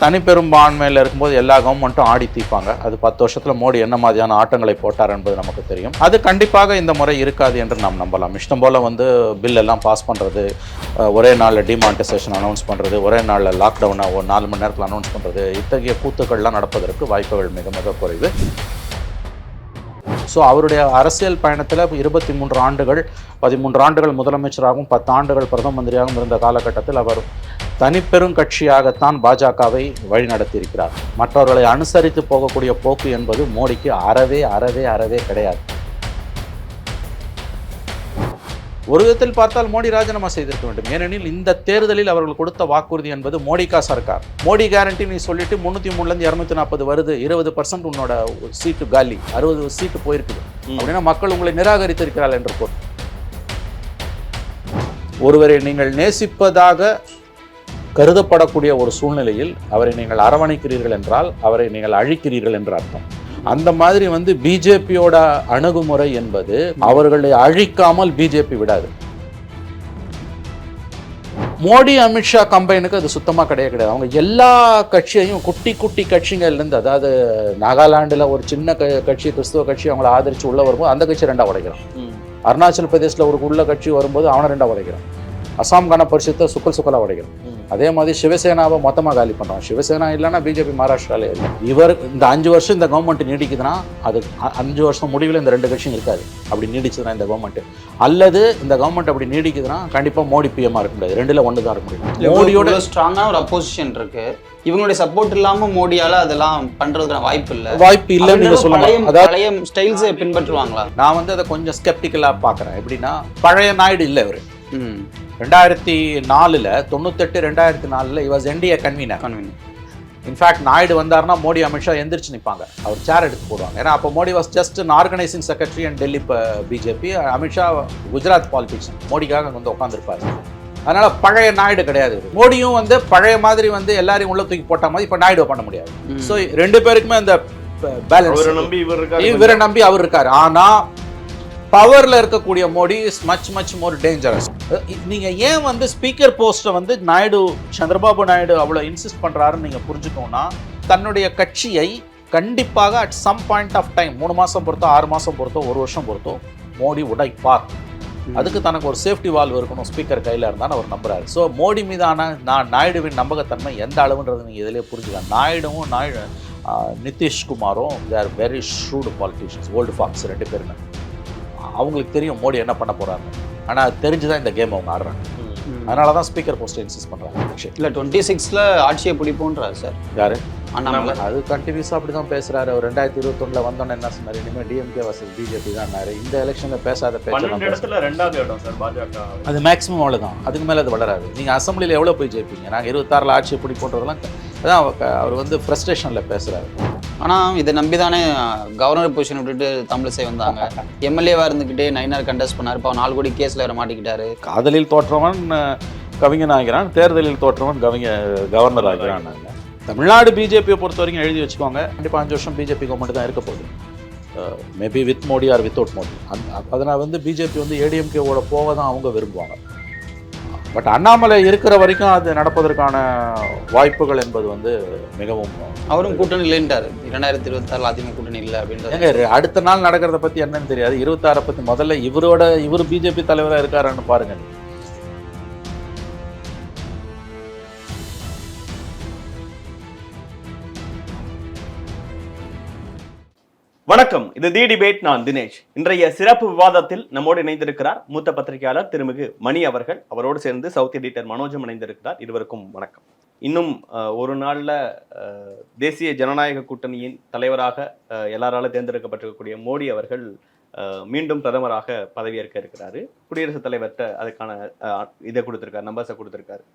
தனிப்பெரும்பான்மையில் இருக்கும்போது எல்லா கவர்மெண்ட்டும் ஆடி தீப்பாங்க. அது 10 வருஷத்தில் மோடி என்ன மாதிரியான ஆட்டங்களை போட்டார் என்பது நமக்கு தெரியும். அது கண்டிப்பாக இந்த முறை இருக்காது என்று நாம் நம்பலாம். இஷ்டம் போல் பில் எல்லாம் பாஸ் பண்ணுறது, ஒரே நாளில் டிமானிட்டைசேஷன் அனௌன்ஸ் பண்ணுறது, ஒரே நாளில் லாக்டவுனை ஒரு 4 மணி நேரத்தில் அனௌன்ஸ் பண்ணுறது, இத்தகைய கூத்துக்கள்லாம் நடப்பதற்கு வாய்ப்புகள் மிக மிக குறைவு. ஸோ அவருடைய அரசியல் பயணத்தில் 23 ஆண்டுகள் 13 ஆண்டுகள் முதலமைச்சராகவும் 10 ஆண்டுகள் பிரதம மந்திரியாகவும் இருந்த காலகட்டத்தில் அவர் தனிப்பெரும் கட்சியாகத்தான் பாஜகவை வழிநடத்தியிருக்கிறார். மற்றவர்களை அனுசரித்து போகக்கூடிய போக்கு என்பது மோடிக்கு அறவே அறவே அறவே கிடையாது. ஒரு விதத்தில் பார்த்தால் மோடி ராஜினாமா செய்திருக்க வேண்டும். ஏனெனில் இந்த தேர்தலில் அவர்கள் கொடுத்த வாக்குறுதி என்பது மோடிக்கா சர்க்கார், மோடி கேரண்டி நீ சொல்லிட்டு 303லேருந்து 240 வருது, 20% உன்னோட சீட்டு காலி, 60 சீட்டு போயிருக்குது அப்படின்னா மக்கள் உங்களை நிராகரித்திருக்கிறார்கள் என்று பொருள். ஒருவரை நீங்கள் நேசிப்பதாக கருதப்படக்கூடிய ஒரு சூழ்நிலையில் அவரை நீங்கள் அரவணைக்கிறீர்கள் என்றால் அவரை நீங்கள் அழிக்கிறீர்கள் என்று அர்த்தம். அந்த மாதிரி பிஜேபியோட அணுகுமுறை என்பது அவர்களை அழிக்காமல் பிஜேபி விடாது. மோடி அமித்ஷா கம்பைனுக்கு அது சுத்தமாக கிடையாது. அவங்க எல்லா கட்சியையும் குட்டி குட்டி கட்சிகள்லேருந்து, அதாவது நாகாலாண்டில் ஒரு சின்ன கட்சி கிறிஸ்துவ கட்சி அவங்கள ஆதரித்து உள்ள வரும்போது அந்த கட்சி 2 உடைக்கிறான். அருணாச்சல் பிரதேசில் ஒரு உள்ள கட்சி வரும்போது அவனை 2 உடைக்கிறான். அசாம் கன பரிஷத்தை சுக்கலா உடைக்கிறான். அதே மாதிரி சிவசேனாவை மொத்தமாக காலி பண்ணுறான். சிவசேனா இல்லைன்னா பிஜேபி மகாராஷ்டிராலே இல்லை. இவர் இந்த 5 வருஷம் இந்த கவர்மெண்ட் நீடிக்குதுன்னா அது 5 வருஷம் முடிவில் இந்த 2 கட்சியும் இருக்காது. அப்படி நீடிச்சதுன்னா இந்த கவர்மெண்ட், அல்லது இந்த கவர்மெண்ட் அப்படி நீடிக்குதுன்னா கண்டிப்பாக மோடி பிஎம்மாக இருக்க முடியாது. 2ல் 1 தான் இருக்க முடியும். மோடியோட ஸ்ட்ராங்கான ஒரு அப்போசிஷன் இருக்கு. இவங்களுடைய சப்போர்ட் இல்லாமல் மோடியால் அதெல்லாம் பண்ணுறதுக்கான வாய்ப்பு இல்லைன்னு நீங்கள் சொல்லலாம். பழைய ஸ்டைல்ஸை பின்பற்றுவாங்களா? நான் அதை கொஞ்சம் ஸ்கெப்டிக்கலாக பார்க்குறேன். எப்படின்னா, பழைய நாயுடு இல்லை இவர். 2004 2004 was NDA convener. In fact Naidu வந்தார்னா மோடி அமித்ஷா எந்திரிச்சு நிற்பாங்க, அவர் சேர் எடுத்து போடுவாங்க. ஏன்னா அப்போ Modi was just organising secretary and Delhi BJP. Amit Shah Gujarat politics, மோடிக்காக உட்காந்துருப்பாரு. அதனால பழைய நாயுடு கிடையாது. மோடியும் பழைய மாதிரி எல்லாரையும் உள்ள தூக்கி போட்ட மாதிரி இப்போ நாயுடு பண்ண முடியாது. ஸோ 2 பேருக்குமே அந்த பேலன்ஸ், இவரை நம்பி அவர் இருக்காரு. ஆனா பவர்ல இருக்கக்கூடிய Modi is much much more dangerous. நீங்க ஏன் ஸ்பீக்கர் போஸ்ட்டை நாயுடு, சந்திரபாபு நாயுடு அவ்வளவு இன்சிஸ்ட் பண்றாருன்னு நீங்க புரிஞ்சுக்கணும்னா, தன்னுடைய கட்சியை கண்டிப்பாக at some point of time 3 மாசம் பொறுத்தோ 6 மாசம் பொறுத்தோ 1 வருஷம் பொறுத்தோ மோடி உடைப்பார். அதுக்கு தனக்கு ஒரு சேஃப்டி வால்வ் இருக்கணும் ஸ்பீக்கர் கையில் இருந்தான்னு அவர் நம்புறாரு. ஸோ மோடி மீதான நாயுடுவின் நம்பகத்தன்மை எந்த அளவுன்றது நீங்கள் இதிலே புரிஞ்சுக்கலாம். நாயுடுவும் நிதிஷ்குமாரும் they are very shrewd politicians, old fox 2 பேருமே. அவங்களுக்கு தெரியும் மோடி என்ன பண்ண போறாங்க. ஆனால் அது தெரிஞ்சுதான் இந்த கேம் அவங்க ஆடுறாங்க. அதனால தான் ஸ்பீக்கர் போஸ்ட்டை இன்சிஸ்ட் பண்ணுறாங்க. இல்லை 26ல் ஆட்சியை பிடிப்போன்றாரு சார். யாரு? அண்ணாமலை. அது கண்டினியூஸாக அப்படி தான் பேசுகிறாரு. அவர் 2021 வந்தோன்னு என்ன சொன்னார், இனிமேல் டிஎம்கே வர்சஸ் பிஜேபி தான். இந்த எலெக்ஷனில் பேசாத பேச்சு, அது மேக்ஸிமம் அவ்வளோதான். அதுக்கு மேலே அது வளராது. நீங்கள் அசம்பிளியில் எவ்வளோ போய் ஜெயிப்பீங்க? நாங்கள் 26ல் ஆட்சியை பிடிப்போன்றதெல்லாம் அதான் அவர் ஃப்ரஸ்ட்ரேஷனில் பேசுகிறாரு. ஆனால் இதை நம்பி தானே கவர்னர் பொசிஷன் விட்டுட்டு தமிழிசை வந்தாங்க. எம்எல்ஏவாக இருந்துக்கிட்டே நயினார் கண்டெஸ்ட் பண்ணார். இப்போ 4 கோடி கேஸில் வர மாட்டிக்கிட்டாரு. காதலில் தோற்றவன் கவிஞன் ஆகிறான், தேர்தலில் தோற்றவன் கவர்னர் ஆகிறான். தமிழ்நாடு பிஜேபியை பொறுத்த வரைக்கும் எழுதி வச்சுக்கோங்க, கண்டிப்பாக 5 வருஷம் பிஜேபி கவர்மெண்ட் தான் இருக்க போகுது. Maybe with Modi or without Modi. அதனால் பிஜேபி ஏடிஎம்கேவோட போக தான் அவங்க விரும்புவாங்க. பட் அண்ணாமலை இருக்கிற வரைக்கும் அது நடப்பதற்கான வாய்ப்புகள் என்பது மிகவும். அவரும் கூட்டணி இல்லைன்றாரு. 2026 அதிமுக கூட்டணி இல்லை அப்படின்றது. அடுத்த நாள் நடக்கிறத பற்றி என்னன்னு தெரியாது. 26 பற்றி முதல்ல இவர் பிஜேபி தலைவராக இருக்காருன்னு பாருங்க. வணக்கம், இது தி டிபேட். நான் தினேஷ். இன்றைய சிறப்பு விவாதத்தில் நம்மோடு இணைந்திருக்கிறார் மூத்த பத்திரிகையாளர் திருமிகு மணி அவர்கள். அவரோடு சேர்ந்து சவுத் எடிட்டர் மனோஜும் இணைந்திருக்கிறார். இருவருக்கும் வணக்கம். இன்னும் ஒரு நாளில் தேசிய ஜனநாயக கூட்டணியின் தலைவராக எல்லாராலும் தேர்ந்தெடுக்கப்பட்டிருக்கக்கூடிய மோடி அவர்கள் மீண்டும் பிரதமராக பதவியேற்க இருக்கிறாரு. குடியரசுத் தலைவர்கிட்ட அதுக்கான இதை கொடுத்துருக்காரு, நம்பர்ஸை கொடுத்துருக்காரு.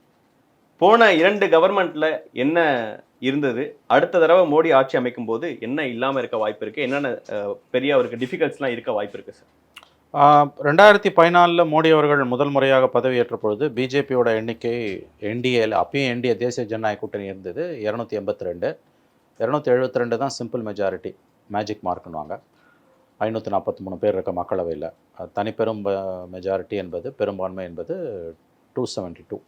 போன 2 கவர்மெண்ட்ல என்ன இருந்தது, அடுத்த தடவை மோடி ஆட்சி அமைக்கும் போது என்ன இல்லாமல் இருக்க வாய்ப்பு இருக்கு, என்னென்ன பெரிய அவருக்கு டிஃபிகல்ட்ஸ்லாம் இருக்க வாய்ப்பு இருக்கு சார்? 2014 மோடி அவர்கள் முதல் முறையாக பதவியேற்ற பொழுது பிஜேபியோட எண்ணிக்கை என்டிஏல, அப்பயும் என்டிஏ தேசிய ஜனநாயக கூட்டணி இருந்தது 282. 272 தான் சிம்பிள் மெஜாரிட்டி, மேஜிக் மார்க்குன்னுவாங்க. 543 பேர் இருக்க மக்களவையில். தனிப்பெரும் மெஜாரிட்டி என்பது, பெரும்பான்மை என்பது 272.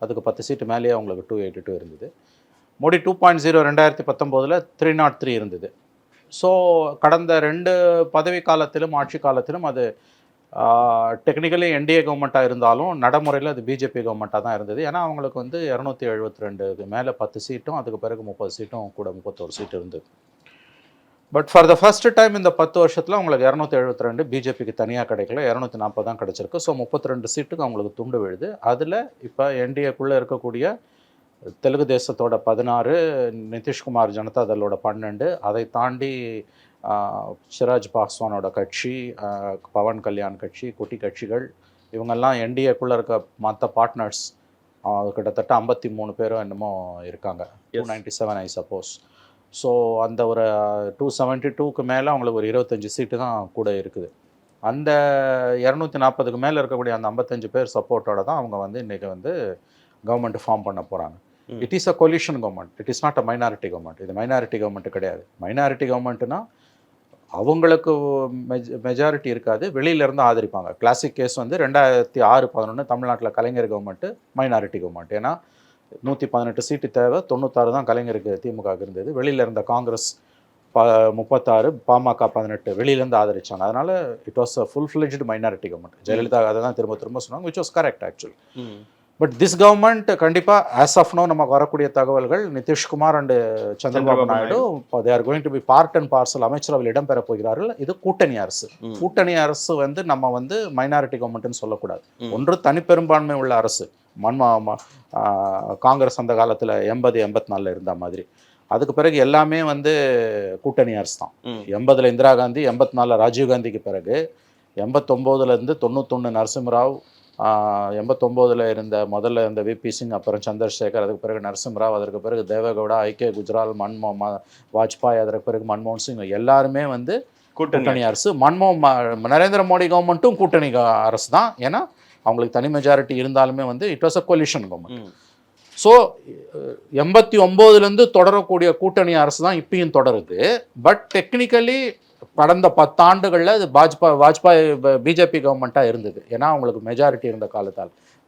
அதுக்கு 10 சீட்டு மேலேயே அவங்களுக்கு 282 இருந்தது. மோடி 2.0 2019 303 இருந்தது. ஸோ கடந்த 2 பதவி காலத்திலும் ஆட்சி காலத்திலும் அது டெக்னிக்கலி என்டிஏ கவர்மெண்ட்டாக இருந்தாலும் நடைமுறையில் அது பிஜேபி கவர்மெண்ட்டாக தான் இருந்தது. ஏன்னா அவங்களுக்கு வந்து 272 மேலே 10 சீட்டும் அதுக்கு பிறகு 30 சீட்டும் கூட 31 சீட் இருந்தது. But for the first time இந்த 10 வருஷத்தில் அவங்களுக்கு 272 பிஜேபிக்கு தனியாக கிடைக்கல, 240 தான் கிடச்சிருக்கு. ஸோ 32 சீட்டுக்கு அவங்களுக்கு துண்டு விழுது. அதில் இப்போ என்டிஏக்குள்ளே இருக்கக்கூடிய தெலுங்கு தேசத்தோட 16, நிதிஷ்குமார் ஜனதாதளோட 12, அதை தாண்டி சிராஜ் பாஸ்வானோட கட்சி, பவன் கல்யாண் கட்சி, குட்டி கட்சிகள், இவங்கெல்லாம் என்டிஏக்குள்ளே இருக்க மற்ற பார்ட்னர்ஸ் கிட்டத்தட்ட 53 பேரும் என்னமோ இருக்காங்க. 297 ஐ சப்போஸ். ஸோ அந்த ஒரு 272க்கு மேலே அவங்களுக்கு ஒரு 25 சீட்டு தான் கூட இருக்குது. அந்த 240க்கு மேலே இருக்கக்கூடிய அந்த 55 பேர் சப்போர்ட்டோட தான் அவங்க வந்து இன்றைக்கி வந்து கவர்மெண்ட் ஃபார்ம் பண்ண போகிறாங்க. It is a collision government, it is not a minority government. இது மைனாரிட்டி கவர்மெண்ட் கிடையாது. மைனாரிட்டி கவர்மெண்ட்னா அவங்களுக்கு மெஜாரிட்டி இருக்காது, வெளியிலேருந்து ஆதரிப்பாங்க. கிளாசிக் கேஸ் வந்து 2006-11 தமிழ்நாட்டில் கலைஞர் கவர்மெண்ட்டு மைனாரிட்டி கவர்மெண்ட். ஏன்னா 118 சீட்டு தேவை, 96 தான் கலைஞருக்கு திமுக இருந்தது. வெளியில் இருந்த காங்கிரஸ் 36, பாமக 18 வெளியிலேருந்து ஆதரிச்சாங்க. அதனால் it was a full fledged minority government. Jayalalithaa அதை தான் திரும்ப திரும்ப சொன்னாங்க, which was correct actually. But this government கண்டிப்பாக ஆஸ் ஆஃப் நோ நமக்கு வரக்கூடிய தகவல்கள், Nitish Kumar and Chandrababu Naidu they are going to be part and parcel அமைச்சரவையில் இடம்பெற போகிறார்கள். இது கூட்டணி அரசு. கூட்டணி அரசு வந்து நம்ம வந்து மைனாரிட்டி கவர்மெண்ட்னு சொல்லக்கூடாது. ஒன்று தனிப்பெரும்பான்மை உள்ள அரசு, காங்கிரஸ் அந்த காலத்தில் 80-84 இருந்த மாதிரி. அதுக்கு பிறகு எல்லாமே வந்து கூட்டணி அரசு தான். 80 இந்திரா காந்தி, 84 ராஜீவ்காந்திக்கு பிறகு 89 91 நரசிம்மராவ், 89 இருந்த முதல்ல இருந்த விபி சிங், அப்புறம் சந்திரசேகர், அதுக்கு பிறகு நரசிம்மராவ், அதற்கு பிறகு தேவகவுடா, ஐகே குஜ்ரால், வாஜ்பாய், அதற்கு பிறகு மன்மோகன் சிங், எல்லாருமே வந்து கூட்டணி அரசு. நரேந்திர மோடி கவர்மெண்ட்டும் கூட்டணி அரசு தான். ஏன்னா அவங்களுக்கு தனி மெஜாரிட்டி இருந்தாலுமே வந்து it was a collision government. So 89 தொடரக்கூடிய கூட்டணி அரசு தான் இப்பயும் தொடருது. பட் டெக்னிக்கலி கடந்த 10 ஆண்டுகளில் அது வாஜ்பாய் பிஜேபி கவர்மெண்ட்டாக இருந்தது. ஏன்னா அவங்களுக்கு மெஜாரிட்டி இருந்த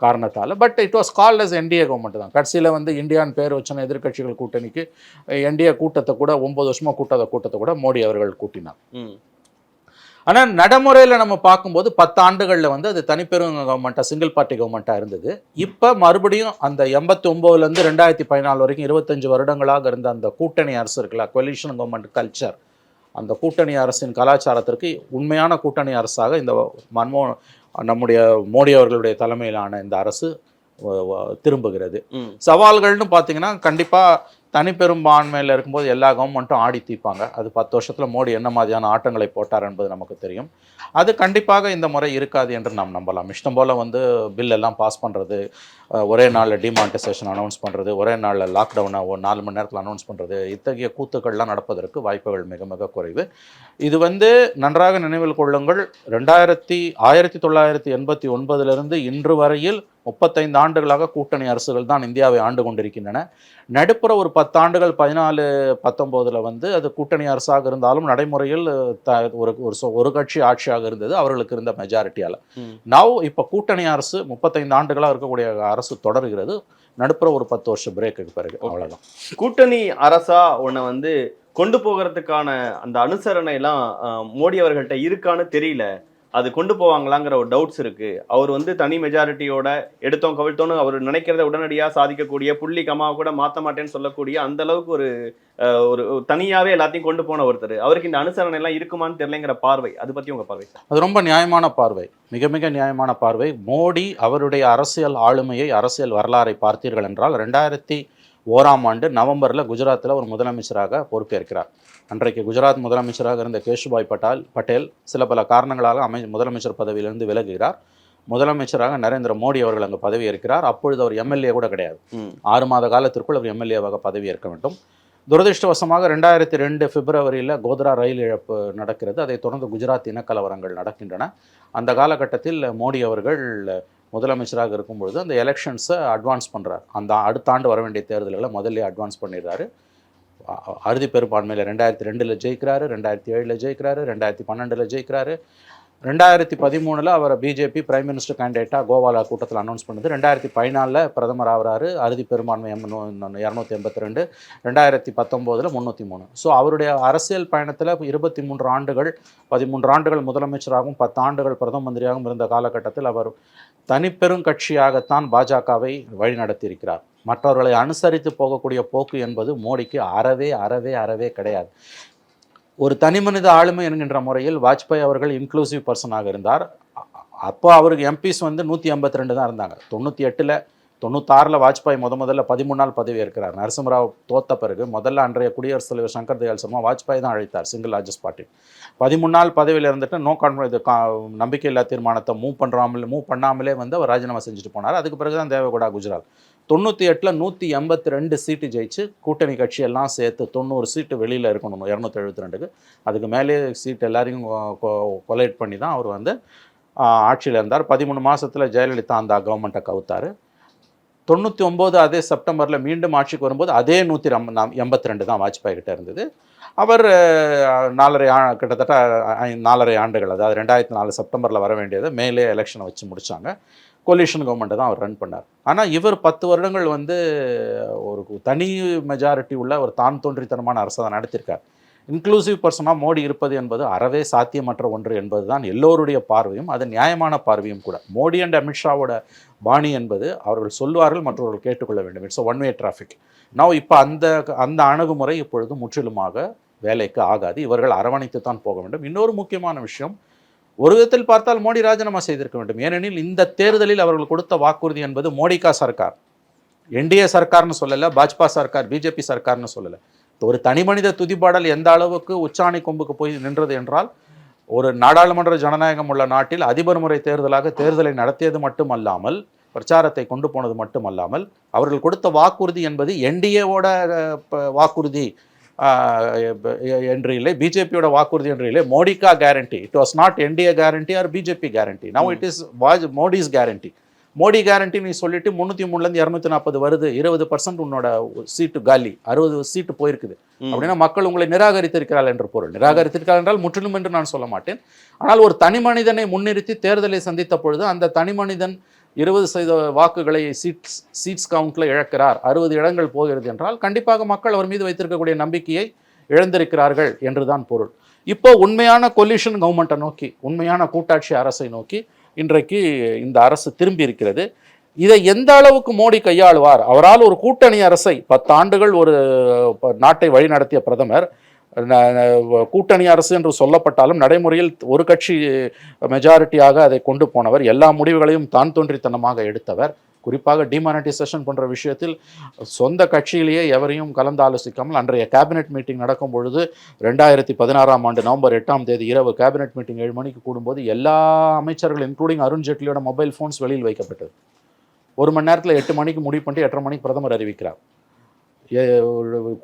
காரணத்தால். But it was called as NDA government தான். கடைசியில் வந்து இந்தியான்னு பேர் வச்சன எதிர்கட்சிகள் கூட்டணிக்கு என்டிஏ கூட்டத்தை கூட 9 வருஷமாக கூட்டத்தை கூட மோடி அவர்கள் கூட்டினார். ஆனால் நடைமுறையில் நம்ம பார்க்கும்போது 10 ஆண்டுகளில் வந்து அது தனிப்பெரும் கவர்மெண்ட்டாக, சிங்கிள் பார்ட்டி கவர்மெண்ட்டாக இருந்தது. இப்போ மறுபடியும் அந்த 89 2014 வரைக்கும் 25 வருடங்களாக இருந்த அந்த கூட்டணி அரசு இருக்குல்ல, கொலிஷன் கவர்மெண்ட் கல்ச்சர், அந்த கூட்டணி அரசின் கலாச்சாரத்திற்கு உண்மையான கூட்டணி அரசாக இந்த நம்முடைய மோடி அவர்களுடைய தலைமையிலான இந்த அரசு திரும்புகிறது. சவால்கள்னு பார்த்தீங்கன்னா கண்டிப்பாக தனிப்பெரும்பான்மையில் இருக்கும்போது எல்லா கவர்மெண்ட்டும் ஆடி தீர்ப்பாங்க. அது 10 வருஷத்தில் மோடி என்ன மாதிரியான ஆட்டங்களை போட்டார் என்பது நமக்கு தெரியும். அது கண்டிப்பாக இந்த முறை இருக்காது என்று நாம் நம்பலாம். இஷ்டம் போல் வந்து பில் எல்லாம் பாஸ் பண்ணுறது, ஒரே நாளில் டிமானிட்டைசேஷன் அனௌன்ஸ் பண்ணுறது, ஒரே நாளில் லாக்டவுனை 4 மணி நேரத்தில் அனௌன்ஸ் பண்ணுறது, இத்தகைய கூத்துக்கள்லாம் நடப்பதற்கு வாய்ப்புகள் மிக மிக குறைவு. இது வந்து நன்றாக நினைவில் கொள்ளுங்கள், 1989 இன்று வரையில் 35 ஆண்டுகளாக கூட்டணி அரசுகள் தான் இந்தியாவை ஆண்டு கொண்டிருக்கின்றன. நடுப்புற ஒரு 10 ஆண்டுகள் 14-19 வந்து அது கூட்டணி அரசாக இருந்தாலும் நடைமுறையில் ஒரு கட்சி ஆட்சியாக இருந்தது, அவர்களுக்கு இருந்த மெஜாரிட்டியால். நவ் இப்போ கூட்டணி அரசு 35 ஆண்டுகளாக இருக்கக்கூடிய அரசு தொடர்கிறது. நடுப்புற ஒரு 10 வருஷம் பிரேக்குக்கு பிறகு அவ்வளோதான். கூட்டணி அரசா உன்னை வந்து கொண்டு போகிறதுக்கான அந்த அனுசரணை எல்லாம் மோடி அவர்கள்ட்ட இருக்கான்னு தெரியல. அது கொண்டு போவாங்களாங்கிற ஒரு டவுட்ஸ் இருக்கு. அவர் வந்து தனி மெஜாரிட்டியோட எடுத்தோம் கவிழ்த்தோன்னு அவர் நினைக்கிறத உடனடியாக சாதிக்கக்கூடிய, புள்ளி கமாவை கூட மாற்ற மாட்டேன்னு சொல்லக்கூடிய அந்த அளவுக்கு ஒரு தனியாவே எல்லாத்தையும் கொண்டு போன ஒருத்தர். அவருக்கு இந்த அனுசரணை எல்லாம் இருக்குமான்னு தெரியலங்கிற பார்வை, அது பத்தி உங்க பார்வை? அது ரொம்ப நியாயமான பார்வை, மிக மிக நியாயமான பார்வை. மோடி அவருடைய அரசியல் ஆளுமையை, அரசியல் வரலாறை பார்த்தீர்கள் என்றால் 2001 நவம்பரில் குஜராத்தில் ஒரு முதலமைச்சராக பொறுப்பேற்கிறார். அன்றைக்கு குஜராத் முதலமைச்சராக இருந்த கேஷுபாய் பட்டேல் சில பல காரணங்களாக முதலமைச்சர் பதவியிலிருந்து விலகுகிறார். முதலமைச்சராக நரேந்திர மோடி அவர்கள் அங்கு பதவி ஏற்கிறார். அப்பொழுது அவர் எம்எல்ஏ கூட கிடையாது. 6 மாத காலத்திற்குள் அவர் எம்எல்ஏவாக பதவி ஏற்க வேண்டும். துரதிருஷ்டவசமாக 2002 பிப்ரவரியில் கோத்ரா ரயில் இழப்பு நடக்கிறது. அதைத் தொடர்ந்து குஜராத் இனக்கலவரங்கள் நடக்கின்றன. அந்த காலகட்டத்தில் மோடி அவர்கள் முதலமைச்சராக இருக்கும்பொழுது அந்த எலெக்ஷன்ஸை அட்வான்ஸ் பண்ணுறார். அந்த அடுத்த ஆண்டு வர வேண்டிய தேர்தல்களை முதல்ல அட்வான்ஸ் பண்ணிடுறாரு. அறுதி பெரும்பான்மையில் 2002 ஜெயிக்கிறாரு, 2007 ஜெயிக்கிறாரு, 2012 ஜெயிக்கிறாரு. 2013 அவரை பிஜேபி பிரைம் மினிஸ்டர் கேண்டிடேட்டாக கோவால கூட்டத்தில் அனௌன்ஸ் பண்ணுது. 2014 பிரதமர் ஆகிறாரு. அறுதி பெரும்பான்மை 282, 2019 303. ஸோ அவருடைய அரசியல் பயணத்தில் 23 ஆண்டுகள், 13 ஆண்டுகள் முதலமைச்சராகவும் 10 ஆண்டுகள் பிரதம மந்திரியாகவும் இருந்த காலகட்டத்தில் அவர் தனிப்பெரும் கட்சியாகத்தான் பாஜகவை வழிநடத்தியிருக்கிறார். மற்றவர்களை அனுசரித்து போகக்கூடிய போக்கு என்பது மோடிக்கு அறவே கிடையாது. ஒரு தனிமனித ஆளுமை என்கின்ற முறையில் வாஜ்பாய் அவர்கள் இன்க்ளூசிவ் பர்சனாக இருந்தார். அப்போ அவருக்கு எம்பிஸ் 182 தான் இருந்தாங்க. 98ல் 96ல் வாஜ்பாய் முதல்ல 13 நாள் பதவி ஏற்கிறார். நரசிம்மராவ் தோத்த பிறகு முதல்ல அன்றைய குடியரசுத் தலைவர் சங்கர் தயாள் சர்மா வாஜ்பாய் தான் அழைத்தார், சிங்கிள் லார்ஜஸ்ட் பார்ட்டி. 13 நாள் பதவியில் இருந்துட்டு நோ கான்ஃபிடன்ஸ் நம்பிக்கையில்லா தீர்மானத்தை மூவ் பண்ணாமலே அவர் ராஜினாமா செஞ்சுட்டு போனார். அதுக்கு பிறகு தான் தேவகவுடா குஜரால் 98ல் 182 சீட்டு ஜெயிச்சு கூட்டணி கட்சியெல்லாம் சேர்த்து 90 சீட்டு வெளியில் இருக்கணும் 272க்கு. அதுக்கு மேலே சீட் எல்லாரையும் கொலைட் பண்ணி தான் அவர் ஆட்சியில் இருந்தார். 13 மாதத்தில் ஜெயலலிதா அந்த கவர்மெண்ட்டை கவுத்தார். 99 அதே செப்டம்பரில் மீண்டும் ஆட்சிக்கு வரும்போது அதே 182 தான் வாஜ்பாய் கிட்ட இருந்தது. அவர் கிட்டத்தட்ட 4.5 ஆண்டுகள், அதாவது 2004 செப்டம்பரில் வர வேண்டியதை மேலே எலெக்ஷனை வச்சு முடித்தாங்க. கொலிஷன் கவர்மெண்ட்டை தான் அவர் ரன் பண்ணார். ஆனால் இவர் 10 வருடங்கள் ஒரு தனி மெஜாரிட்டி உள்ள ஒரு தான் தோன்றித்தனமான அரசை தான் நடத்தியிருக்கார். இன்க்ளூசிவ் பர்சனாக மோடி இருப்பது என்பது அறவே சாத்தியமற்ற ஒன்று என்பது தான் எல்லோருடைய பார்வையும், அது நியாயமான பார்வையும் கூட. மோடி அண்ட் அமித்ஷாவோட பாணி என்பது அவர்கள் சொல்வார்கள், மற்றவர்கள் கேட்டுக்கொள்ள வேண்டும். It's one way traffic. நான் இப்போ அந்த அணுகுமுறை இப்பொழுது முற்றிலுமாக வேலைக்கு ஆகாது. இவர்கள் அரவணைத்து தான் போக வேண்டும். இன்னொரு முக்கியமான விஷயம், ஒரு விதத்தில் பார்த்தால் மோடி ராஜினாமா செய்திருக்க வேண்டும். ஏனெனில் இந்த தேர்தலில் அவர்கள் கொடுத்த வாக்குறுதி என்பது மோடிகா சர்க்கார், என்டிஏ சர்க்கார்னு சொல்லலை, பாஜ்பா சர்க்கார், பிஜேபி சர்க்கார்னு சொல்லலை. ஒரு தனிமனித துதிபாடல் எந்த அளவுக்கு உச்சாணி கொம்புக்கு போய் நின்றது என்றால், ஒரு நாடாளுமன்ற ஜனநாயகம் உள்ள நாட்டில் அதிபர் முறை தேர்தலாக தேர்தலை நடத்தியது மட்டுமல்லாமல், பிரச்சாரத்தை கொண்டு போனது மட்டுமல்லாமல், அவர்கள் கொடுத்த வாக்குறுதி என்பது என்டிஏவோட வாக்குறுதி என்று இல்லை, பிஜேபியோட வாக்குறுதி என்று இல்லை. மோடிகா guarantee. It was not NDA guarantee or BJP guarantee. Now it is Modi's guarantee. Modi guarantee நீ சொல்லிட்டு 303லேருந்து 240 வருது, 20% உன்னோட சீட்டு காலி, 60 சீட்டு போயிருக்குது அப்படின்னா மக்கள் உங்களை நிராகரித்திருக்கிறார்கள் என்று பொருள். நிராகரித்திருக்கிறார்கள் என்றால் முற்றிலும் என்று நான் சொல்ல மாட்டேன். ஆனால் ஒரு தனி மனிதனை முன்னிறுத்தி தேர்தலை சந்தித்த பொழுது அந்த தனி மனிதன் 20% வாக்குகளை சீட்ஸ் கவுண்ட்ல இழக்கிறார், 60 இடங்கள் போகிறது என்றால் கண்டிப்பாக மக்கள் அவர் மீது வைத்திருக்கக்கூடிய நம்பிக்கையை இழந்திருக்கிறார்கள் என்றுதான் பொருள். இப்போ உண்மையான கொலிஷன் கவர்மெண்ட்டை நோக்கி, உண்மையான கூட்டாட்சி அரசை நோக்கி இன்றைக்கு இந்த அரசு திரும்பி இருக்கிறது. இதை எந்த அளவுக்கு மோடி கையாளுவார்? அவரால் ஒரு கூட்டணி அரசை 10 ஆண்டுகள் ஒரு நாட்டை வழிநடத்திய பிரதமர், கூட்டணி அரசு என்று சொல்லப்பட்டாலும் நடைமுறையில் ஒரு கட்சி மெஜாரிட்டியாக அதை கொண்டு போனவர், எல்லா முடிவுகளையும் தான் தோன்றித்தனமாக எடுத்தவர். குறிப்பாக டிமானிட்டைசேஷன் போன்ற விஷயத்தில் சொந்த கட்சியிலேயே எவரையும் கலந்து ஆலோசிக்காமல் அன்றைய கேபினெட் மீட்டிங் நடக்கும் பொழுது 2016ஆம் ஆண்டு நவம்பர் 8ஆம் தேதி இரவு கேபினெட் மீட்டிங் 7 மணிக்கு கூடும்போது எல்லா அமைச்சர்கள் இன்க்ளூடிங் அருண் ஜேட்லியோட மொபைல் ஃபோன்ஸ் வெளியில் வைக்கப்பட்டது. 1 மணி நேரத்தில் 8 மணிக்கு முடிவு பண்ணிட்டு 8:30 மணிக்கு பிரதமர் அறிவிக்கிறார்.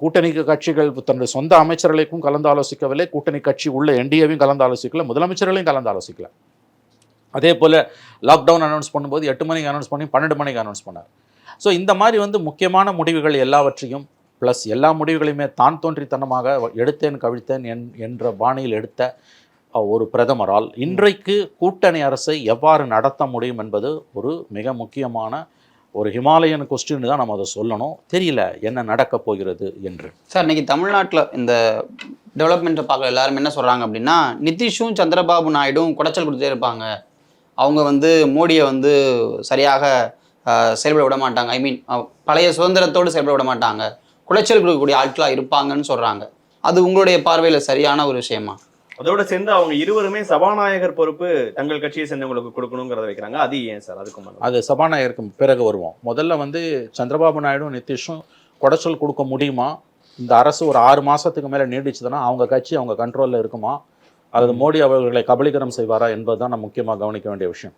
கூட்டணி கட்சிகள் தன்னுடைய சொந்த அமைச்சர்களுக்கும் கலந்து ஆலோசிக்கவில்லை, கூட்டணி கட்சி உள்ள என்டிஏவையும் கலந்து ஆலோசிக்கல, முதலமைச்சர்களையும் கலந்து ஆலோசிக்கல. அதே போல் லாக்டவுன் அனௌன்ஸ் பண்ணும்போது 8 மணிக்கு அனௌன்ஸ் பண்ணி 12 மணிக்கு அனௌன்ஸ் பண்ணார். ஸோ இந்த மாதிரி முக்கியமான முடிவுகள் எல்லாவற்றையும் ப்ளஸ் எல்லா முடிவுகளையுமே தான் தோன்றித்தனமாக எடுத்தேன் கவிழ்த்தேன் என்ற பாணியில் எடுத்த ஒரு பிரதமரால் இன்றைக்கு கூட்டணி அரசை எவ்வாறு நடத்த முடியும் என்பது ஒரு மிக முக்கியமான ஒரு ஹிமாலயன் கொஸ்டின் தான் நம்ம அதை சொல்லணும். தெரியல என்ன நடக்க போகிறது என்று. சார், இன்னைக்கு தமிழ்நாட்டில் இந்த டெவலப்மெண்ட்டை பார்க்க எல்லாரும் என்ன சொல்கிறாங்க அப்படின்னா, நிதிஷும் சந்திரபாபு நாயுடும் குடைச்சல் கொடுத்தே இருப்பாங்க, அவங்க மோடியை சரியாக செயல்பட விட மாட்டாங்க, ஐ மீன் பழைய சுதந்திரத்தோடு செயல்பட விட மாட்டாங்க, குடைச்சல் கொடுக்கக்கூடிய ஆட்களாக இருப்பாங்கன்னு சொல்கிறாங்க. அது உங்களுடைய பார்வையில் சரியான ஒரு விஷயமா? அதோட சேர்ந்து அவங்க இருவருமே சபாநாயகர் பொறுப்பு தங்கள் கட்சியை சேர்ந்தவங்களுக்கு கொடுக்கணுங்கிறத வைக்கிறாங்க. அது ஏன் சார்? அது சபாநாயகருக்கு பிறகு வருவோம். முதல்ல சந்திரபாபு நாயுடும் நிதிஷும் குடைச்சல் கொடுக்க முடியுமா? இந்த அரசு ஒரு 6 மாதத்துக்கு மேலே நீடிச்சதுன்னா அவங்க கட்சி அவங்க கண்ட்ரோலில் இருக்குமா, அல்லது மோடி அவர்களை கபலீகரம் செய்வாரா என்பது தான் நம்ம முக்கியமாக கவனிக்க வேண்டிய விஷயம்.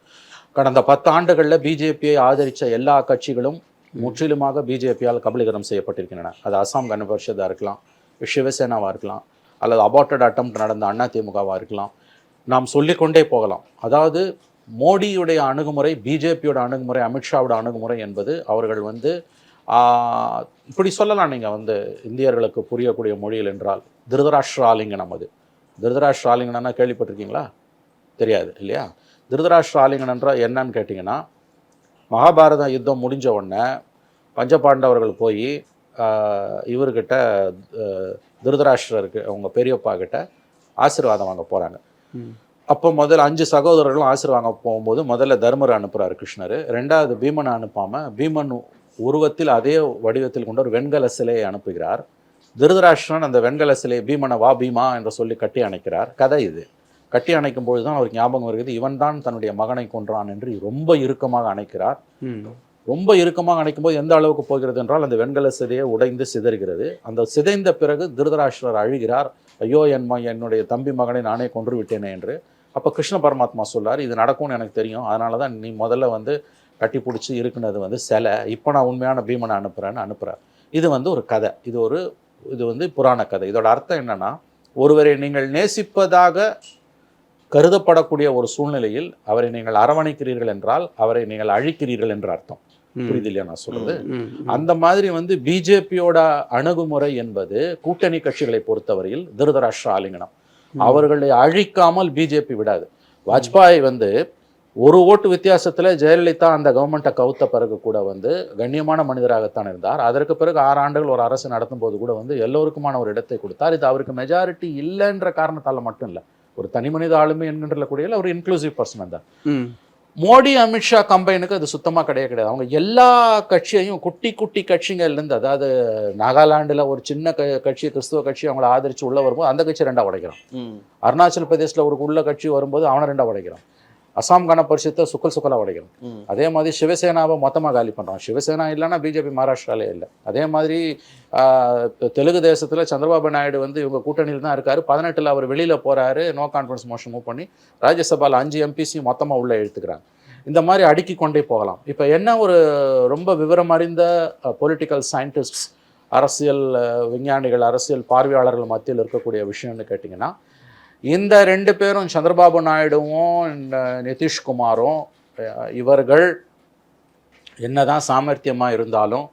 கடந்த 10 ஆண்டுகளில் பிஜேபியை ஆதரித்த எல்லா கட்சிகளும் முற்றிலுமாக பிஜேபியால் கபலீகரம் செய்யப்பட்டிருக்கின்றன. அது அசாம் கன பரிஷத்தாக இருக்கலாம், சிவசேனாவாக இருக்கலாம், அல்லது அபார்ட்டட் அட்டெம்ப்ட் நடந்த அதிமுகவாக இருக்கலாம். நாம் சொல்லிக்கொண்டே போகலாம். அதாவது மோடியுடைய அணுகுமுறை, பிஜேபியோட அணுகுமுறை, அமித்ஷாவோட அணுகுமுறை என்பது அவர்கள் இப்படி சொல்லலாம். நீங்கள் இந்தியர்களுக்கு புரியக்கூடிய மொழியில் என்றால் திருதராஷ்டிர ஆலிங்கனம். அது திருதராஷ்டிர ஆலிங்கனம்னா கேள்விப்பட்டிருக்கீங்களா? தெரியாது இல்லையா. திருதராஷ்டிர ஆலிங்கன் என்றால் என்னன்னு கேட்டிங்கன்னா, மகாபாரத யுத்தம் முடிஞ்ச உடனே பஞ்சபாண்டவர்கள் போய் இவர்கிட்ட திருதராஷ்டிரருக்கு அவங்க பெரியப்பா கிட்ட ஆசீர்வாதம் வாங்க போகிறாங்க. அப்போ முதல்ல 5 சகோதரர்களும் ஆசீர்வாதம் போகும்போது முதல்ல தர்மரை அனுப்புகிறார் கிருஷ்ணர். 2வது பீமனை அனுப்பாமல் பீமன் உருவத்தில் அதே வடிவத்தில் கொண்ட ஒரு வெண்கல சிலையை அனுப்புகிறார். திருதராஷ்டிரன் அந்த வெண்கல சிலையை பீமனை வா பீமா என்று சொல்லி கட்டி அணைக்கிறார். கதை இது. கட்டி அணைக்கும் பொழுது தான் அவருக்கு ஞாபகம் வருகிறது, இவன் தான் தன்னுடைய மகனை கொன்றான் என்று ரொம்ப இறுக்கமாக அணைக்கிறார். ரொம்ப இறுக்கமாக அணைக்கும் போது எந்த அளவுக்கு போகிறது என்றால் அந்த வெண்கல சிலையை உடைந்து சிதறுகிறது. அந்த சிதைந்த பிறகு திருதராஷ்டிரர் அழுகிறார், ஐயோ என்னுடைய தம்பி மகனை நானே கொன்று விட்டேனே என்று. அப்போ கிருஷ்ண பரமாத்மா சொல்றார், இது நடக்கும்னு எனக்கு தெரியும், அதனால தான் நீ முதல்ல வந்து கட்டி பிடிச்சி இருக்குனது வந்து சிலை, இப்போ நான் உண்மையான பீமனை அனுப்புகிறார். இது வந்து ஒரு கதை, இது வந்து புராண கதை. இதோட அர்த்தம் என்னன்னா, ஒருவரை நீங்கள் நேசிப்பதாக கருதப்படக்கூடிய ஒரு சூழ்நிலையில் அவரை நீங்கள் அரவணைக்கிறீர்கள் என்றால் அவரை நீங்கள் அழிக்கிறீர்கள் என்ற அர்த்தம். புரியுது இல்லையா நான் சொல்றது? அந்த மாதிரி வந்து பிஜேபியோட அணுகுமுறை என்பது கூட்டணி கட்சிகளை பொறுத்தவரையில் திருதராஷ்டிர ஆலிங்கனம். அவர்களை அழிக்காமல் பிஜேபி விடாது. வாஜ்பாய் வந்து ஒரு ஓட்டு வித்தியாசத்தில் ஜெயலலிதா அந்த கவர்மெண்ட்டை கவுத்த பிறகு கூட வந்து கண்ணியமான மனிதராகத்தான் இருந்தார். அதற்கு பிறகு 6 ஆண்டுகள் ஒரு அரசு நடத்தும் போது கூட வந்து எல்லோருக்குமான ஒரு இடத்தை கொடுத்தார். இது அவருக்கு மெஜாரிட்டி இல்லைன்ற காரணத்தால் மட்டும் இல்லை, ஒரு தனி மனித ஆளுமை என்கின்ற கூடிய ஒரு இன்க்ளூசிவ் பர்சன் தான். மோடி அமித்ஷா கம்பைனுக்கு அது சுத்தமாக கிடையாது. அவங்க எல்லா கட்சியையும் குட்டி குட்டி கட்சிகள்லேருந்து, அதாவது நாகாலாண்டில் ஒரு சின்ன கட்சி கிறிஸ்துவ கட்சி அவங்கள ஆதரித்து உள்ளே வரும்போது அந்த கட்சி 2 உடைக்கிறான். அருணாச்சல் பிரதேசில் ஒரு உள்ள கட்சி வரும்போது அவனை 2 உடைக்கிறான். அசாம் கன பரிஷத்தை சுக்கலாக உடைக்கிறோம். அதே மாதிரி சிவசேனாவை மொத்தமாக காலி பண்ணுறோம். சிவசேனா இல்லைன்னா பிஜேபி மகாராஷ்டிராலே இல்லை. அதே மாதிரி தெலுங்கு தேசத்தில் சந்திரபாபு நாயுடு வந்து இவங்க கூட்டணியில் தான் இருக்காரு. 18 அவர் வெளியில் போகிறாரு, நோ கான்ஃபிடன்ஸ் மோஷன் மூவ் பண்ணி ராஜ்யசபாவில் 5 எம்பிசி மொத்தமாக உள்ளே இழுத்துக்கிறாங்க. இந்த மாதிரி அடுக்கி கொண்டே போகலாம். இப்போ என்ன ஒரு ரொம்ப விவரம் அறிந்த பொலிட்டிக்கல் சயின்டிஸ்ட்ஸ், அரசியல் விஞ்ஞானிகள், அரசியல் பார்வையாளர்கள் மத்தியில் இருக்கக்கூடிய விஷயம்னு கேட்டிங்கன்னா, இந்த 2 பேரும் சந்திரபாபு நாயுடுவும் நிதிஷ்குமாரும் இவர்கள் என்னதான் சாமர்த்தியமாக இருந்தாலும்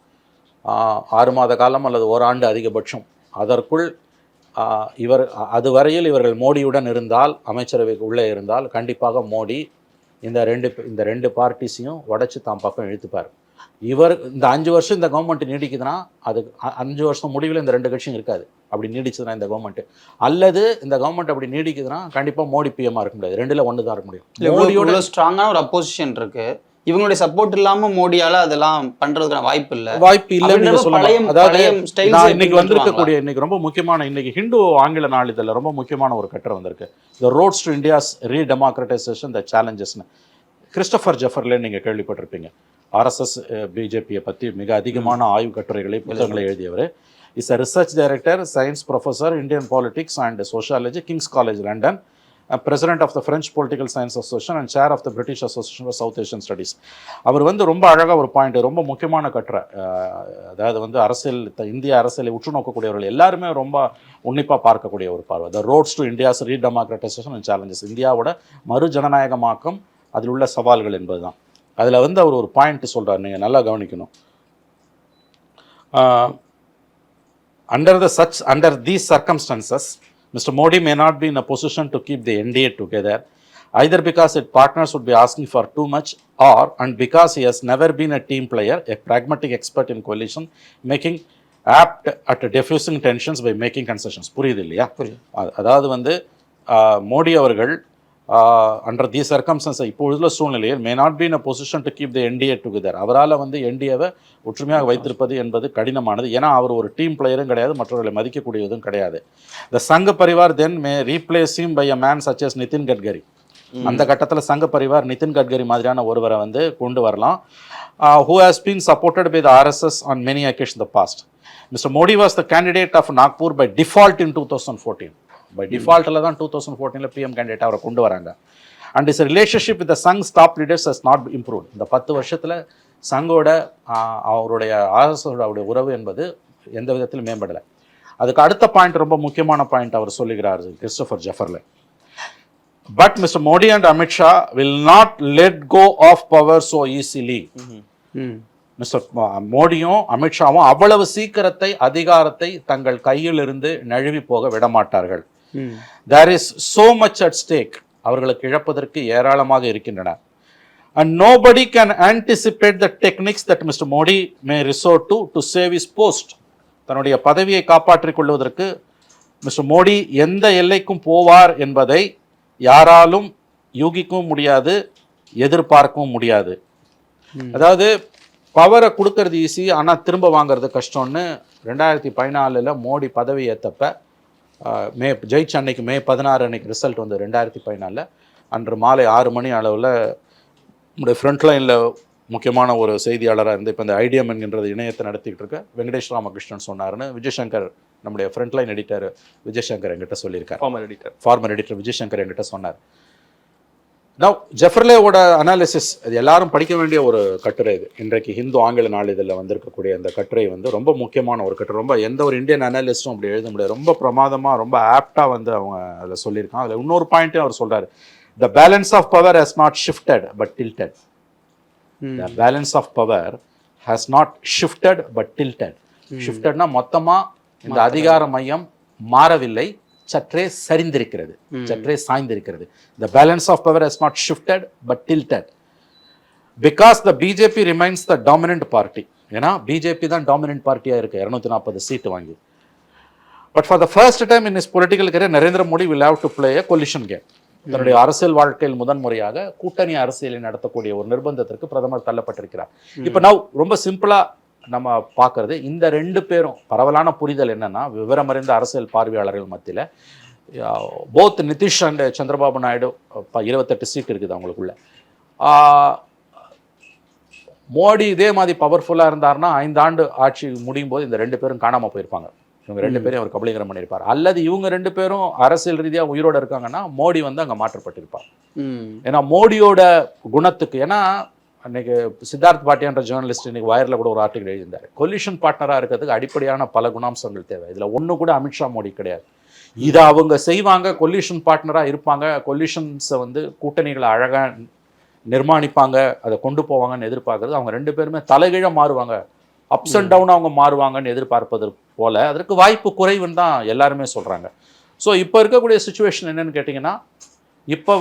6 மாத காலம் அல்லது 1 ஆண்டு அதிகபட்சம் அதற்குள் அதுவரையில் இவர்கள் மோடியுடன் இருந்தால், அமைச்சரவைக்கு உள்ளே இருந்தால் கண்டிப்பாக மோடி இந்த ரெண்டு பார்ட்டிஸையும் உடைச்சி தாம் பக்கம் இழுத்துப்பார். இந்த 5 வருஷம் இந்த கவர்மெண்ட் நீடிக்குதுன்னா அது 5 வருஷம் முடிவில் இந்த 2 கட்சியும் இருக்காது. அப்படி நீடிச்சதுன்னா இந்த கவர்மெண்ட், அல்லது இந்த கவர்மெண்ட் அப்படி நீடிக்குதுன்னா கண்டிப்பாக மோடி பிஎம்மாக இருக்க முடியாது. 2ல் 1 தான் இருக்க முடியும். மோடியோட ஸ்ட்ராங்கான ஒரு அப்போசிஷன் இருக்கு, இவங்களுடைய சப்போர்ட் இல்லாம மோடியால அதெல்லாம் பண்றதுக்கான வாய்ப்பு இல்லைன்னு சொல்லலாம். அதாவது இன்னைக்கு வந்திருக்கக்கூடிய இன்னைக்கு ரொம்ப முக்கியமான, இன்னைக்கு ஹிந்து ஆங்கில நாளிதழில் ரொம்ப முக்கியமான ஒரு கட்டுரை வந்திருக்கு, the roads to India's redemocratisation the சேலஞ்சஸ்னு. கிறிஸ்டோபர் ஜெஃபர்லே நீங்கள் கேள்விப்பட்டிருப்பீங்க. ஆர்எஸ்எஸ் பிஜேபியை பற்றி மிக அதிகமான ஆய்வு கட்டுரைகளை புத்தகங்களை எழுதியவர். Is a research director, science professor, Indian politics and sociology, Kings college London, president of the French Political Science Association and chair of the British Association for South Asian Studies. அவர் வந்து ரொம்ப அழகாக ஒரு பாயிண்ட், ரொம்ப முக்கியமான கட்டுரை. அதாவது வந்து அரசியல், இந்திய அரசியலை உற்று நோக்கக்கூடியவர்கள் எல்லாருமே ரொம்ப உன்னிப்பாக பார்க்கக்கூடிய ஒரு பார்வை. The roads to India's redemocratisation and challenges, இந்தியாவோட மறு ஜனநாயகமாக்கம், அதில் உள்ள சவால்கள் என்பது தான். அதில் வந்து அவர் ஒரு பாயிண்ட் சொல்கிறார், நீங்கள் நல்லா கவனிக்கணும். Under these circumstances, Mr. Modi may not be in a position to keep the NDA together, either because its partners would be asking for too much, and because he has never been a team player, a pragmatic expert in coalition, making apt at diffusing tensions by making concessions. புரியுது இல்லையா? அதாவது வந்து மோடி அவர்கள் under the சர்க்கம்ஸ்டன்ஸை இப்போ உள்ள சூழ்நிலையில் may not be in a position to keep the NDA together. அவரால் வந்து என்டிஏவை ஒற்றுமையாக வைத்திருப்பது என்பது கடினமானது. ஏன்னா அவர் ஒரு டீம் பிளேயரும் கிடையாது, மற்றவர்களை மதிக்கக்கூடியதும் கிடையாது. The Sangh Parivar then may replace him by a man such as Nitin Gadkari. அந்த கட்டத்தில் சங்க பரிவார் நிதின் கட்கரி மாதிரியான ஒருவரை வந்து கொண்டு வரலாம். who has been supported by the RSS on many occasions in the past. Mr. Modi was the candidate of Nagpur by default in 2014. By டிஃபால்ட்டில் தான் 2014 PM candidate அவரை கொண்டு வராங்க. And is relationship with the chunks top leaders has not improved. இந்த 10 வருஷத்தில் சங்கோட அவருடைய ஆர்எஸ்எஸோட உறவு என்பது எந்த விதத்திலும் மேம்படலை. அதுக்கு அடுத்த பாயிண்ட், ரொம்ப முக்கியமான பாயிண்ட் அவர் சொல்லுகிறார் Christopher Jaffrelot. But mister Modi and Amit Shah will not let go of power so easily. Mister மோடியும் அமித்ஷாவும் அவ்வளவு சீக்கிரத்தை அதிகாரத்தை தங்கள் கையில் இருந்து நழுவி போக விடமாட்டார்கள். There is so much at stake. அவர்களுக்கு இழப்பதற்கு ஏராளமாக இருக்கின்றன. And nobody can anticipate the techniques that Mr. Modi may resort to save his post. தன்னுடைய பதவியை காப்பாற்றிக் கொள்வதற்கு மிஸ்டர் மோடி எந்த எல்லைக்கும் போவார் என்பதை யாராலும் யூகிக்கவும் முடியாது, எதிர்பார்க்கவும் முடியாது. அதாவது பவரை கொடுக்கறது ஈஸி, ஆனால் திரும்ப வாங்கிறது கஷ்டம்னு 2014 மோடி பதவி ஏற்றப்ப ஜெயிச்ச அன்னைக்கு மே 16 அன்னைக்கு ரிசல்ட் வந்து 2014 அன்று மாலை 6 மணி அளவில் நம்முடைய ஃப்ரண்ட் லைனில் முக்கியமான ஒரு செய்தியாளராக இருந்து இப்போ இந்த ஐடிஎம் என்கின்றது இணையத்தை நடத்திக்கிட்டு இருக்க வெங்கடேஷ் ராமகிருஷ்ணன் சொன்னார்னு விஜயசங்கர், நம்முடைய ஃப்ரண்ட் லைன் எடிட்டர் விஜயசங்கர் என்கிட்ட சொல்லியிருக்கார். ஃபார்மர் எடிட்டர் விஜயசங்கர் என்கிட்ட சொன்னார். நவ் ஜெஃபர்லேவோட அனாலிசிஸ் அது எல்லாரும் படிக்க வேண்டிய ஒரு கட்டுரை இது. இன்றைக்கு ஹிந்து ஆங்கில நாளிதழில் வந்திருக்கக்கூடிய அந்த கட்டுரை வந்து ரொம்ப முக்கியமான ஒரு கட்டுரை. ரொம்ப எந்த ஒரு இந்தியன் அனாலிஸ்ட்டும் அப்படி எழுத முடியாது. ரொம்ப பிரமாதமாக ரொம்ப ஆப்டாக வந்து அவங்க அதில் சொல்லியிருக்காங்க. அதில் இன்னொரு பாயிண்ட்டும் அவர் சொல்கிறார், the balance of power has not shifted but tilted. The balance of power has not shifted but tilted. Shiftedனா மொத்தமா இந்த அதிகார மையம் மாறவில்லை, சற்றே சரிந்திருக்கிறது, சற்றே சாய்ந்திருக்கிறது. The balance of power has not shifted but tilted because the BJP remains the dominant party. ஏன்னா BJP தான் dominant பார்ட்டியா இருக்கு 240 சீட் வாங்கி. But for the first time in his political career, Narendra Modi will have to play a coalition game. தன்னுடைய அரசியல் வாழ்க்கையில் முதன்முறையாக கூட்டணி அரசியலை நடத்தக்கூடிய ஒரு நிர்பந்தத்திற்கு பிரதமர் தள்ளப்பட்டிருக்கிறார். இப்போ நான் ரொம்ப சிம்பிளா நம்ம பார்க்கறது, இந்த ரெண்டு பேரும் பரவலான புரிதல் என்னன்னா, விவரமறிந்த அரசியல் பார்வையாளர்கள் மத்தியில் both Nitish and Chandrababu Naidu 28 seat இருக்குது அவங்களுக்குள்ள. மோடி இதே மாதிரி பவர்ஃபுல்லாக இருந்தார்னா 5 ஆண்டு ஆட்சி முடியும் போது இந்த ரெண்டு பேரும் காணாமல் போயிருப்பாங்க. இவங்க ரெண்டு பேரும் அவர் கபலீகரம் பண்ணியிருப்பார். அல்லது இவங்க ரெண்டு பேரும் அரசியல் ரீதியாக உயிரோடு இருக்காங்கன்னா மோடி வந்து அங்கே மாற்றப்பட்டிருப்பார். ஏன்னா மோடியோட குணத்துக்கு, ஏன்னா அன்னைக்கு சித்தார்த் பாட்டியான்ற ஜேர்னலிஸ்ட் இன்னைக்கு வயரில் கூட ஒரு ஆர்டிகல் எழுதியிருந்தார், கொலிஷன் பார்ட்னராக இருக்கிறதுக்கு அடிப்படையான பல குணாம்சங்கள் தேவை. இதில் ஒன்று கூட அமித்ஷா மோடி கிடையாது. இதை அவங்க செய்வாங்க, கொலிஷன் பார்ட்னராக இருப்பாங்க, கொலிஷன்ஸை வந்து கூட்டணிகளை அழகாக நிர்மாணிப்பாங்க, அதை கொண்டு போவாங்கன்னு எதிர்பார்க்கறது. அவங்க ரெண்டு பேருமே தலைகீழ மாறுவாங்க, அப்ஸ் அண்ட் டவுன் அவங்க மாறுவாங்கன்னு எதிர்பார்ப்பது போல அதற்கு வாய்ப்பு குறைவுன்னு தான் எல்லாருமே சொல்கிறாங்க. ஸோ இப்போ இருக்கக்கூடிய சுச்சுவேஷன் என்னன்னு கேட்டிங்கன்னா, இப்போ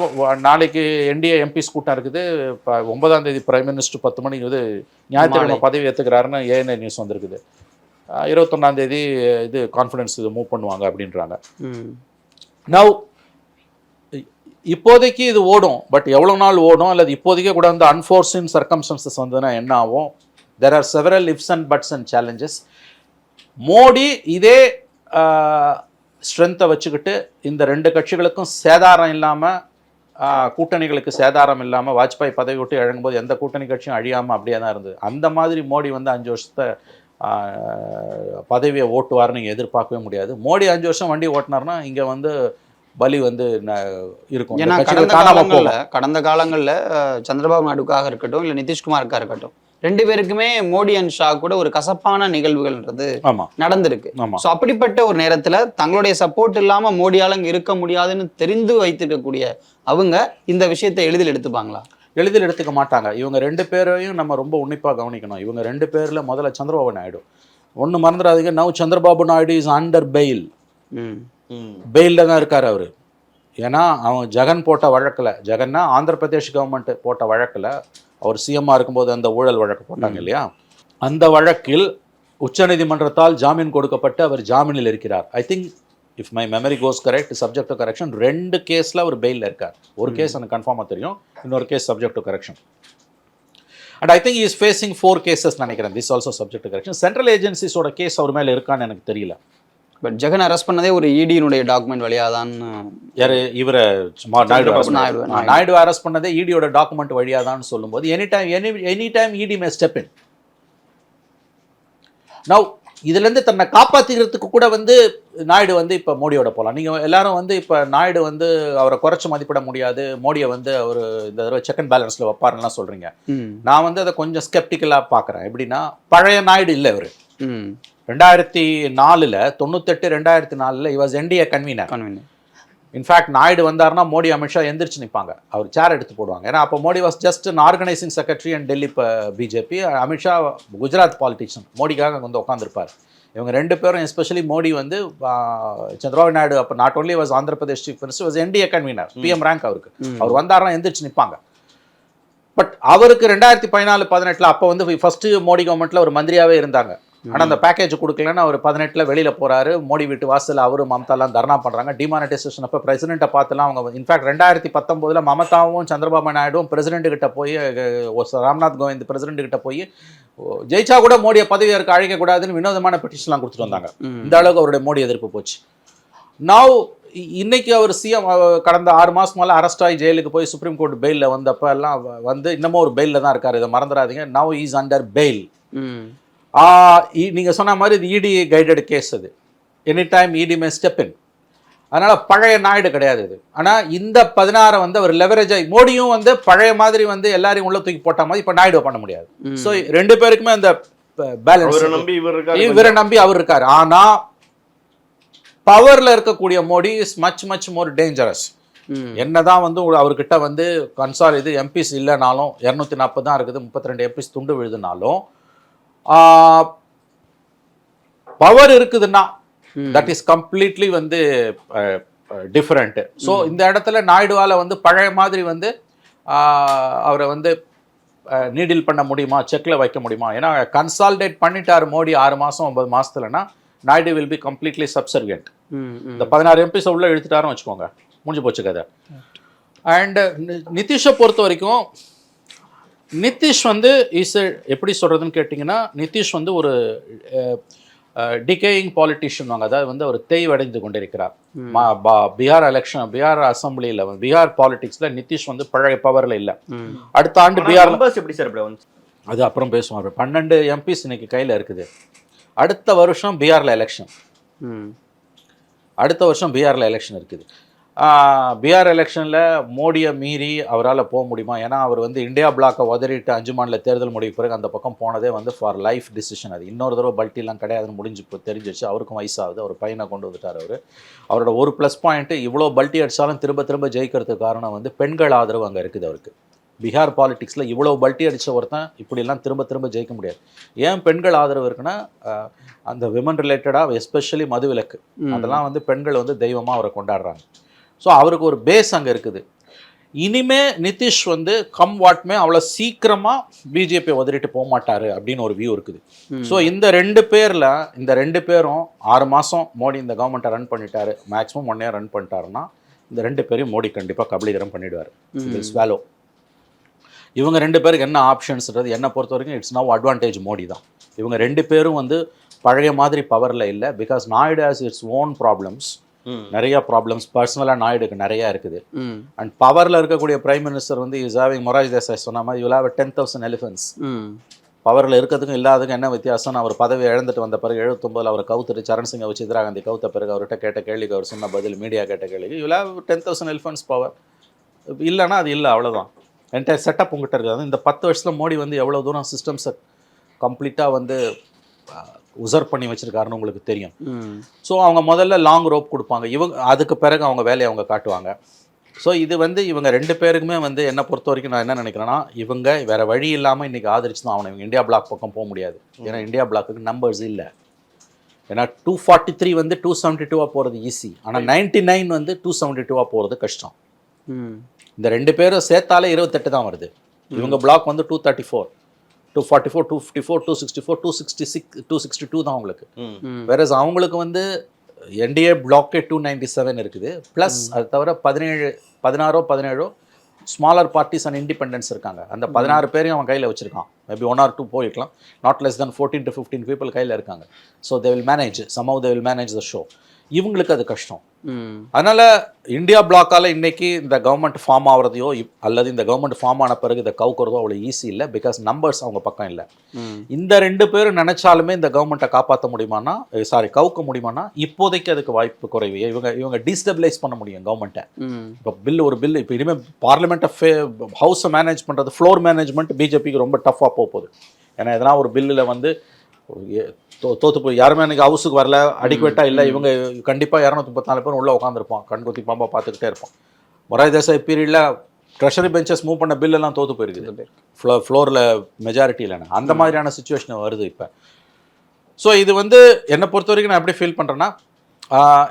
நாளைக்கு என்டிஏ எம்பிஸ் கூட்டம் இருக்குது. இப்போ 9ஆம் தேதி பிரைம் மினிஸ்டர் 10 மணிக்கு வந்து ஞாயிற்றுக்கிழமை பதவி ஏற்றுக்கிறாருன்னு ஏஎன்ஐ நியூஸ் வந்திருக்குது. 21ஆம் தேதி இது கான்ஃபிடன்ஸ் இது மூவ் பண்ணுவாங்க அப்படின்றாங்க. நவ் இப்போதைக்கு இது ஓடும், பட் எவ்வளோ நாள் ஓடும், அல்லது இப்போதைக்கே கூட வந்து அன்ஃபோர்சின் சர்க்கம்ஸ்டன்சஸ் வந்ததுன்னா என்ன ஆகும்? There are several ifs and buts and challenges. Modi இதே ஸ்ட்ரென்த்தை வச்சுக்கிட்டு இந்த ரெண்டு கட்சிகளுக்கும் சேதாரம் இல்லாமல், கூட்டணிகளுக்கு சேதாரம் இல்லாமல் வாஜ்பாய் பதவி விட்டு இழங்கும்போது எந்த கூட்டணி கட்சியும் அழியாமல் அப்படியே தான் இருந்தது. அந்த மாதிரி மோடி வந்து 5 வருஷத்தை பதவியை ஓட்டுவார்னு நீங்கள் எதிர்பார்க்கவே முடியாது. மோடி 5 வருஷம் வண்டி ஓட்டினார்னா இங்கே வந்து பலி வந்து இருக்கும். ஏன்னா கடந்த காலங்களில் சந்திரபாபு நாயுடுக்காக இருக்கட்டும் இல்லை நிதிஷ்குமாருக்காக இருக்கட்டும், 2 பேருக்குமே மோடி அண்ட் ஷா கூட ஒரு கசப்பான நிகழ்வுகள்ன்றது நடந்திருக்கு. ஸோ அப்படிப்பட்ட ஒரு நேரத்தில் தங்களுடைய சப்போர்ட் இல்லாமல் மோடியால் அங்கே இருக்க முடியாதுன்னு தெரிந்து வைத்திருக்கக்கூடிய அவங்க இந்த விஷயத்தை எளிதில் எடுத்துப்பாங்களா? எளிதில் எடுத்துக்க மாட்டாங்க. இவங்க 2 பேரையும் நம்ம ரொம்ப உன்னிப்பாக கவனிக்கணும். இவங்க 2 பேரில் முதல்ல சந்திரபாபு நாயுடு, ஒன்று மறந்துடாதீங்க, now Chandrababu Naidu is under bail. பெயிலில் தான் இருக்கார் அவர். ஏன்னா அவன் ஜெகன் போட்ட வழக்கில், ஜெகன்னா ஆந்திர பிரதேஷ் கவர்மெண்ட் போட்ட வழக்கில், அவர் சிஎம்மாக இருக்கும்போது அந்த ஊழல் வழக்கு போட்டாங்க இல்லையா, அந்த வழக்கில் உச்சநீதிமன்றத்தால் ஜாமீன் கொடுக்கப்பட்டு அவர் ஜாமீனில் இருக்கிறார். I think if my memory goes correct, subject to correction 2 கேஸில் அவர் பெயிலில் இருக்கார். ஒரு கேஸ் எனக்கு கன்ஃபார்மாக தெரியும், இன்னொரு case subject to correction. And I think is facing 4 cases நினைக்கிறேன். This also subject to correction. Central ஏஜென்சிஸோட கேஸ் அவர் மேலே இருக்கான்னு எனக்கு தெரியல. பட் ஜெகன் அரெஸ்ட் பண்ணதே ஒரு இடியினுடைய டாக்குமெண்ட் வழியாக தான். யார் இவரை நாயுடு அரெஸ்ட் பண்ணதே இடியோட டாக்குமெண்ட் வழியாக தான் சொல்லும்போது any time ED may step in. Now இதுலேருந்து தன்னை காப்பாற்றிக்கிறதுக்கு கூட வந்து நாயுடு வந்து இப்போ மோடியோட போகலாம். நீங்கள் எல்லாரும் வந்து இப்போ நாயுடு வந்து அவரை குறைச்சி மதிப்பிட முடியாது, மோடியை வந்து அவர் இந்த தடவை செக் அண்ட் பேலன்ஸில் வைப்பாருலாம் சொல்கிறீங்க. நான் வந்து அதை கொஞ்சம் ஸ்கெப்டிக்கலாக பார்க்குறேன். எப்படின்னா, பழைய நாயுடு இல்லை அவர். 2004 2004 he was NDA convener. In fact Naidu வந்தார்னா மோடி அமித்ஷா எந்திரிச்சு நிற்பாங்க, அவர் சேர் எடுத்து போடுவாங்க. ஏன்னா அப்போ Modi was just an organising secretary and Delhi BJP. Amit Shah Gujarat politician, மோடிக்காக அங்கே வந்து உட்காந்துருப்பார். இவங்க ரெண்டு பேரும் எஸ்பெஷலி மோடி வந்து சந்திரபாபு நாயுடு அப்போ not only was Andhra Pradesh chief minister, was NDA convener, PM rank அவருக்கு. அவர் வந்தாருன்னா எந்திரிச்சு நிற்பாங்க. பட் அவருக்கு 2014-18 அப்போ வந்து ஃபர்ஸ்ட் மோடி கவர்மெண்ட்ல ஒரு மந்திரியாவே இருந்தாங்க. ஆனால் அந்த பேக்கேஜ் கொடுக்கலன்னு அவர் 18 வெளியில போறாரு. மோடி வீட்டு வாசல் அவரு மம்தாலாம் தர்ணா பண்றாங்க. டிமானிட்டைசேஷன் அப்போ பிரசிடென்ட்டை பார்த்துலாம் அவங்க இன்ஃபேக்ட் 2019 மமதாவும் சந்திரபாபு நாயுடும் பிரசிடென்ட் கிட்ட போய் ராம்நாத் கோவிந்த் பிரசிடென்ட் கிட்ட போய் ஜெயிச்சா கூட மோடியை பதவி ஏற்க அழைக்கக்கூடாதுன்னு வினோதமான பெட்டிஷன்லாம் கொடுத்துட்டு வந்தாங்க. இந்த அளவுக்கு அவருடைய மோடி எதிர்ப்பு போச்சு. நவ் இன்னைக்கு அவர் சிஎம் கடந்த 6 மாசம் மேலே அரெஸ்ட் ஆகி ஜெயிலுக்கு போய் சுப்ரீம் கோர்ட் பெயிலில் வந்தப்போ எல்லாம் வந்து இன்னமும் ஒரு பெயிலில் தான் இருக்காரு. இதை மறந்துடாதீங்க. Now is under bail. நீங்கள் சொன்ன மாதிரி இது இடி கைடட் கேஸ். அது any time ED may step in. அதனால் பழைய நாயுடு கிடையாது இது. ஆனால் இந்த 16 வந்து அவர் லெவரேஜ் ஆகி மோடியும் வந்து பழைய மாதிரி வந்து எல்லாரையும் உள்ள தூக்கி போட்ட மாதிரி இப்போ நாயுடு பண்ண முடியாது. ஸோ ரெண்டு பேருக்குமே அந்த பேலன்ஸ் இவரை நம்பி அவர் இருக்காரு. ஆனால் பவர்ல இருக்கக்கூடிய Modi is much more dangerous. என்னதான் வந்து அவர்கிட்ட வந்து இது எம்பிஸ் இல்லைனாலும் 240 தான் இருக்குது, 32 எம்பிஸ் துண்டு விழுதுனாலும் பவர் இருக்குதுன்னா தட் இஸ் கம்ப்ளீட்லி வந்து டிஃப்ரெண்ட். ஸோ இந்த இடத்துல நாயுடுவால வந்து பழைய மாதிரி வந்து அவரை வந்து நீடில் பண்ண முடியுமா, செக்ல வைக்க முடியுமா? ஏன்னா கன்சால்டேட் பண்ணிட்டார் மோடி 6 மாசம் 9 மாசத்துலன்னா Naidu will be completely subservient. இந்த 16 எம்பிஸ் உள்ள இழுத்துட்டாரும் வச்சுக்கோங்க, முடிஞ்சு போச்சு கதை. அண்ட் நிதிஷை பொறுத்த வரைக்கும் நிதிஷ் வந்து எப்படி சொல்றதுன்னு கேட்டிங்கன்னா, நிதிஷ் வந்து ஒரு டிகேயிங் பாலிட்டிஷியன் வாங்க, அதாவது வந்து அவர் தேய்வடைந்து கொண்டிருக்கிறார். பீகார் அசம்பிளியில் பீகார் பாலிடிக்ஸ்ல நிதிஷ் வந்து பழைய பவர்ல இல்லை. அடுத்த ஆண்டு பீகார் எப்படி சார் அது அப்புறம் பேசுவாங்க. 12 எம்பிஸ் இன்னைக்கு கையில் இருக்குது. அடுத்த வருஷம் பீகார்ல எலெக்ஷன், அடுத்த வருஷம் பீகார்ல எலெக்ஷன் இருக்குது. பீகார் எலெக்ஷனில் மோடியை மீறி அவரால் போக முடியுமா? ஏன்னா அவர் வந்து இந்தியா பிளாக்கை உதறிட்டு 5 மாநில தேர்தல் முடிவு பிறகு அந்த பக்கம் போனதே வந்து ஃபார் லைஃப் டிசிஷன். அது இன்னொரு தடவை பல்ட்டிலாம் கிடையாதுன்னு முடிஞ்சு தெரிஞ்சிச்சு. அவருக்கும் வயசாகுது, அவர் பையனை கொண்டு வந்துட்டார். அவரோட ஒரு ப்ளஸ் பாயிண்ட்டு இவ்வளோ பல்ட்டி அடித்தாலும் திரும்ப ஜெயிக்கிறதுக்கு காரணம் வந்து பெண்கள் ஆதரவு அங்கே இருக்குது அவருக்கு. பீகார் பாலிடிக்ஸில் இவ்வளோ பல்ட்டி அடித்த ஒருத்தன் இப்படிலாம் திரும்ப ஜெயிக்க முடியாது. ஏன் பெண்கள் ஆதரவு இருக்குன்னா அந்த விமன் ரிலேட்டடாக எஸ்பெஷலி மதுவிலக்கு அதெல்லாம் வந்து பெண்கள் வந்து தெய்வமாக அவரை கொண்டாடுறாங்க. ஸோ அவருக்கு ஒரு பேஸ் அங்கே இருக்குது. இனிமே நிதிஷ் வந்து வாட்மே அவ்வளோ சீக்கிரமாக பிஜேபியை உதறிட்டு போக மாட்டார் அப்படின்னு ஒரு வியூ இருக்குது. ஸோ இந்த ரெண்டு பேரும் 6 மாதம் மோடி இந்த கவர்மெண்ட்டை ரன் பண்ணிட்டாரு, மேக்ஸிமம் 1 year ரன் பண்ணிட்டாருன்னா இந்த 2 பேரையும் மோடி கண்டிப்பாக கபலீகரம் பண்ணிடுவார். ஸ்வாலோ இவங்க 2 பேருக்கு என்ன ஆப்ஷன்ஸ்ன்றது என்னை பொறுத்த வரைக்கும் இட்ஸ் நவ் அட்வான்டேஜ் மோடி தான். இவங்க 2 பேரும் வந்து பழைய மாதிரி பவரில் இல்லை. Because Naidu has its own problems, நிறைய ப்ராப்ளம்ஸ் பர்சனலாக நாயுடுக்கு நிறையா இருக்குது. அண்ட் பவரில் இருக்கக்கூடிய பிரைம் மினிஸ்டர் வந்து இஸ் ஹேவிங் மொராஜ் தேசாய் சொன்ன மாதிரி யூ ஹேவ் 10,000 எலிஃபென்ட்ஸ். பவரில் இருக்கிறதுக்கும் இல்லாததுக்கும் என்ன வித்தியாசம்? அவர் பதவி இழந்துட்டு வந்த பிறகு 79 அவரை கவுத்துட்டு சரண் சிங்கை வச்சு இந்திரா காந்தி கவுத்த பிறகு அவர்கிட்ட கேட்ட கேள்விக்கு அவர் சொன்ன பதில், மீடியா கேட்ட கேள்விக்கு யூ ஹேவ் 10,000 எலிஃபென்ட்ஸ் பவர். இல்லைன்னா அது இல்லை, அவ்வளோதான். என்டையர் செட்டப் உங்ககிட்ட இருக்காது. இந்த 10 வருஷத்தில் மோடி வந்து எவ்வளோ தூரம் சிஸ்டம்ஸை கம்ப்ளீட்டாக வந்து உசர் பண்ணி வச்சுருக்காருன்னு உங்களுக்கு தெரியும். ஸோ அவங்க முதல்ல லாங் ரோப் கொடுப்பாங்க, அதுக்கு பிறகு அவங்க வேலையை அவங்க காட்டுவாங்க. ஸோ இது வந்து இவங்க 2 பேருக்குமே வந்து என்னை பொறுத்த வரைக்கும் நான் என்ன நினைக்கிறேன்னா, இவங்க வேறு வழி இல்லாமல் இன்றைக்கி ஆதரிச்சு தான் ஆகணும். இவங்க இந்தியா பிளாக் பக்கம் போக முடியாது. ஏன்னா இந்தியா பிளாக்குக்கு நம்பர்ஸ் இல்லை. ஏன்னா 243 வந்து 272 போகிறது ஈஸி, ஆனால் 99 வந்து 272 போகிறது கஷ்டம். இந்த 2 பேரும் சேர்த்தாலே 28 தான் வருது. இவங்க பிளாக் வந்து 234, 244, 254, 264, 266, 262 தான் அவங்களுக்கு. வேற அவங்களுக்கு வந்து என்டிஏ பிளாக்கே 297 இருக்குது. ப்ளஸ் அது தவிர 16 ஸ்மாலர் பார்ட்டிஸ் அண்ட் இண்டிபெண்டன்ஸ் இருக்காங்க. அந்த 16 பேரையும் அவன் கையில் வச்சுருக்கான். மேபி 1 or 2 போயிருக்கலாம். Not less than 14 to 15 people கையில் இருக்காங்க. So they will manage somehow they will manage the show. இவங்களுக்கு அது கஷ்டம். அதனால இந்தியா பிளாக்கால இன்னைக்கு இந்த கவர்மெண்ட் ஃபார்ம் ஆகிறதையோ அல்லது இந்த கவர்மெண்ட் ஃபார்ம் ஆன பிறகு இதை கவுக்கிறதோ அவ்வளோ ஈஸி இல்லை. பிகாஸ் நம்பர்ஸ் அவங்க பக்கம் இல்லை. இந்த 2 பேரும் நினைச்சாலுமே இந்த கவர்மெண்ட்டை காப்பாற்ற முடியுமானா, கவுக்க முடியுமானா இப்போதைக்கு அதுக்கு வாய்ப்பு குறைவு. இவங்க டீஸ்டபிளைஸ் பண்ண முடியும் கவர்மெண்ட்டை. இப்போ ஒரு பில் இப்போ இனிமேல் பார்லிமெண்ட்டை ஹவுஸை மேனேஜ் பண்ணுறது, ஃப்ளோர் மேனேஜ்மெண்ட் பிஜேபிக்கு ரொம்ப டஃப்பாக போகுது. ஏன்னா எதனா ஒரு பில்லில் வந்து தோற்று போய் யாருமே எனக்கு ஹவுஸுக்கு வரல, அடிக்குவேட்டாக இல்லை, இவங்க கண்டிப்பாக 234 பேர் உள்ளே உட்காந்துருப்பான், கண்குத்தி பாம்பா பார்த்துக்கிட்டே இருப்போம். மொராஜ் தேசாய் பீரியடில் ட்ரெஷரி பெஞ்சஸ் மூவ் பண்ண பில்லெல்லாம் தோற்று போயிருக்குது, ஃப்ளோரில் மெஜாரிட்டி இல்லைன்னா. அந்த மாதிரியான சுச்சுவேஷன் வருது இப்போ. ஸோ இது வந்து என்னை பொறுத்த வரைக்கும் நான் எப்படி ஃபீல் பண்ணுறேன்னா,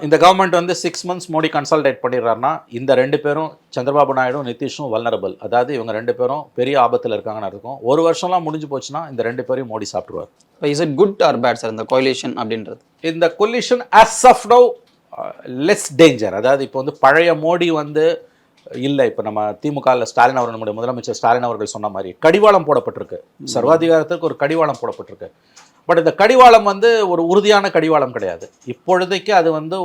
இந்த கவர்மெண்ட் வந்து 6 months மோடி கன்சால்டேட் பண்ணிடுறாருன்னா, இந்த 2 பேரும் சந்திரபாபு நாயுடும் நிதிஷும் வல்னரபிள், அதாவது இவங்க 2 பேரும் பெரிய ஆபத்தில் இருக்காங்கன்னு இருக்கும். ஒரு வருஷம்லாம் முடிஞ்சு போச்சுன்னா இந்த 2 பேரையும் மோடி சாப்பிடுவார். Is it good or bad sir இந்த கோலிஷன் அப்படின்றது? இந்த coalition as of now less danger. அதாவது இப்போ வந்து பழைய மோடி வந்து இல்லை, இப்போ நம்ம திமுகவில் ஸ்டாலின் அவர், நம்முடைய முதலமைச்சர் ஸ்டாலின் அவர்கள் சொன்ன மாதிரி கடிவாளம் போடப்பட்டிருக்கு, சர்வாதிகாரத்துக்கு ஒரு கடிவாளம் போடப்பட்டிருக்கு. பட் இந்த கடிவாளம் வந்து ஒரு உறுதியான கடிவாளம் கிடையாது. இப்பொழுதைக்கு அது வந்து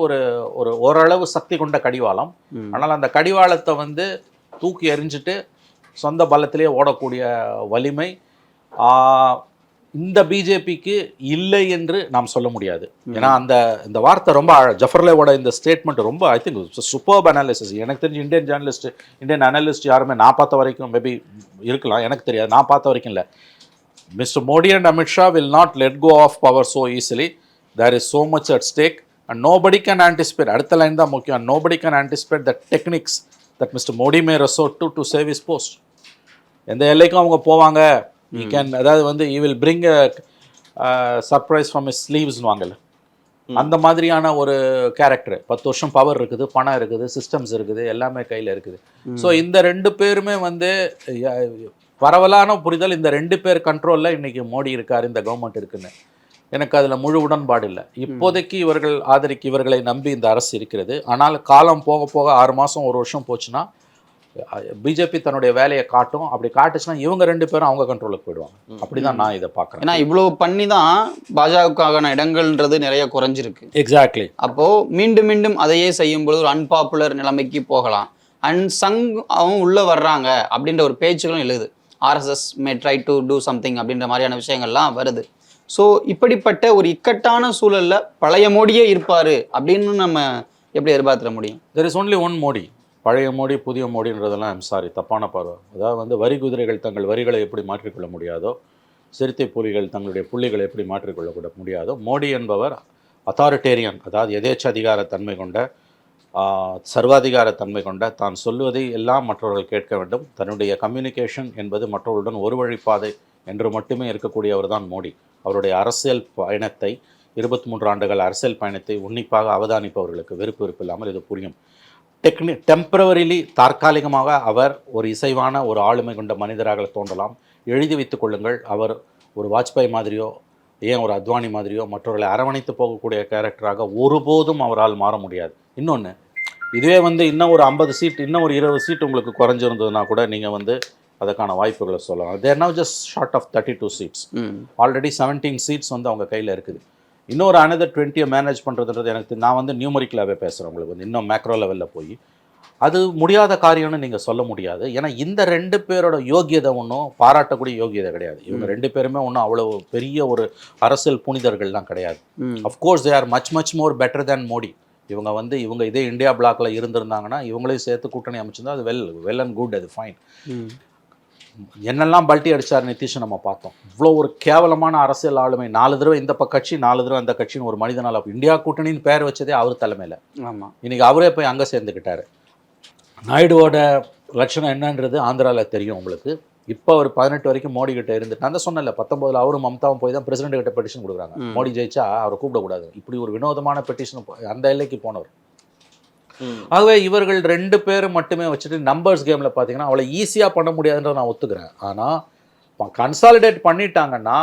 ஒரு ஓரளவு சக்தி கொண்ட கடிவாளம். ஆனால் அந்த கடிவாளத்தை வந்து தூக்கி எறிஞ்சிட்டு சொந்த பலத்திலே ஓடக்கூடிய வலிமை இந்த பிஜேபிக்கு இல்லை என்று நாம் சொல்ல முடியாது. ஏன்னா இந்த வார்த்தை ரொம்ப ஜஃபர்லேவோட இந்த ஸ்டேட்மெண்ட் ரொம்ப ஐ திங்க் சூப்பர்ப் அனாலிசிஸ். எனக்கு தெரிஞ்சு இந்தியன் அனலிஸ்ட் யாருமே நான் பார்த்த வரைக்கும் மேபி இருக்கலாம், எனக்கு தெரியாது, நான் பார்த்த வரைக்கும் இல்லை. Mr. Modi and Amit Shah will not let go of power so easily. There is so much at stake and nobody can anticipate. அடுத்த லைன் தான் முக்கியம். Nobody can anticipate the techniques that Mr. Modi may resort to save his post. எந்த எல்லைக்கும் அவங்க போவாங்க. He can, அதாவது வந்து he will bring a surprise from his sleeves வாங்கல. அந்த மாதிரியான ஒரு கேரக்டர். 10 வருஷம் பவர் இருக்குது, பணம் இருக்குது, சிஸ்டம்ஸ் இருக்குது, எல்லாமே கையில் இருக்குது. ஸோ இந்த 2 பேருமே வந்து பரவலான புரிதல், இந்த 2 பேர் கண்ட்ரோலில் இன்றைக்கி மோடி இருக்கார், இந்த கவர்மெண்ட் இருக்குன்னு எனக்கு அதில் முழு உடன்பாடு இல்லை. இப்போதைக்கு இவர்களை நம்பி இந்த அரசு இருக்கிறது. ஆனால் காலம் போக போக 6 மாதம் 1 வருஷம் போச்சுன்னா பிஜேபி தன்னுடைய வேலையை காட்டும். அப்படி காட்டுச்சுன்னா இவங்க 2 பேரும் அவங்க கண்ட்ரோலுக்கு போயிடுவாங்க. அப்படி தான் நான் இதை பார்க்குறேன். ஏன்னா இவ்வளோ பண்ணி தான் பாஜகவுக்கான இடங்கள்ன்றது நிறைய குறைஞ்சிருக்கு. எக்ஸாக்ட்லி. அப்போது மீண்டும் மீண்டும் அதையே செய்யும்பொழுது ஒரு அன்பாப்புலர் நிலைமைக்கு போகலாம். அண்ட் அவங்க உள்ளே வர்றாங்க அப்படின்ற ஒரு பேச்சுகளும் எழுது. RSS May try to do something அப்படின்ற மாதிரியான விஷயங்கள்லாம் வருது. ஸோ இப்படிப்பட்ட ஒரு இக்கட்டான சூழலில் பழைய மோடியே இருப்பார் அப்படின்னு நம்ம எப்படி எதிர்பார்த்துட முடியும்? There is only one Modi. பழைய மோடி புதிய மோடின்றதெல்லாம் ஐம் சாரி, தப்பான பார்வை. அதாவது வந்து வரி குதிரைகள் தங்கள் வரிகளை எப்படி மாற்றிக்கொள்ள முடியாதோ, சிறுத்தை புலிகள் தங்களுடைய புள்ளிகளை எப்படி மாற்றிக்கொள்ளக்கூட முடியாதோ, மோடி என்பவர் அத்தாரிட்டேரியன், அதாவது எதேச்சதிகார தன்மை கொண்ட சர்வாதிகார தன்மை கொண்ட, தான் சொல்லுவதை எல்லாம் மற்றவர்கள் கேட்க வேண்டும், தன்னுடைய கம்யூனிகேஷன் என்பது மற்றவர்களுடன் ஒரு வழிப்பாதை என்று மட்டுமே இருக்கக்கூடியவர் தான் மோடி. அவருடைய அரசியல் பயணத்தை 23 ஆண்டுகள் அரசியல் பயணத்தை உன்னிப்பாக அவதானிப்பவர்களுக்கு வெறுப்பு இல்லாமல் இது புரியும். டெம்பரவரிலி தற்காலிகமாக அவர் ஒரு இசைவான ஒரு ஆளுமை கொண்ட மனிதராக தோன்றலாம். எழுதி வைத்துக் கொள்ளுங்கள், அவர் ஒரு வாஜ்பாய் மாதிரியோ ஏன் ஒரு அத்வானி மாதிரியோ மற்றவர்களை அரவணைத்து போகக்கூடிய கேரக்டராக ஒருபோதும் அவரால் மாற முடியாது. இன்னொன்று, இதுவே வந்து இன்னும் ஒரு 50 சீட், இன்னும் ஒரு 20 சீட் உங்களுக்கு குறைஞ்சிருந்ததுன்னா கூட நீங்கள் வந்து அதுக்கான வாய்ப்புகளை சொல்லலாம். There now just short of 32 seats. Already 17 seats வந்து அவங்க கையில் இருக்குது. இன்னொரு அனதர் 20 மேனேஜ் பண்ணுறதுன்றது எனக்கு, நான் வந்து நியூமரிக்கலாகவே பேசுகிறேன், உங்களுக்கு வந்து இன்னும் மேக்ரோ லெவலில் போய் அது முடியாத காரியம்னு நீங்கள் சொல்ல முடியாது. ஏன்னா இந்த 2 பேரோட யோகியதை ஒன்றும் பாராட்டக்கூடிய யோகியதை கிடையாது. இவங்க 2 பேருமே ஒன்றும் அவ்வளோ பெரிய ஒரு அரசியல் புனிதர்கள்லாம் கிடையாது. Of course they are much more better than Modi. இவங்க இதே இந்தியா பிளாக்ல இருந்திருந்தாங்கன்னா இவங்களையும் சேர்த்து கூட்டணி அமைச்சிருந்தா அது வெல் அண்ட் குட், அது ஃபைன். என்னெல்லாம் பல்ட்டி அடிச்சார் நிதிஷ் நம்ம பார்த்தோம். இவ்வளோ ஒரு கேவலமான அரசியல் ஆளுமை, 4 தடவை இந்த கட்சி 4 தடவை அந்த கட்சின்னு ஒரு மனிதனால் இந்தியா கூட்டணின்னு பேர் வச்சதே அவர் தலைமையில். ஆமாம், இன்னைக்கு அவரே போய் அங்கே சேர்ந்துக்கிட்டாரு. நாயுடுவோட லட்சணம் என்னன்றது ஆந்திராவில் தெரியும் உங்களுக்கு. இப்போ அவர் 18 வரைக்கும் மோடி கிட்ட இருந்துட்டு, நான் தான் சொன்னல 19 அவரும் மம்தாவும் போய் தான் பிரசிடென்ட் கிட்ட பெட்டிஷன் கொடுக்குறாங்க, மோடி ஜெயிச்சா அவரை கூப்பிடக்கூடாது, இப்படி ஒரு வினோதமான பெட்டிஷன் அந்த எல்லைக்கு போனவர். ஆகவே இவர்கள் 2 பேரும் மட்டுமே வச்சுட்டு நம்பர்ஸ் கேமில் பார்த்தீங்கன்னா அவ்வளோ ஈஸியாக பண்ண முடியாதுன்றதை நான் ஒத்துக்கிறேன். ஆனால் கன்சாலிடேட் பண்ணிட்டாங்கன்னா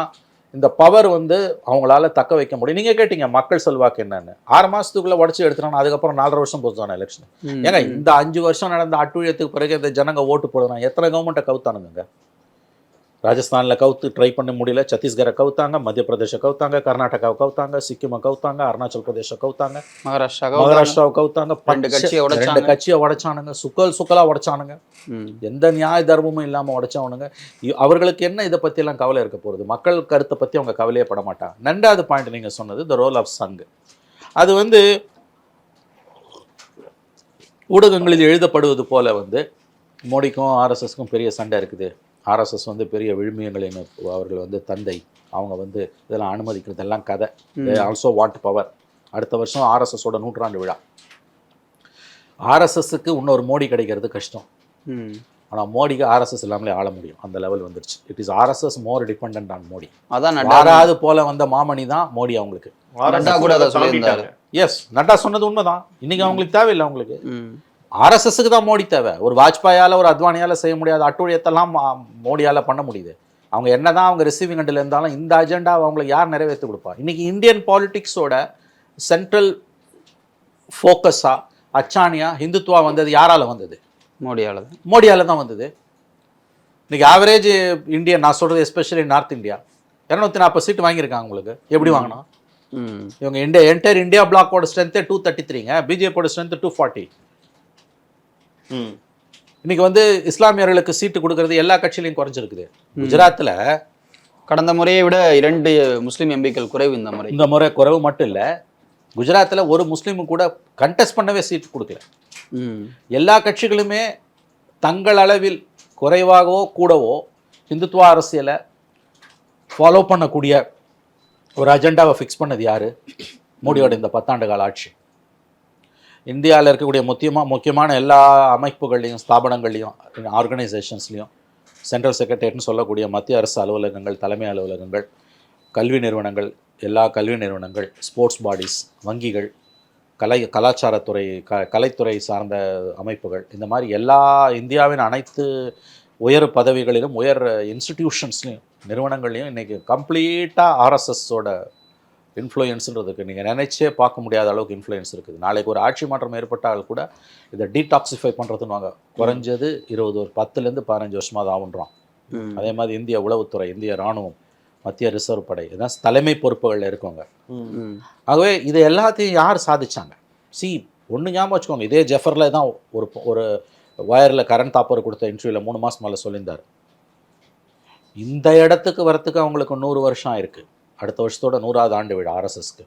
இந்த பவர் வந்து அவங்களால தக்க வைக்க முடியும். நீங்கள் கேட்டீங்க மக்கள் செல்வாக்கு என்னன்னு, 6 மாதத்துக்குள்ளே உடச்சி எடுத்துட்டாங்க. அதுக்கப்புறம் 4.5 வருஷம் போச்சுதானே எலெக்ஷன். ஏங்க இந்த 5 வருஷம் நடந்த அட்டுழியத்துக்கு பிறகு இந்த ஜனங்க ஓட்டு போடுறாங்க. எத்தனை கவர்மெண்ட்டை கவுத்தானுங்க? ராஜஸ்தானில் கவுத்து ட்ரை பண்ண முடியல, சத்தீஸ்கரை கவுத்தாங்க, மத்திய பிரதேச கவுத்தாங்க, கர்நாடகாவை கவுத்தாங்க, சிக்கிமை கவுத்தாங்க, அருணாச்சல் பிரதேச கவுத்தாங்க, மகாராஷ்டிராவை கவுத்தாங்க. 2 கட்சியை உடைச்சானுங்க, சுக்கலாக உடைச்சானுங்க. எந்த நியாய தர்மமும் இல்லாமல் உடைச்சவனுங்க. அவர்களுக்கு என்ன இதை பற்றியெல்லாம் கவலை இருக்க போகிறது? மக்கள் கருத்தை பற்றி அவங்க கவலையே பட மாட்டாங்க. 2வது பாயிண்ட் நீங்கள் சொன்னது த ரோல் ஆஃப் சங். அது வந்து ஊடகங்களில் எழுதப்படுவது போல வந்து மோடிக்கும் ஆர்எஸ்எஸ்க்கும் பெரிய சண்டை இருக்குது. ஆர்எஸ்எஸ் வந்து பெரிய விழுமியங்களின் அவர்கள் வந்து தந்தை, அவங்க வந்து இதெல்லாம் அனுமதிக்கிறதெல்லாம் கதை. Also want power. அடுத்த வருஷம் ஆர்எஸ்எஸோட 100ஆண்டு விழா. ஆர்எஸ்எஸ்க்கு இன்னொரு மோடி கிடைக்கிறது கஷ்டம். ஆனால் மோடிக்கு ஆர்எஸ்எஸ் இல்லாமலே ஆள முடியும், அந்த லெவல் வந்துருச்சு. It is RSS more depend on Modi. அதான் நட்டா யாராவது போல வந்த மாமணி தான் மோடி அவங்களுக்கு. நட்டா கூட அதை சொல்லியிருந்தாரு. எஸ், நட்டா சொன்னது உண்மைதான். இன்னைக்கு அவங்களுக்கு தேவையில்லை. அவங்களுக்கு ம். ஆர்எஸ்எஸ்க்கு தான் மோடி தேவை. ஒரு வாஜ்பாயால் ஒரு அத்வானியால் செய்ய முடியாத அட்டூழியத்தெல்லாம் மோடியால் பண்ண முடியுது. அவங்க என்னதான் அவங்க ரிசீவிங் எண்டில் இருந்தாலும் இந்த அஜெண்டாவை அவங்களுக்கு யார் நிறைவேற்றி கொடுப்பா? இன்னைக்கு இந்தியன் பாலிடிக்ஸோட சென்ட்ரல் ஃபோக்கஸாக அச்சாணியா ஹிந்துத்வா வந்தது யாரால வந்தது? மோடியால தான். மோடியால தான் வந்தது. இன்னைக்கு ஆவரேஜ் இந்தியன், நான் சொல்றது எஸ்பெஷலி நார்த் இந்தியா, 240 சீட்டு வாங்கியிருக்காங்க. உங்களுக்கு எப்படி வாங்கினா? ம். இவங்க என்டையர் இந்தியா பிளாக்கோட ஸ்ட்ரென்த்தே 233ங்க, பிஜேபியோட ஸ்ட்ரென்த் 240. இன்னைக்கு வந்து இஸ்லாமியர்களுக்கு சீட்டு கொடுக்கறது எல்லா கட்சியிலையும் குறைஞ்சிருக்குது. குஜராத்தில் கடந்த முறையை விட 2 முஸ்லீம் எம்பிக்கள் குறைவு இந்த முறை. இந்த முறை குறைவு மட்டும் இல்லை, குஜராத்தில் ஒரு முஸ்லீமு கூட கண்டெஸ்ட் பண்ணவே சீட்டு கொடுக்கல. ம். எல்லா கட்சிகளுமே தங்கள் அளவில் குறைவாகவோ கூடவோ இந்துத்துவ அரசியலை ஃபாலோ பண்ணக்கூடிய ஒரு அஜெண்டாவை ஃபிக்ஸ் பண்ணது யார்? மோடியோட இந்த 10 ஆண்டு கால ஆட்சி. இந்தியாவில் இருக்கக்கூடிய முக்கியமான எல்லா அமைப்புகள்லையும் ஸ்தாபனங்கள்லையும் ஆர்கனைசேஷன்ஸ்லையும் சென்ட்ரல் செக்ரட்டரியேட்னு சொல்லக்கூடிய மத்திய அரசு அலுவலகங்கள், தலைமை அலுவலகங்கள், கல்வி நிறுவனங்கள், எல்லா கல்வி நிறுவனங்கள், ஸ்போர்ட்ஸ் பாடிஸ், வங்கிகள், கலாச்சாரத்துறை, கலைத்துறை சார்ந்த அமைப்புகள், இந்த மாதிரி எல்லா இந்தியாவின் அனைத்து உயர் பதவிகளிலும் உயர் இன்ஸ்டிடியூஷன்ஸ்லையும் நிறுவனங்கள்லையும் இன்றைக்கி கம்ப்ளீட்டாக ஆர்எஸ்எஸோட இன்ஃப்ளூயன்ஸுன்றதுக்கு நீங்கள் நினைச்சே பார்க்க முடியாத அளவுக்கு இன்ஃப்ளூயன்ஸ் இருக்குது. நாளைக்கு ஒரு ஆட்சி மாற்றம் ஏற்பட்டால் கூட இதை டீடாக்சிஃபை பண்ணுறதுன்னு வாங்க குறைஞ்சது 10லேருந்து 15 வருஷமாக அது ஆகுன்றான். அதே மாதிரி இந்திய உளவுத்துறை, இந்திய இராணுவம், மத்திய ரிசர்வ் படை, இதான் தலைமை பொறுப்புகளில் இருக்கவங்க. ஆகவே இது எல்லாத்தையும் யார் சாதிச்சாங்க? ஒன்று ஞாபகம் வச்சுக்கோங்க, இதே ஜெஃபரில் தான் ஒரு வயரில் கரண் தாப்பர் கொடுத்த இன்டர்வியூவில் 3 மாதம் மேலே சொல்லியிருந்தார், இந்த இடத்துக்கு வரத்துக்கு அவங்களுக்கு 100 வருஷம் இருக்குது. அடுத்த வருஷத்தோட 100வது ஆண்டு விழா ஆர்எஸ்எஸ்க்கு.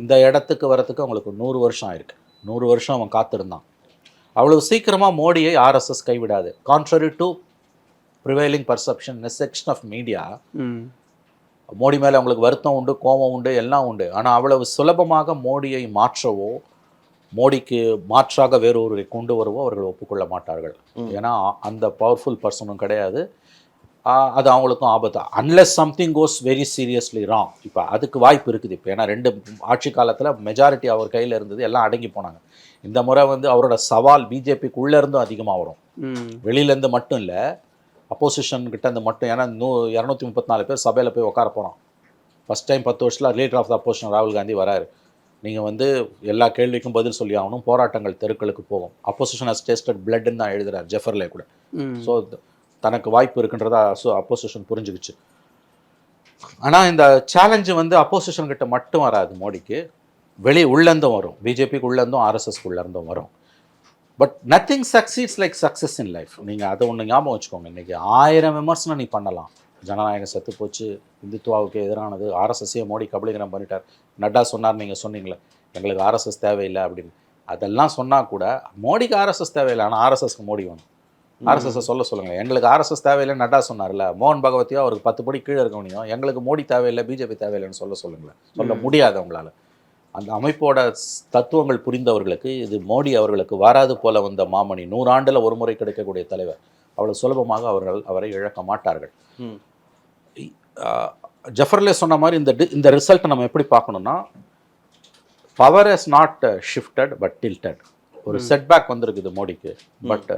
இந்த இடத்துக்கு வரத்துக்கு அவங்களுக்கு 100 வருஷம் ஆயிருக்கு. 100 வருஷம் அவன் காத்திருந்தான். அவ்வளவு சீக்கிரமாக மோடியை ஆர்எஸ்எஸ் கைவிடாது. Contrary to prevailing perception section of media, Modi மேலே அவங்களுக்கு வருத்தம் உண்டு, கோபம் உண்டு, எல்லாம் உண்டு. ஆனால் அவ்வளவு சுலபமாக மோடியை மாற்றவோ மோடிக்கு மாற்றாக வேறொருவரை கொண்டு வரவோ அவர்கள் ஒப்புக்கொள்ள மாட்டார்கள். ஏன்னா அந்த பவர்ஃபுல் பர்சனும் கிடையாது, அது அவங்களுக்கும் ஆபத்து. அன்லெஸ் சம்திங் கோஸ் வெரி சீரியஸ்லி ராங். இப்போ அதுக்கு வாய்ப்பு இருக்குது. இப்போ ஏன்னா 2 ஆட்சி காலத்தில் மெஜாரிட்டி அவர் கையில் இருந்தது, எல்லாம் அடங்கி போனாங்க. இந்த முறை வந்து அவரோட சவால் பிஜேபிக்கு உள்ளேருந்தும் அதிகமாக வரும், வெளியிலேருந்து மட்டும் இல்லை, அப்போசிஷன் கிட்ட இருந்து மட்டும். ஏன்னா 234 பேர் சபையில் போய் உட்கார போகிறோம். ஃபஸ்ட் டைம் 10 வருஷத்தில் லீடர் ஆஃப் த அப்போசிஷன் ராகுல் காந்தி வராரு. நீங்கள் வந்து எல்லா கேள்விக்கும் பதில் சொல்லி ஆகணும், போராட்டங்கள் தெருக்களுக்கு போகும். அப்போசிஷன் ஹஸ் டேஸ்டட் பிளட்ன்னு தான் எழுதுறாரு ஜெஃபர்லே கூட. ஸோ தனக்கு வாய்ப்பு இருக்குன்றதா அப்போசிஷன் புரிஞ்சுக்கிச்சு. ஆனால் இந்த சேலஞ்சு வந்து அப்போசிஷன் கிட்ட மட்டும் வராது, மோடிக்கு உள்ளேருந்தும் வரும், பிஜேபிக்கு உள்ளேருந்தும் ஆர்எஸ்எஸ்க்கு உள்ளேருந்தும் வரும். But nothing succeeds like success in life. நீங்கள் அதை ஒன்று ஞாபகம் வச்சுக்கோங்க. இன்றைக்கி 1000 விமர்சனம் நீ பண்ணலாம், ஜனநாயகம் செத்து போச்சு, இந்துத்துவாவுக்கு எதிரானது, ஆர்எஸ்எஸ்ஸே மோடி கபலீகரம் பண்ணிட்டார், நட்டா சொன்னார், நீங்கள் சொன்னீங்களே எங்களுக்கு ஆர்எஸ்எஸ் தேவையில்லை அப்படின்னு, அதெல்லாம் சொன்னால் கூட மோடிக்கு ஆர்எஸ்எஸ் தேவையில்லை, ஆனால் ஆர்எஸ்எஸ்க்கு மோடி வேணும். ஆர்எஸ்எஸ்ஸை சொல்லுங்கள், எங்களுக்கு ஆர்எஸ்எஸ் தேவையில்லை நட்டா சொன்னார்ல, மோகன் பகவத்தியோ அவருக்கு 10 படி கீழே இருக்கவனையும் எங்களுக்கு மோடி தேவையில்லை, பிஜேபி தேவையில்லைன்னு சொல்லுங்களேன். சொல்ல முடியாது அவங்களால. அந்த அமைப்போட தத்துவங்கள் புரிந்தவர்களுக்கு இது மோடி அவர்களுக்கு வராது போல வந்த மாமணி, 100 ஆண்டில் ஒரு முறை கிடைக்கக்கூடிய தலைவர், அவ்வளவு சுலபமாக அவரை இழக்க மாட்டார்கள். ஜெஃபர்லே சொன்ன மாதிரி இந்த ரிசல்ட்டை நம்ம எப்படி பார்க்கணும்னா, power is not shifted but tilted. ஒரு செட்பேக் வந்திருக்குது மோடிக்கு, பட்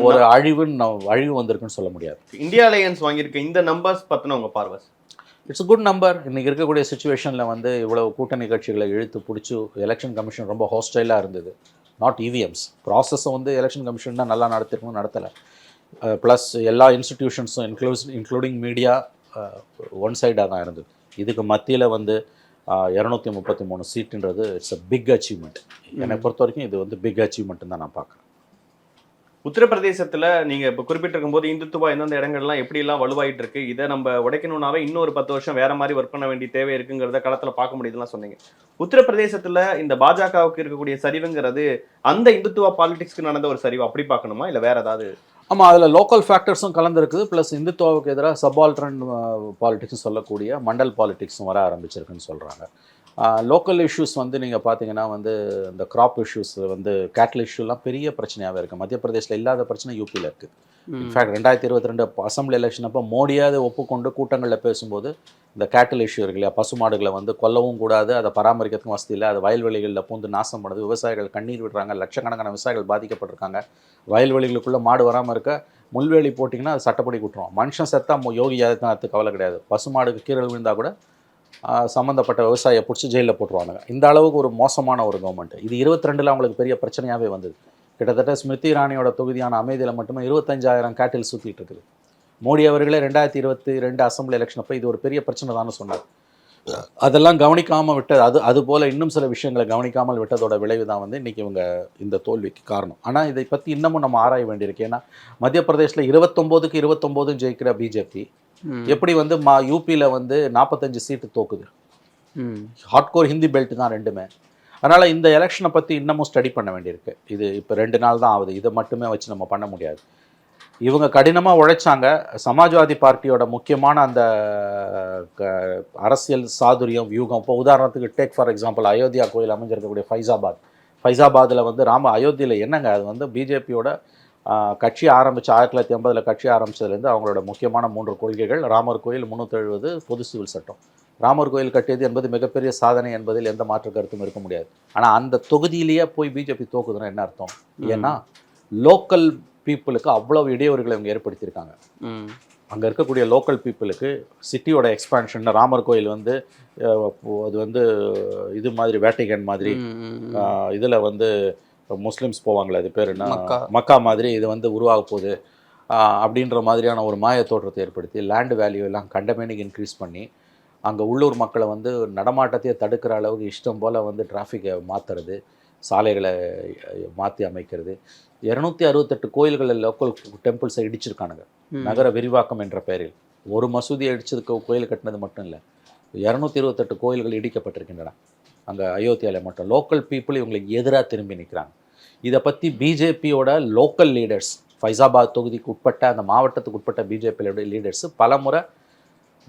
ஒரு அழிவு வந்திருக்குன்னு சொல்ல முடியாது. இந்தியா அலையன்ஸ் வாங்கியிருக்க இந்த நம்பர்ஸ் பத்தின உங்க பார்வை? It's good number. இன்றைக்கி இருக்கக்கூடிய சுச்சுவேஷனில் வந்து இவ்வளவு கூட்டணி கட்சிகளை இழுத்து பிடிச்சி எலெக்ஷன் கமிஷன் ரொம்ப ஹாஸ்டைலாக இருந்தது. நாட் இவிஎம்ஸ் ப்ராசஸை வந்து எலெக்ஷன் கமிஷன் தான் நல்லா நடத்திருக்கணும், நடத்தலை. ப்ளஸ் எல்லா இன்ஸ்டிடியூஷன்ஸும் இன்க்ளூடிங் மீடியா ஒன் சைடாக தான் இருந்தது. இதுக்கு மத்தியில் வந்து 233 சீட்டுன்றது இட்ஸ் அ பிக் அச்சீவ்மெண்ட். என்னை பொறுத்த வரைக்கும் இது வந்து பிக் அச்சீவ்மெண்ட்டு தான் நான் பார்க்குறேன். உத்தரப்பிரதேசத்தில் நீங்கள் இப்போ குறிப்பிட்டிருக்கும் போது இந்துத்துவா எந்தெந்த இடங்கள்லாம் எப்படிலாம் வலுவாயிட்டு இருக்கு, இதை நம்ம உடைக்கணும்னாவே இன்னொரு 10 வருஷம் வேற மாதிரி ஒர்க் பண்ண வேண்டிய தேவை இருக்குங்கிறத களத்தில் பார்க்க முடியுதுலாம் சொன்னீங்க. உத்தரப்பிரதேசத்தில் இந்த பாஜகவுக்கு இருக்கக்கூடிய சரிவுங்கிறது அந்த இந்துத்துவா பாலிடிக்ஸ்க்கு நடந்த ஒரு சரிவு அப்படி பார்க்கணுமா, இல்லை வேற ஏதாவது? ஆமாம், அதில் லோக்கல் ஃபேக்டர்ஸும் கலந்துருக்குது. ப்ளஸ் இந்துத்துவாவுக்கு எதிராக சபால்ட்ரன் பாலிடிக்ஸ்னு சொல்லக்கூடிய மண்டல் பாலிடிக்ஸும் வர ஆரம்பிச்சிருக்குன்னு சொல்கிறாங்க. லோக்கல் இஷ்யூஸ் வந்து நீங்கள் பார்த்தீங்கன்னா வந்து இந்த கிராப் இஷ்யூஸ் வந்து கேட்டில் இஷ்யூலாம் பெரிய பிரச்சனையாகவே இருக்குது. மத்திய பிரதேசில் இல்லாத பிரச்சனை யூபியில் இருக்குது. இன்ஃபேக்ட் 2022 அசம்பிளி எலெக்ஷன் அப்போ மோடியாவது ஒப்புக்கொண்டு கூட்டங்களில் பேசும்போது இந்த கேட்டில் இஷ்யூ இருக்கு இல்லையா, பசுமாடுகளை வந்து கொல்லவும் கூடாது, அதை பராமரிக்கிறதுக்கும் வசதி இல்லை, அது வயல்வெளிகளில் பூந்து நாசம் பண்ணுது, விவசாயிகள் கண்ணீர் விடுறாங்க, லட்சக்கணக்கான விவசாயிகள் பாதிக்கப்பட்டிருக்காங்க, வயல்வெளிகளுக்குள்ளே மாடு வராமல் இருக்க முள்வேலி போட்டிங்கன்னா அது சட்டப்படி குற்றம். மனுஷன் செத்தா யோகி ஆதித்யநாத் கவலை கிடையாது, பசுமாடுக்கு கீரல் விழுந்தால் கூட சம்மந்தப்பட்ட விவசாயியை பிடிச்சி ஜெயிலில் போட்டுருவாங்க. இந்த அளவுக்கு ஒரு மோசமான ஒரு கவர்மெண்ட். இது 22 அவங்களுக்கு பெரிய பிரச்சனையாகவே வந்தது. கிட்டத்தட்ட ஸ்மிருதி இரானியோட தொகுதியான அமேதியில் மட்டுமே 25,000 கேட்டில் சுற்றிட்டு இருக்குது. மோடி அவர்களே 2022 அசம்பிளி எலெக்ஷன் அப்போ இது ஒரு பெரிய பிரச்சனை தான் சொன்னார். அதெல்லாம் கவனிக்காமல் விட்டது, அதுபோல் இன்னும் சில விஷயங்களை கவனிக்காமல் விட்டதோட விளைவு தான் வந்து இன்றைக்கி இவங்க இந்த தோல்விக்கு காரணம். ஆனால் இதை பற்றி இன்னமும் நம்ம ஆராய வேண்டியிருக்கு. ஏன்னா மத்திய பிரதேசில் 29க்கு 29 ஜெயிக்கிற பிஜேபி எப்படி வந்து யூபியில் வந்து 45 சீட்டு தோக்குது. ஹார்ட்கோர் ஹிந்தி பெல்ட் தான் ரெண்டுமே. அதனால் இந்த எலெக்ஷனை பற்றி இன்னமும் ஸ்டடி பண்ண வேண்டியிருக்கு. இது இப்போ 2 நாள் தான் ஆகுது, இதை மட்டுமே வச்சு நம்ம பண்ண முடியாது. இவங்க கடினமாக உழைச்சாங்க. சமாஜ்வாதி பார்ட்டியோட முக்கியமான அந்த அரசியல் சாதுரியம் வியூகம், இப்போ உதாரணத்துக்கு டேக் ஃபார் எக்ஸாம்பிள் அயோத்தியா கோயில் அமைஞ்சிருக்கக்கூடிய ஃபைசாபாத்தில் வந்து அயோத்தியில் என்னங்க அது வந்து பிஜேபியோட கட்சி ஆரம்பித்து 1980 கட்சி ஆரம்பித்ததுலேருந்து அவங்களோட முக்கியமான 3 கொள்கைகள்: ராமர் கோயில், 370 பொது சிவில் சட்டம். ராமர் கோயில் கட்டியது என்பது மிகப்பெரிய சாதனை என்பதில் எந்த மாற்று கருத்தும் இருக்க முடியாது. ஆனால் அந்த தொகுதியிலேயே போய் பிஜேபி தோக்குதுன்னா என்ன அர்த்தம்? ஏன்னா லோக்கல் பீப்புளுக்கு அவ்வளவு இடையூறுகளை இவங்க ஏற்படுத்தியிருக்காங்க. அங்கே இருக்கக்கூடிய லோக்கல் பீப்புளுக்கு சிட்டியோட எக்ஸ்பான்ஷன், ராமர் கோயில் வந்து அது வந்து இது மாதிரி வேட்டிகன் மாதிரி, இதில் வந்து முஸ்லிம்ஸ் போவாங்களே, அது பேர் என்ன, மக்கா மாதிரி இது வந்து உருவாக போகுது அப்படின்ற மாதிரியான ஒரு மாய தோற்றத்தை ஏற்படுத்தி லேண்ட் வேல்யூ எல்லாம் கண்டமேனிக்கு இன்க்ரீஸ் பண்ணி அங்கே உள்ளூர் மக்களை வந்து நடமாட்டத்தையே தடுக்கிற அளவுக்கு இஷ்டம் போல் வந்து டிராஃபிக்கை மாற்றுறது, சாலைகளை மாற்றி அமைக்கிறது. 268 கோயில்களில் லோக்கல் டெம்பிள்ஸை இடிச்சிருக்கானுங்க நகர விரிவாக்கம் என்ற பெயரில். ஒரு மசூதியை இடிச்சதுக்கு கோயில் கட்டினது மட்டும் இல்லை, 228 கோயில்கள் இடிக்கப்பட்டிருக்கின்றன அங்கே அயோத்தியாவில் மட்டும். லோக்கல் பீப்புள் இவங்களுக்கு எதிராக திரும்பி நிற்கிறாங்க. இதை பற்றி பிஜேபியோட லோக்கல் லீடர்ஸ், ஃபைசாபாத் தொகுதிக்கு உட்பட்ட அந்த மாவட்டத்துக்கு உட்பட்ட பிஜேபியோட லீடர்ஸு பல முறை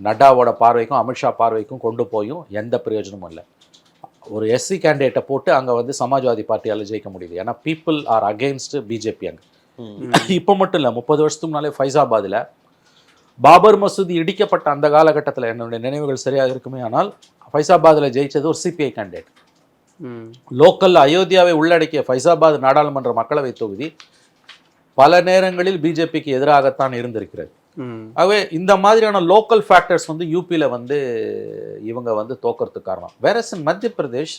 நட்டாவோட பார்வைக்கும் அமித்ஷா பார்வைக்கும் கொண்டு போயும் எந்த பிரயோஜனமும் இல்லை. ஒரு எஸ்சி கேண்டிடேட்டை போட்டு அங்கே வந்து சமாஜ்வாதி பார்ட்டியால் ஜெயிக்க முடியுது. ஏன்னா பீப்புள் ஆர் அகெயின்ஸ்ட் பிஜேபி அங்கே. இப்போ மட்டும் இல்லை, 30 வருஷத்துக்கு முன்னாலே ஃபைசாபாதில் பாபர் மசூதி இடிக்கப்பட்ட அந்த காலகட்டத்தில் என்னுடைய நினைவுகள் சரியாக இருக்குமே, ஆனால் ஃபைசாபாதில் ஜெயித்தது ஒரு சிபிஐ கேண்டிடேட். லோக்கல் அயோத்தியாவை உள்ளடக்கிய ஃபைசாபாத் நாடாளுமன்ற மக்களவை தொகுதி பல நேரங்களில் பிஜேபிக்கு எதிராகத்தான் இருந்திருக்கிறது. ஆகவே இந்த மாதிரியான லோக்கல் ஃபேக்டர்ஸ் வந்து யூபியில் வந்து இவங்க வந்து தோக்கிறதுக்கு காரணம். வேற மத்திய பிரதேஷ்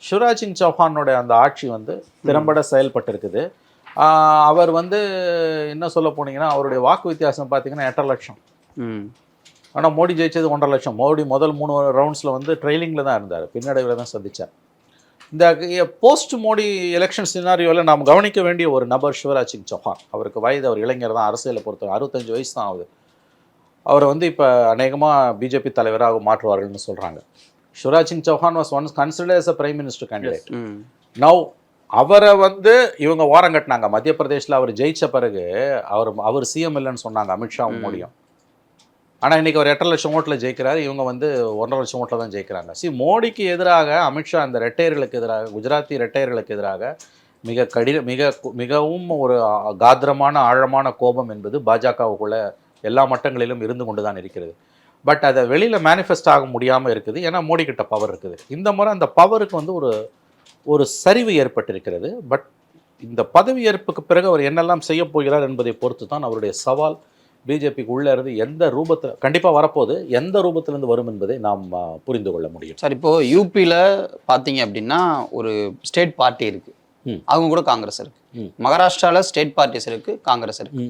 சிவராஜ் சிங் சௌஹானோட அந்த ஆட்சி வந்து திறம்பட செயல்பட்டு இருக்குது. அவர் வந்து என்ன சொல்ல போனீங்கன்னா அவருடைய வாக்கு வித்தியாசம் பார்த்தீங்கன்னா 8.5 லட்சம். ஆனால் மோடி ஜெயிச்சது 1.5 லட்சம். மோடி முதல் 3 ரவுண்ட்ஸில் வந்து ட்ரெயிலிங்கில் தான் இருந்தார், பின்னடைவில் தான் சந்தித்தார். இந்த போஸ்ட் மோடி எலெக்ஷன் சினாரியோவில் நாம் கவனிக்க வேண்டிய ஒரு நபர் சிவராஜ் சிங் சௌஹான். அவருக்கு வயது, அவர் இளைஞர் தான், அரசியலை பொறுத்தவரை 65 வயசு தான் ஆகுது. அவரை வந்து இப்போ அநேகமாக பிஜேபி தலைவராக மாற்றுவார்கள்னு சொல்கிறாங்க. Shivraj Singh Chouhan was once considered as a prime minister candidate. Now அவரை வந்து இவங்க ஓரம் கட்டினாங்க. மத்திய பிரதேசில் அவர் ஜெயித்த பிறகு அவர் சிஎம் இல்லைன்னு சொன்னாங்க அமித்ஷாவும் மோடியும். ஆனால் இன்றைக்கி ஒரு 8.5 லட்சம் ஓட்டில் ஜெயிக்கிறாரு, இவங்க வந்து 1.5 லட்சம் ஓட்டில் தான் ஜெயிக்கிறாங்க. மோடிக்கு எதிராக அமித்ஷா அந்த ரெட்டையர்களுக்கு எதிராக, குஜராத்தி ரெட்டையர்களுக்கு எதிராக மிகவும் ஒரு காத்திரமான ஆழமான கோபம் என்பது பாஜகவுக்குள்ள எல்லா மட்டங்களிலும் இருந்து கொண்டு தான் இருக்கிறது. பட் அதை வெளியில் மேனிஃபெஸ்ட் ஆக முடியாமல் இருக்குது. ஏன்னா மோடி கிட்ட பவர் இருக்குது. இந்த முறை அந்த பவருக்கு வந்து ஒரு சரிவு ஏற்பட்டிருக்கிறது. பட் இந்த பதவி ஏற்புக்கு பிறகு அவர் என்னெல்லாம் செய்ய போகிறார் என்பதை பொறுத்து தான் அவருடைய சவால் பிஜேபிக்கு உள்ளே இருந்து எந்த ரூபத்தில் கண்டிப்பாக வரப்போகுது, எந்த ரூபத்திலேருந்து வரும் என்பதை நாம் புரிந்து கொள்ள முடியும். சார், இப்போது யூபியில் பார்த்தீங்க அப்படின்னா ஒரு ஸ்டேட் பார்ட்டி இருக்குது, அவங்க கூட காங்கிரஸ் இருக்குது. மகாராஷ்டிராவில் ஸ்டேட் பார்ட்டிஸ் இருக்குது, காங்கிரஸ் இருக்குது.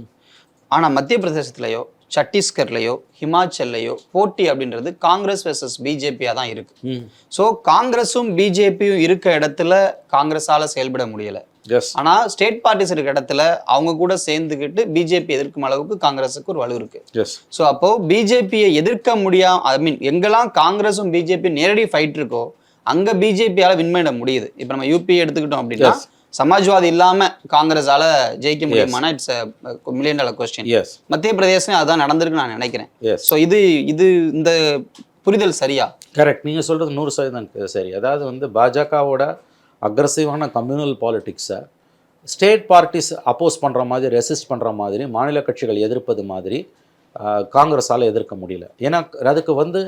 ஆனால் மத்திய பிரதேசத்துலையோ சத்தீஸ்கர்லையோ ஹிமாச்சல்லையோ போட்டி அப்படின்றது காங்கிரஸ் வெர்சஸ் பிஜேபியாக தான் இருக்குது. ஸோ காங்கிரஸும் பிஜேபியும் இருக்க இடத்துல காங்கிரஸால் செயல்பட முடியலை. ஆனால் ஸ்டேட் பார்ட்டிஸ் இருக்க இடத்துல அவங்க கூட சேர்ந்துக்கிட்டு பிஜேபி எதிர்க்கும் அளவுக்கு காங்கிரஸுக்கு ஒரு வலு இருக்கு. ஸோ அப்போ பிஜேபியை எதிர்க்க முடியாம, ஐ மீன் எங்கெல்லாம் காங்கிரஸும் பிஜேபி நேரடி ஃபைட் இருக்கோ அங்க பிஜேபியால வின் பண்ண முடியுது. இப்போ நம்ம யூபி எடுத்துக்கிட்டோம் அப்படின்னா சமாஜ்வாதி இல்லாம காங்கிரஸால ஜெயிக்க முடியுமானா இட்ஸ் $1 million கொஸ்டின். Yes. மத்திய பிரதேசம் அதான் நடந்திருக்கு நான் நினைக்கிறேன். ஸோ இது இந்த புரிதல் சரியா? கரெக்ட், நீங்கள் சொல்கிறது 100% சரி. அதாவது வந்து பாஜகவோட அக்ரஸிவான கம்யூனல் பாலிட்டிக்ஸை ஸ்டேட் பார்ட்டிஸ் அப்போஸ் பண்ணுற மாதிரி, ரெசிஸ்ட் பண்ணுற மாதிரி, மாநில கட்சிகள் எதிர்ப்பது மாதிரி காங்கிரஸால் எதிர்க்க முடியல. ஏன்னா அதுக்கு வந்து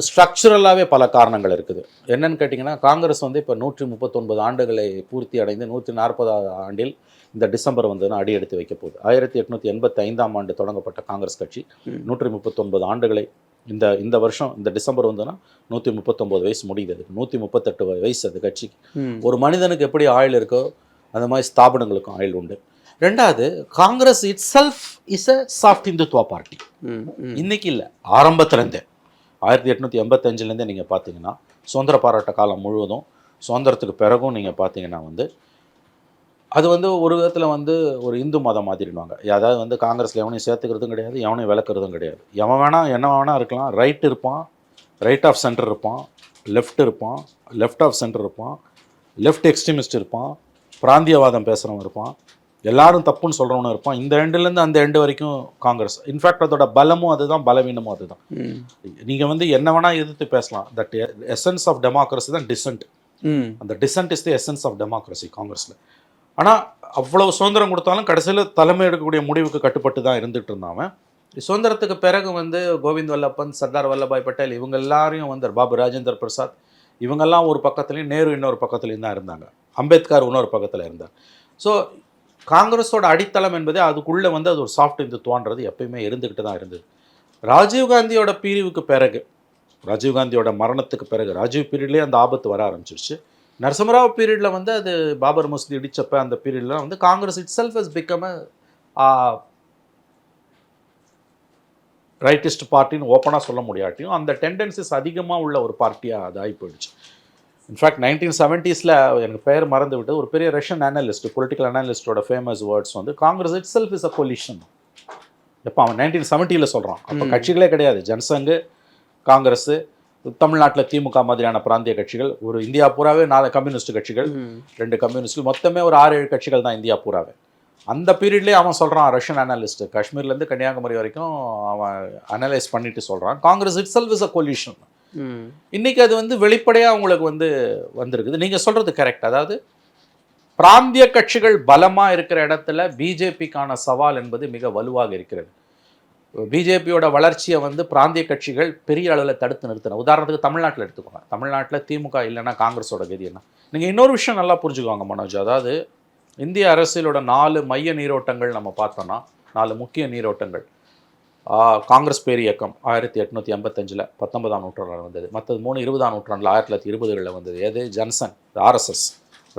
ஸ்ட்ரக்சரலாகவே பல காரணங்கள் இருக்குது. என்னன்னு கேட்டிங்கன்னா, காங்கிரஸ் வந்து இப்போ 139 ஆண்டுகளை பூர்த்தி அடைந்து 140வது ஆண்டில் இந்த டிசம்பர் வந்ததுன்னா அடி எடுத்து வைக்க போகுது. 1885ஆம் ஆண்டு தொடங்கப்பட்ட காங்கிரஸ் கட்சி 139 ஆண்டுகளை இந்த வருஷம் இந்த டிசம்பர் வந்ததுன்னா 139 வயசு முடியுது. அதுக்கு 138 வயசு அது கட்சிக்கு. ஒரு மனிதனுக்கு எப்படி ஆயுள் இருக்கோ அந்த மாதிரி ஸ்தாபனங்களுக்கும் ஆயுள் உண்டு. ரெண்டாவது, Congress itself is a soft Hindutva party. இன்னைக்கு இல்லை, ஆரம்பத்துலேருந்தே 1885லேருந்தே நீங்கள் பார்த்தீங்கன்னா சுதந்திர போராட்ட காலம் முழுவதும், சுதந்திரத்துக்கு பிறகும் நீங்கள் பார்த்தீங்கன்னா வந்து அது வந்து ஒரு விதத்தில் வந்து ஒரு இந்து மதம் மாதிரிடுவாங்க. அதாவது வந்து காங்கிரஸில் எவனையும் சேர்த்துக்கிறதும் கிடையாது, எவனையும் விளக்குறதும் கிடையாது. எவன் வேணால் என்ன வேணால் இருக்கலாம். ரைட் இருப்பான், ரைட் ஆஃப் சென்டர் இருப்பான், லெஃப்ட் இருப்பான், லெஃப்ட் ஆஃப் சென்டர் இருப்பான், லெஃப்ட் எக்ஸ்ட்ரீமிஸ்ட் இருப்பான், பிராந்தியவாதம் பேசுகிறவன் இருப்பான், எல்லாரும் தப்புன்னு சொல்கிறவனும் இருப்பான். இந்த எண்டுலேருந்து அந்த எண்டு வரைக்கும் காங்கிரஸ். இன்ஃபேக்ட் அதோட பலமும் அதுதான், பலவீனமும் அதுதான். நீங்கள் வந்து என்ன வேணால் எதிர்த்து பேசலாம். தட் எசன்ஸ் ஆஃப் டெமோக்ரஸி தான் டிசன்ட். அந்த dissent is the essence of democracy காங்கிரஸில். ஆனால் அவ்வளவு சுதந்திரம் கொடுத்தாலும் கடைசியில் தலைமை எடுக்கக்கூடிய முடிவுக்கு கட்டுப்பட்டு தான் இருந்துகிட்டு இருந்தாங்க. சுதந்திரத்துக்கு பிறகு வந்து கோவிந்த் வல்லபன், சர்தார் வல்லபாய் பட்டேல், இவங்க எல்லாரையும் வந்து பாபு ராஜேந்திர பிரசாத், இவங்கெல்லாம் ஒரு பக்கத்துலையும், நேரு இன்னொரு பக்கத்துலையும் தான் இருந்தாங்க, அம்பேத்கர் இன்னொரு பக்கத்தில் இருந்தார். ஸோ காங்கிரஸோட அடித்தளம் என்பதே அதுக்குள்ளே வந்து அது ஒரு சாஃப்ட் இந்துத்துவான்றது எப்பயுமே இருந்துக்கிட்டு தான் இருந்தது. ராஜீவ்காந்தியோட பிரிவுக்கு பிறகு, ராஜீவ்காந்தியோட மரணத்துக்கு பிறகு, ராஜீவ் பீரியட்லேயே அந்த ஆபத்து வர ஆரம்பிச்சிருச்சு. நரசிம்மராவ் பீரியடில் வந்து அது பாபர் மசூதி இடிச்சப்போ அந்த பீரியட்லாம் வந்து Congress itself has become a rightist பார்ட்டின்னு ஓப்பனாக சொல்ல முடியாட்டியும் அந்த டெண்டன்சிஸ் அதிகமாக உள்ள ஒரு பார்ட்டியாக அது ஆகி போயிடுச்சு. இன்ஃபேக்ட் 1970s எனக்கு பெயர் மறந்து விட்டு ஒரு பெரிய ரஷ்யன் அனலிஸ்ட், பொலிட்டிக்கல் அனலிஸ்டோட ஃபேமஸ் வேர்ட்ஸ் வந்து Congress itself is a coalition. எப்போ அவன் 1970 சொல்கிறான். அப்போ கட்சிகளே கிடையாது. ஜனசங்கு, காங்கிரஸ், தமிழ்நாட்டில் திமுக மாதிரியான பிராந்திய கட்சிகள், ஒரு இந்தியா பூராவே 4 கம்யூனிஸ்ட் கட்சிகள், 2 கம்யூனிஸ்ட், மொத்தமே ஒரு 6-7 கட்சிகள் தான் இந்தியா பூராவே. அந்த பீரியட்லேயே அவன் சொல்கிறான், ரஷ்யன் அனலிஸ்ட், காஷ்மீர்லேருந்து கன்னியாகுமரி வரைக்கும் அவன் அனலைஸ் பண்ணிட்டு சொல்கிறான், Congress itself is a collision. இன்றைக்கி அது வந்து வெளிப்படையாக அவங்களுக்கு வந்து வந்திருக்குது. நீங்கள் சொல்கிறது கரெக்ட். அதாவது பிராந்திய கட்சிகள் பலமாக இருக்கிற இடத்துல பிஜேபிக்கான சவால் என்பது மிக வலுவாக இருக்கிறது. பிஜேபியோட வளர்ச்சியை வந்து பிராந்திய கட்சிகள் பெரிய அளவில் தடுத்து நிறுத்தின. உதாரணத்துக்கு தமிழ்நாட்டில் எடுத்துக்கோங்க. தமிழ்நாட்டில் திமுக இல்லைன்னா காங்கிரஸோட கதி என்ன? நீங்கள் இன்னொரு விஷயம் நல்லா புரிஞ்சுக்குவாங்க மனோஜ். அதாவது இந்திய அரசியலோட 4 மைய நீரோட்டங்கள் நம்ம பார்த்தோன்னா, 4 முக்கிய நீரோட்டங்கள். காங்கிரஸ் பேர் இயக்கம் 1885 19ஆம் நூற்றாண்டில் வந்தது. மற்றது 3 20ஆம் நூற்றாண்டில் 1920களில் வந்தது. எது? Jan Sangh, RSS,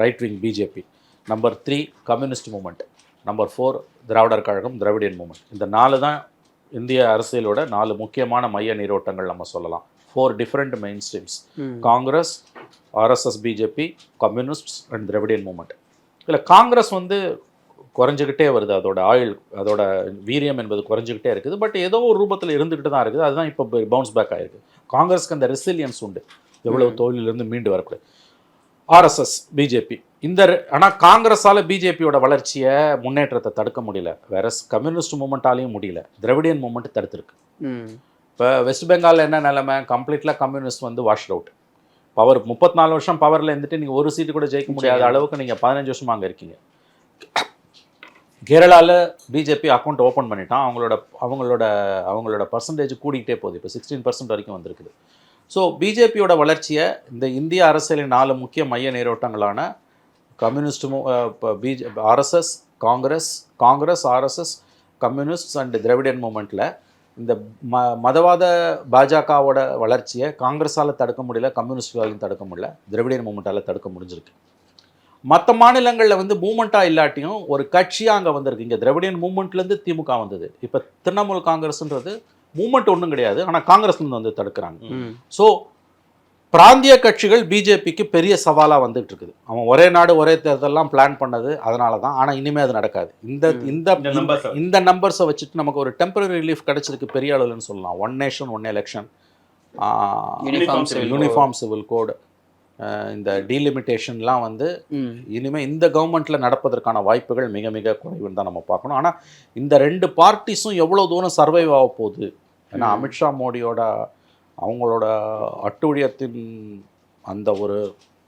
right wing BJP. Number 3 communist movement. Number 4 Dravidar Kazhagam, Dravidian movement. இந்த 4 தான் இந்திய அரசியலோட 4 முக்கியமான மைய நீரோட்டங்கள் நம்ம சொல்லலாம். 4 different mainstreams. Congress, RSS, BJP, communists and Dravidian movement. இல்லை காங்கிரஸ் வந்து குறைஞ்சிக்கிட்டே வருது. அதோட ஆயுள், அதோட வீரியம் என்பது குறைஞ்சிக்கிட்டே இருக்குது. பட் ஏதோ ஒரு ரூபத்தில் இருந்துக்கிட்டு தான் இருக்குது. அதுதான் இப்போ பவுன்ஸ் பேக் ஆகிருக்கு. காங்கிரஸ்க்கு அந்த ரெசிலியன்ஸ் உண்டு, எவ்வளவு தோல்வியிலிருந்து மீண்டு வரக்கூடாது. ஆர்எஸ்எஸ், பிஜேபி, ஆனால் காங்கிரஸால் பிஜேபியோட வளர்ச்சியை, முன்னேற்றத்தை தடுக்க முடியல. வேற கம்யூனிஸ்ட் மூமெண்ட்டாலையும் முடியல. திராவிடியன் மூமெண்ட் தடுத்துருக்கு. இப்போ வெஸ்ட் பெங்காலில் என்ன நிலைமை? கம்ப்ளீட்லாம் கம்யூனிஸ்ட் வந்து வாஷ் அவுட். பவர் 34 வருஷம் பவரில் இருந்துட்டு நீங்கள் ஒரு சீட்டு கூட ஜெயிக்க முடியாத அளவுக்கு நீங்கள் 15 வருஷமாக அங்கே இருக்கீங்க. கேரளாவில் பிஜேபி அக்கௌண்ட் ஓப்பன் பண்ணிட்டான். அவங்களோட பர்சன்டேஜ் கூடிக்கிட்டே போகுது. இப்போ 16% வரைக்கும் வந்திருக்குது. ஸோ பிஜேபியோட வளர்ச்சியை இந்த இந்திய அரசியலின் 4 முக்கிய மைய நீரோட்டங்களான communist, RSS, Congress, RSS, communists and Dravidian மூமெண்ட்டில் இந்த மதவாத பாஜகவோட வளர்ச்சியை காங்கிரஸால் தடுக்க முடியல, கம்யூனிஸ்டாலையும் தடுக்க முடியல, திராவிடியன் மூமெண்ட்டால் தடுக்க முடிஞ்சிருக்கு. மற்ற மாநிலங்களில் வந்து மூமெண்ட்டாக இல்லாட்டியும் ஒரு கட்சியாக அங்கே வந்திருக்கு. இங்கே திராவிடியன் மூமெண்ட்லேருந்து திமுக வந்தது. இப்போ திரிணாமுல் காங்கிரஸ்ன்றது மூமெண்ட் ஒன்றும் கிடையாது, ஆனால் காங்கிரஸ்லேருந்து வந்து தடுக்கிறாங்க. ஸோ பிராந்திய கட்சிகள் பிஜேபிக்கு பெரிய சவாலாக வந்துட்டு இருக்குது. அவன் ஒரே நாடு ஒரே தேர்தலாம் பிளான் பண்ணது அதனால தான். ஆனால் இனிமேல் அது நடக்காது. இந்த நம்பர்ஸை வச்சுட்டு நமக்கு ஒரு டெம்பரரி ரிலீஃப் கிடைச்சிருக்கு பெரிய அளவுன்னு சொல்லலாம். 1 நேஷன் 1 எலெக்ஷன், யூனிஃபார்ம் சிவில் கோடு, இந்த டீலிமிட்டேஷன்லாம் வந்து இனிமேல் இந்த கவர்மெண்ட்டில் நடப்பதற்கான வாய்ப்புகள் மிக மிக குறைவுன்னு தான் நம்ம பார்க்கணும். ஆனால் இந்த 2 பார்ட்டிஸும் எவ்வளோ தூரம் சர்வைவ் ஆக போகுது? ஏன்னா அமித்ஷா மோடியோட அவங்களோட அட்டூழியத்தின் அந்த ஒரு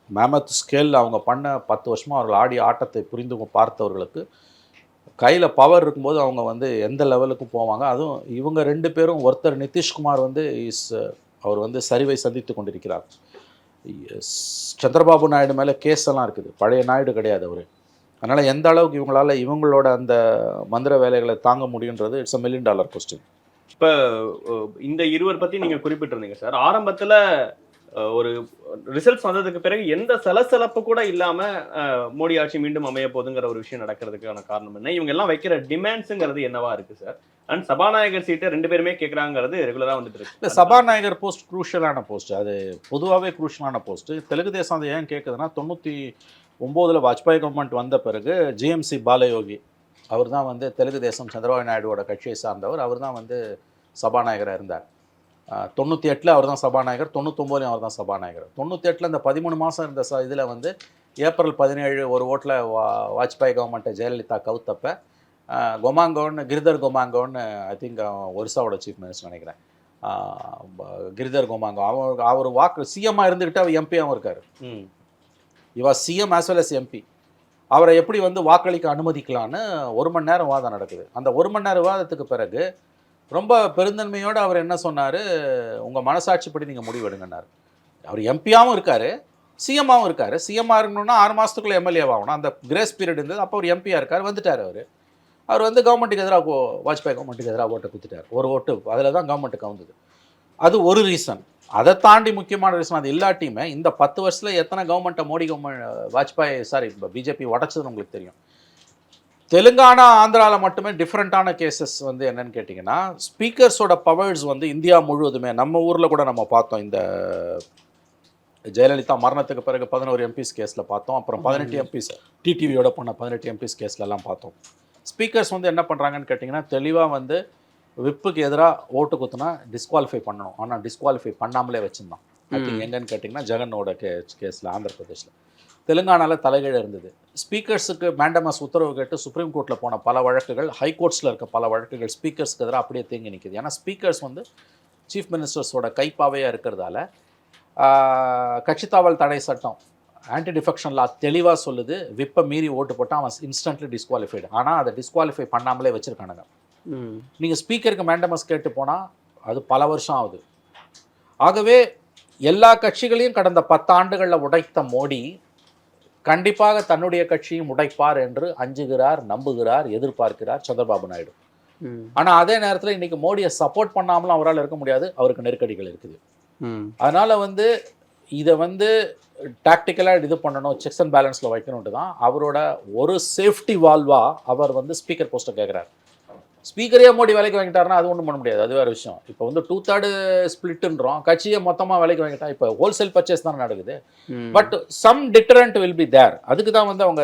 மேமத் ஸ்கேலில் அவங்க பண்ண 10 வருஷமாக அவர்கள் ஆடிய ஆட்டத்தை புரிந்து பார்த்தவர்களுக்கு கையில் பவர் இருக்கும்போது அவங்க வந்து எந்த லெவலுக்கு போவாங்க. அதுவும் இவங்க 2 பேரும், ஒருத்தர் நிதிஷ்குமார் வந்து அவர் வந்து சரிவை சந்தித்து கொண்டிருக்கிறார். சந்திரபாபு நாயுடு மேலே கேஸ் எல்லாம் இருக்குது. பழைய நாயுடு கிடையாது அவர். அதனால் எந்த அளவுக்கு இவங்களோட அந்த மந்திர வேலைகளை தாங்க முடியுன்றது இட்ஸ் $1 million கொஸ்டின். இப்போ இந்த இருவர் பற்றி நீங்கள் குறிப்பிட்டிருந்தீங்க சார். ஆரம்பத்தில் ஒரு ரிசல்ட்ஸ் வந்ததுக்கு பிறகு எந்த சலசலப்பு கூட இல்லாமல் மோடி ஆட்சி மீண்டும் அமைய போகுதுங்கிற ஒரு விஷயம் நடக்கிறதுக்கான காரணம் என்ன? இவங்க எல்லாம் வைக்கிற டிமாண்ட்ஸுங்கிறது என்னவா இருக்குது சார்? அண்ட் சபாநாயகர் சீட்டை 2 பேருமே கேட்குறாங்கிறது ரெகுலராக வந்துட்டு இருக்கு. இல்லை, சபாநாயகர் போஸ்ட் குரூஷியலான போஸ்ட். அது பொதுவாகவே குரூஷியலான போஸ்ட்டு. தெலுங்கு தேசம் அது ஏன் கேட்குதுன்னா 99 வாஜ்பாய் கவர்மெண்ட் வந்த பிறகு ஜிஎம்சி பாலயோகி அவர் தான் வந்து தெலுங்கு தேசம் சந்திரபாபு நாயுடுவோட கட்சியை சார்ந்தவர். அவர் தான் வந்து சபாநாயகராக இருந்தார். 98 அவர் தான் சபாநாயகர், 99 அவர் தான் சபாநாயகர். 98 இந்த 13 மாதம் இருந்த இதில் வந்து ஏப்ரல் 17 ஒரு ஓட்டில் வாஜ்பாய் கவர்மெண்ட்டை ஜெயலலிதா கவுத்தப்ப கொமாங்கோன்னு கிரிதர் கொமாங்கோன்னு ஐ திங்க் ஒரிசாவோட சீஃப் மினிஸ்டர் நினைக்கிறேன், கிரிதர் கொமாங்கோ அவர் வாக்கு சிஎம்மாக இருந்துக்கிட்டு அவர் எம்பியாகவும் இருக்கார். இவர் CM as well as MP. அவரை எப்படி வந்து வாக்களிக்க அனுமதிக்கலான்னு 1 மணி நேரம் வாதம் நடக்குது. அந்த 1 மணி நேரம் விவாதத்துக்கு பிறகு ரொம்ப பெருந்தன்மையோடு அவர் என்ன சொன்னார், உங்கள் மனசாட்சிப்படி நீங்கள் முடிவெடுங்கன்னார். அவர் எம்பியாகவும் இருக்கார், சிஎம்மாகவும் இருக்கார். சிஎம்மாக இருக்கணும்னா 6 மாதத்துக்குள்ளே எம்எல்ஏவாகணும். அந்த கிரேஸ் பீரியட் இருந்தது. அப்போ அவர் எம்பியாக இருக்கார், வந்துட்டார். அவர் வந்து கவர்மெண்ட்டுக்கு எதிராக வாஜ்பாய் கவர்மெண்ட்டுக்கு எதிராக ஓட்டை குத்திட்டார். ஒரு ஓட்டு அதில் தான் கவர்மெண்ட்டுக்கு வந்தது. அது ஒரு ரீசன். அதை தாண்டி முக்கியமான ரீசன் அது இல்லாட்டியுமே இந்த 10 வருஷத்தில் எத்தனை கவர்மெண்ட்டை மோடி கவர்மெண்ட் பிஜேபி உடச்சதுன்னு உங்களுக்கு தெரியும். தெலுங்கானா ஆந்திராவில் மட்டுமே டிஃப்ரெண்ட்டான கேசஸ் வந்து என்னன்னு கேட்டிங்கன்னா, ஸ்பீக்கர்ஸோட பவர்ஸ் வந்து இந்தியா முழுவதுமே, நம்ம ஊரில் கூட நம்ம பார்த்தோம். இந்த ஜெயலலிதா மரணத்துக்கு பிறகு 11 எம்பிஸ் கேஸில் பார்த்தோம். அப்புறம் 18 எம்பிஸ் டிடிவியோட பண்ண 18 எம்பிஸ் கேஸ்லலாம் பார்த்தோம். ஸ்பீக்கர்ஸ் வந்து என்ன பண்ணுறாங்கன்னு கேட்டிங்கன்னா, தெளிவாக வந்து விப்புக்கு எதிராக ஓட்டு குத்துனா டிஸ்குவாலிஃபை பண்ணணும். ஆனால் டிஸ்குவாலிஃபை பண்ணாமலே வச்சுருந்தான். எங்கன்னு கேட்டிங்கன்னா ஜெகனோட கேஸில் ஆந்திர பிரதேஷில். தெலுங்கானாவில் தலைகீழ இருந்தது. ஸ்பீக்கர்ஸுக்கு மேண்டமஸ் உத்தரவு கேட்டு சுப்ரீம் கோர்ட்டில் போன பல வழக்குகள், ஹைகோர்ட்ஸில் இருக்க பல வழக்குகள் ஸ்பீக்கர்ஸ்க்கு எதிராக அப்படியே தேங்கி நிற்கிது. ஏன்னா ஸ்பீக்கர்ஸ் வந்து சீஃப் மினிஸ்டர்ஸோட கைப்பாவையாக இருக்கிறதால கட்சித்தாவல் தடை சட்டம் ஆன்டி டிஃபெக்ஷன் லா தெளிவாக சொல்லுது, விப்பை மீறி ஓட்டு போட்டால் அவன் இன்ஸ்டன்ட்லி டிஸ்குவாலிஃபைடு. ஆனால் அதை டிஸ்குவாலிஃபை பண்ணாமலே வச்சுருக்கானுங்க. நீங்கள் ஸ்பீக்கருக்கு மேண்டமஸ் கேட்டு போனால் அது பல வருஷம் ஆகுது. ஆகவே எல்லா கட்சிகளையும் கடந்த 10 ஆண்டுகளில் உடைத்த மோடி கண்டிப்பாக தன்னுடைய கட்சியும் உடைப்பார் என்று அஞ்சுகிறார், நம்புகிறார், எதிர்பார்க்கிறார் சந்திரபாபு நாயுடு. ஆனால் அதே நேரத்தில் இன்றைக்கி மோடியை சப்போர்ட் பண்ணாமலும் அவரால் இருக்க முடியாது. அவருக்கு நெருக்கடிகள் இருக்குது. அதனால் வந்து இதை வந்து டாக்டிக்கலாக இது பண்ணணும், செக்ஸ் அண்ட் பேலன்ஸில் வைக்கணுன்ட்டு தான் அவரோட ஒரு சேஃப்டி வால்வாக அவர் வந்து ஸ்பீக்கர் போஸ்ட்டை கேட்குறாரு. ஸ்பீக்கரே மோடி வேலைக்கு வாங்கிட்டாருன்னா அது ஒன்றும் பண்ண முடியாது, அது வேறு விஷயம். இப்போ வந்து 2/3 ஸ்பிளிட்டுன்றோம், கட்சியை மொத்தமாக வேலைக்கு வாங்கிட்டா இப்போ ஹோல்சேல் பர்ச்சேஸ் தான் நடக்குது. But some deterrent will be there. அதுக்கு தான் வந்து அவங்க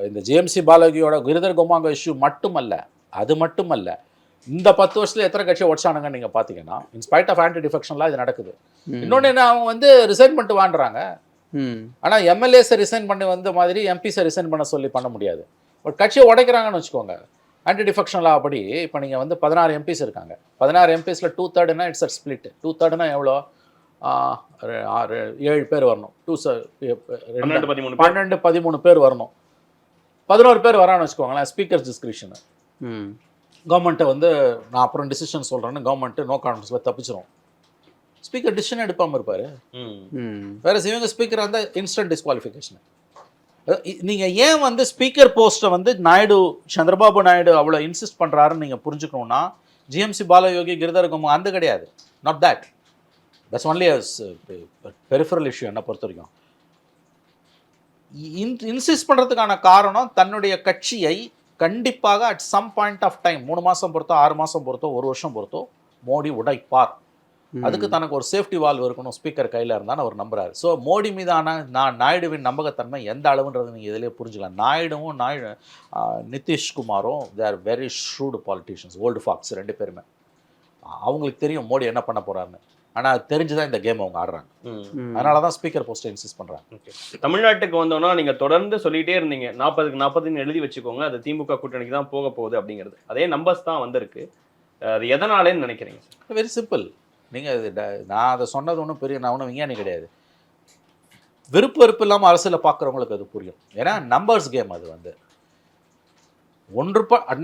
இந்த ஜிஎம்சி பாலகியோட கிரிதர் கொமாங்கோ இஷ்யூ மட்டுமல்ல, அது மட்டுமல்ல, இந்த 10 வருஷத்தில் எத்தனை கட்சியை உடச்சானுங்கன்னு நீங்கள் பார்த்தீங்கன்னா, இன்ஸ்பைட் ஆஃப் ஆன்டி டிஃபெக்ஷன்லாம் இது நடக்குது. இன்னொன்று என்ன, அவங்க வந்து ரிசைன் பண்ணிட்டு வாண்டுறாங்க. ஆனால் எம்எல்ஏஸை ரிசைன் பண்ணி வந்த மாதிரி எம்பிஸை ரிசைன் பண்ண சொல்லி பண்ண முடியாது. பட் கட்சியை உடைக்கிறாங்கன்னு வச்சுக்கோங்க. ஆன்டி டிஃபெக்ஷன் லா அப்படி இப்போ நீங்கள் வந்து 16 எம்பிஸ் இருக்காங்க. 16 எம்பிஸில் 2/3 இட்ஸ் அ ஸ்பிளிட். 2/3 எவ்வளோ, 7 பேர் வரணும். 12-13 பேர் வரணும். 11 பேர் வரான்னு வச்சுக்கோங்களேன். ஸ்பீக்கர்ஸ் டிஸ்கிரிப்ஷனு கவர்மெண்ட்டை வந்து நான் அப்புறம் டிசிஷன் சொல்கிறேன்னு கவர்மெண்ட்டு நோ கான்ஃபிடன்ஸில் தப்பிச்சிரும். ஸ்பீக்கர் டிசிஷன் எடுப்பாமல் இருப்பார். வேறு இவங்க ஸ்பீக்கர் இருந்தால் இன்ஸ்டன்ட் டிஸ்குவாலிஃபிகேஷன். நீங்கள் ஏன் வந்து ஸ்பீக்கர் போஸ்ட்டை வந்து சந்திரபாபு நாயுடு அவ்வளோ இன்சிஸ்ட் பண்ணுறாருன்னு நீங்கள் புரிஞ்சுக்கணுன்னா, ஜிஎம்சி பாலயோகி, கிரிதர் கொமாங்கோ அந்த கிடையாது. Not that. That's only peripheral issue என்னை பொறுத்த வரைக்கும். இன்சிஸ்ட் பண்ணுறதுக்கான காரணம் தன்னுடைய கட்சியை கண்டிப்பாக at some point of time 3 மாதம் பொறுத்தோ 6 மாதம் பொறுத்தோ 1 வருஷம் பொறுத்தோ மோடி உடைப்பார். அதுக்கு தனக்கு ஒரு சேஃப்டி வால்வ் இருக்கணும் ஸ்பீக்கர் கையில் இருந்தான்னு அவர் நம்புறாரு. ஸோ மோடி மீதான நாயுடுவின் நம்பகத்தன்மை எந்த அளவுன்றது நீங்கள் இதிலே புரிஞ்சுக்கலாம். நிதிஷ்குமாரும் they are very shrewd politicians, old fox 2 பேருமே. அவங்களுக்கு தெரியும் மோடி என்ன பண்ண போகிறாருன்னு. ஆனால் தெரிஞ்சுதான் இந்த கேம் அவங்க ஆடுறாங்க. அதனால தான் ஸ்பீக்கர் போஸ்ட்டை இன்சிஸ்ட் பண்ணுறாங்க. தமிழ்நாட்டுக்கு வந்தோன்னா நீங்கள் தொடர்ந்து சொல்லிகிட்டே இருந்தீங்க 40க்கு 40 எழுதி வச்சுக்கோங்க, அது திமுக கூட்டணிக்கு தான் போக போகுது அப்படிங்கிறது. அதே நம்பர்ஸ் தான் வந்திருக்கு. அது எதனாலேன்னு நினைக்கிறீங்க? Very simple. நான் அதை சொன்னது ஒன்றும் பெரிய நான் ஒன்றும் விஞ்ஞானி கிடையாது. விருப்பு வெறுப்பு இல்லாமல் அரசியலை பார்க்குறவங்களுக்கு அது புரியும். ஏன்னா நம்பர்ஸ் கேம் அது வந்து.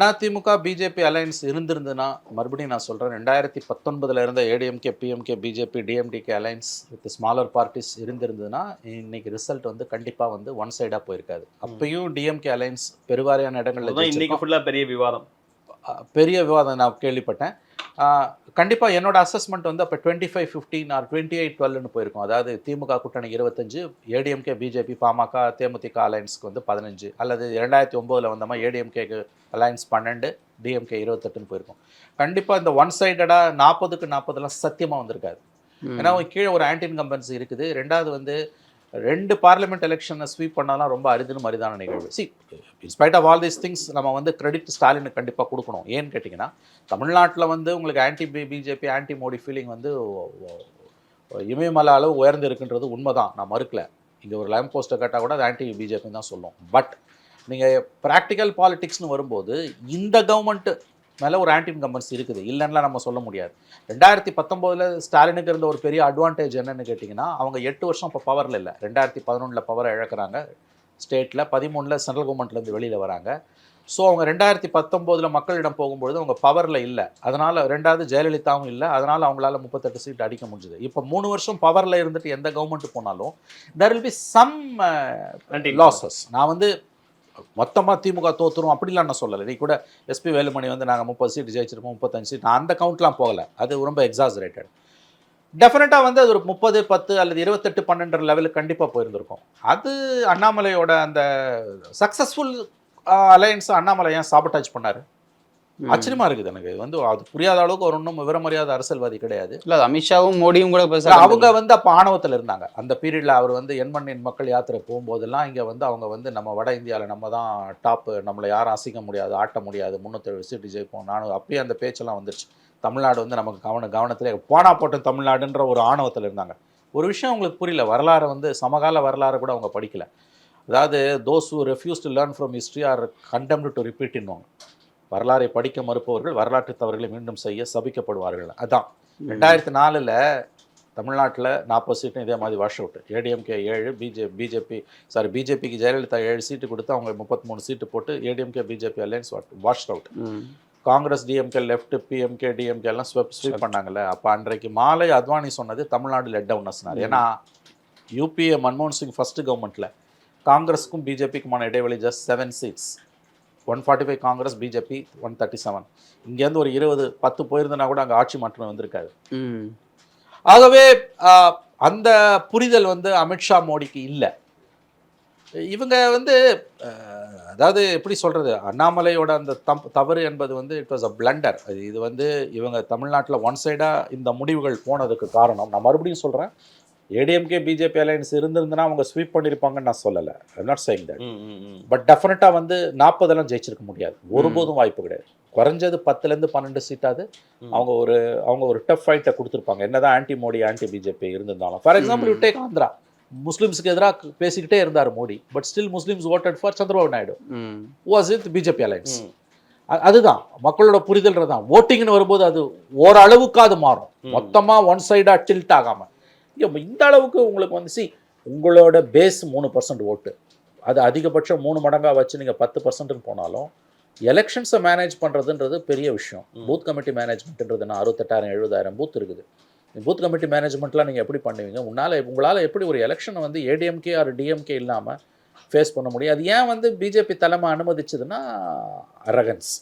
அதிமுக பிஜேபி அலையன்ஸ் இருந்திருந்துன்னா, மறுபடியும் நான் சொல்கிறேன், 2019 இருந்த ADMK PMK BJP DMDK alliance with smaller parties இருந்திருந்ததுன்னா இன்னைக்கு ரிசல்ட் வந்து கண்டிப்பாக வந்து ஒன் சைடாக போயிருக்காது. அப்பயும் டிஎம்கே அலையன்ஸ் பெருவாரியான இடங்களில் இன்னைக்கு ஃபுல்லாக பெரிய விவாதம் நான் கேள்விப்பட்டேன். கண்டிப்பாக என்னோட அசஸ்மெண்ட் வந்து அப்போ 25-15 ஆர் 28-12ன்னு போயிருக்கும். அதாவது திமுக கூட்டணி 25, ஏடிஎம்கே பிஜேபி பாமக தேமுதிக அலையன்ஸ்க்கு வந்து 15, அல்லது 2009 வந்தமா ஏடிஎம்கேக்கு அலையன்ஸ் 12, டிஎம்கே 28ன்னு போயிருக்கும். கண்டிப்பாக இந்த ஒன் சைடடாக 40க்கு 40 சத்தியமாக வந்திருக்காது. ஏன்னா கீழே ஒரு ஆன்டி இன்கம்பன்சி இருக்குது. ரெண்டாவது வந்து 2 பார்லிமெண்ட் எலெக்ஷனை ஸ்வீப் பண்ணாலாம் ரொம்ப அரிதான நிகழ்வு. In spite of all these things நம்ம வந்து கிரெடிட் ஸ்டாலினுக்கு கண்டிப்பாக கொடுக்கணும். ஏன்னு கேட்டிங்கன்னா, தமிழ்நாட்டில் வந்து உங்களுக்கு anti BJP anti Modi feeling வந்து இமயமலை அளவு உயர்ந்து இருக்குன்றது உண்மைதான், நான் மறுக்கல. இங்கே ஒரு லேம்ப் போஸ்ட்டை கேட்டால் கூட அது ஆன்டி பிஜேபின்னு தான் சொல்லும். பட் நீங்கள் ப்ராக்டிக்கல் பாலிடிக்ஸ்னு வரும்போது இந்த கவர்மெண்ட்டு மேலே ஒரு ஆன்டி இன்கம்பன்சி இருக்குது, இல்லைன்னா நம்ம சொல்ல முடியாது. 2019 ஸ்டாலினுக்கு இருந்த ஒரு பெரிய அட்வான்டேஜ் என்னன்னு கேட்டிங்கன்னா, அவங்க 8 வருஷம் இப்போ பவரில் இல்லை. 2011 பவரை இழக்கிறாங்க ஸ்டேட்டில், 13 சென்ட்ரல் கவர்மெண்ட்லேருந்து வெளியில் வராங்க. ஸோ அவங்க 2019 மக்களிடம் போகும்பொழுது அவங்க பவரில் இல்லை. அதனால் ரெண்டாவது ஜெயலலிதாவும் இல்லை. அதனால் அவங்களால 38 சீட் அடிக்க முடிஞ்சுது. இப்போ 3 வருஷம் பவரில் இருந்துட்டு எந்த கவர்மெண்ட்டு போனாலும் there will be some losses. நான் வந்து மொத்தமாக திமுக தோற்றுரும் அப்படிலாம் நான் சொல்லலை. நீ கூட எஸ்பி வேலுமணி வந்து நாங்கள் 30 சீட் ஜெயிச்சிருப்போம், 35 சீட், நான் அந்த கவுண்ட்லாம் போகலை. அது ரொம்ப எக்ஸாஜரேட்டட். டெஃபினட்டாக வந்து அது ஒரு 30-10 அல்லது 28-12 லெவலுக்கு கண்டிப்பாக போயிருந்திருக்கும். அது அண்ணாமலையோட அந்த சக்ஸஸ்ஃபுல் அலையன்ஸ் அண்ணாமலை ஏன் சாபட்டாஜ் பண்ணார்? ஆச்சரியமா இருக்குது எனக்கு. வந்து அது புரியாத அளவுக்கு ஒரு ஒன்றும் விவரமறியாத அரசியல்வாதி கிடையாது. இல்லை, அமித்ஷாவும் மோடியும் கூட பேசுகிறாங்க. அவங்க வந்து அப்போ ஆணவத்தில் இருந்தாங்க. அந்த பீரியடில் அவர் வந்து எண்மண்ணின் மக்கள் யாத்திரை போகும்போதெல்லாம் இங்கே வந்து அவங்க வந்து நம்ம வட இந்தியாவில் நம்ம தான் டாப்பு, நம்மளை யாரும் அசைக்க முடியாது, ஆட்ட முடியாது, 307 சீட்டு ஜெயிப்போம். நானும் அப்படியே அந்த பேச்செல்லாம் வந்துருச்சு. தமிழ்நாடு வந்து நமக்கு கவனத்திலே போனா போட்ட தமிழ்நாடுன்ற ஒரு ஆணவத்தில் இருந்தாங்க. ஒரு விஷயம் உங்களுக்கு புரியல, வரலாறு வந்து சமகால வரலாறு கூட அவங்க படிக்கல. அதாவது those who refuse to learn from history are condemned to repeat இன்னும். வரலாறை படிக்க மறுப்பவர்கள் வரலாற்று தவறுகளை மீண்டும் செய்ய சபிக்கப்படுவார்கள். அதான் 2004 தமிழ்நாட்டில் 40 சீட்டும் இதே மாதிரி வாஷ் அவுட். ஏடிஎம்கே 7, பிஜேபிக்கு ஜெயலலிதா 7 சீட்டு கொடுத்து அவங்க 33 சீட்டு போட்டு ADMK BJP alliance wash out. Congress DMK left PMK DMK எல்லாம் ஸ்வீப் பண்ணாங்கல்ல. அப்போ அன்றைக்கு மாலை அத்வானி சொன்னது தமிழ்நாடு லெட் டவுன்னஸ்னார். ஏன்னா யூபிஏ மன்மோகன் சிங் ஃபர்ஸ்ட் கவர்மெண்ட்டில் காங்கிரஸுக்கும் பிஜேபிக்குமான இடைவெளி ஜஸ்ட் 7 சீட்ஸ். 145 காங்கிரஸ், பிஜேபி 137. இங்கேருந்து ஒரு 20-10 போயிருந்தனா கூட அங்கே ஆட்சி மாற்றம் வந்திருக்காது. ஆகவே அந்த புரிதல் வந்து அமித்ஷா மோடிக்கு இல்லை. இவங்க வந்து அதாவது எப்படி சொல்கிறது, அண்ணாமலையோட அந்த தவறு என்பது வந்து இட் வாஸ் அ பிளண்டர். இது வந்து இவங்க தமிழ்நாட்டில் ஒன் சைடாக இந்த முடிவுகள் போனதுக்கு காரணம். நான் மறுபடியும் சொல்கிறேன், ஏடிஎம்கே பிஜேபி அலையன்ஸ் இருந்திருந்தனா அவங்க ஸ்வீப் பண்ணியிருப்பாங்கன்னு நான் சொல்லலை. I'm not saying that. But டெஃபினட்டாக வந்து 40 ஜெயிச்சிருக்க முடியாது, ஒருபோதும் வாய்ப்பு கிடையாது. குறைஞ்சது 10-12 சீட்டாவது அவங்க ஒரு டஃப் ஃபைட்டை கொடுத்துருப்பாங்க, என்னதான் ஆன்டி மோடி ஆன்டி பிஜேபி இருந்திருந்தாலும். For example you take Andhra, முஸ்லிம்ஸுக்கு எதிராக பேசிக்கிட்டே இருந்தார் Modi, but still Muslims voted for Chandrababu Naidu was with BJP alliance. அதுதான் மக்களோட புரிதல் தான். ஓட்டிங்னு வரும்போது அது ஓரளவுக்கு அது மாறும், மொத்தமாக ஒன் சைடாக டில்ட் ஆகாமல். இந்த அளவுக்கு உங்களுக்கு வந்து உங்களோட பேஸ் 3% ஓட்டு, அது அதிகபட்சம் 3 மடங்காக வச்சு நீங்கள் 10%ன்னு போனாலும் எலெக்ஷன்ஸை மேனேஜ் பண்ணுறதுன்றது பெரிய விஷயம். பூத் கமிட்டி மேனேஜ்மெண்ட்ன்றதுன்னா 68,000-70,000 பூத் இருக்குது. பூத் கமிட்டி மேனேஜ்மெண்ட்லாம் நீங்கள் எப்படி பண்ணுவீங்க? உங்களால் எப்படி ஒரு எலெக்ஷனை வந்து ஏடிஎம்கே ஆர் டிஎம்கே இல்லாமல் ஃபேஸ் பண்ண முடியும்? அது ஏன் வந்து பிஜேபி தலைமை அனுமதிச்சதுன்னா அரகன்ஸ்.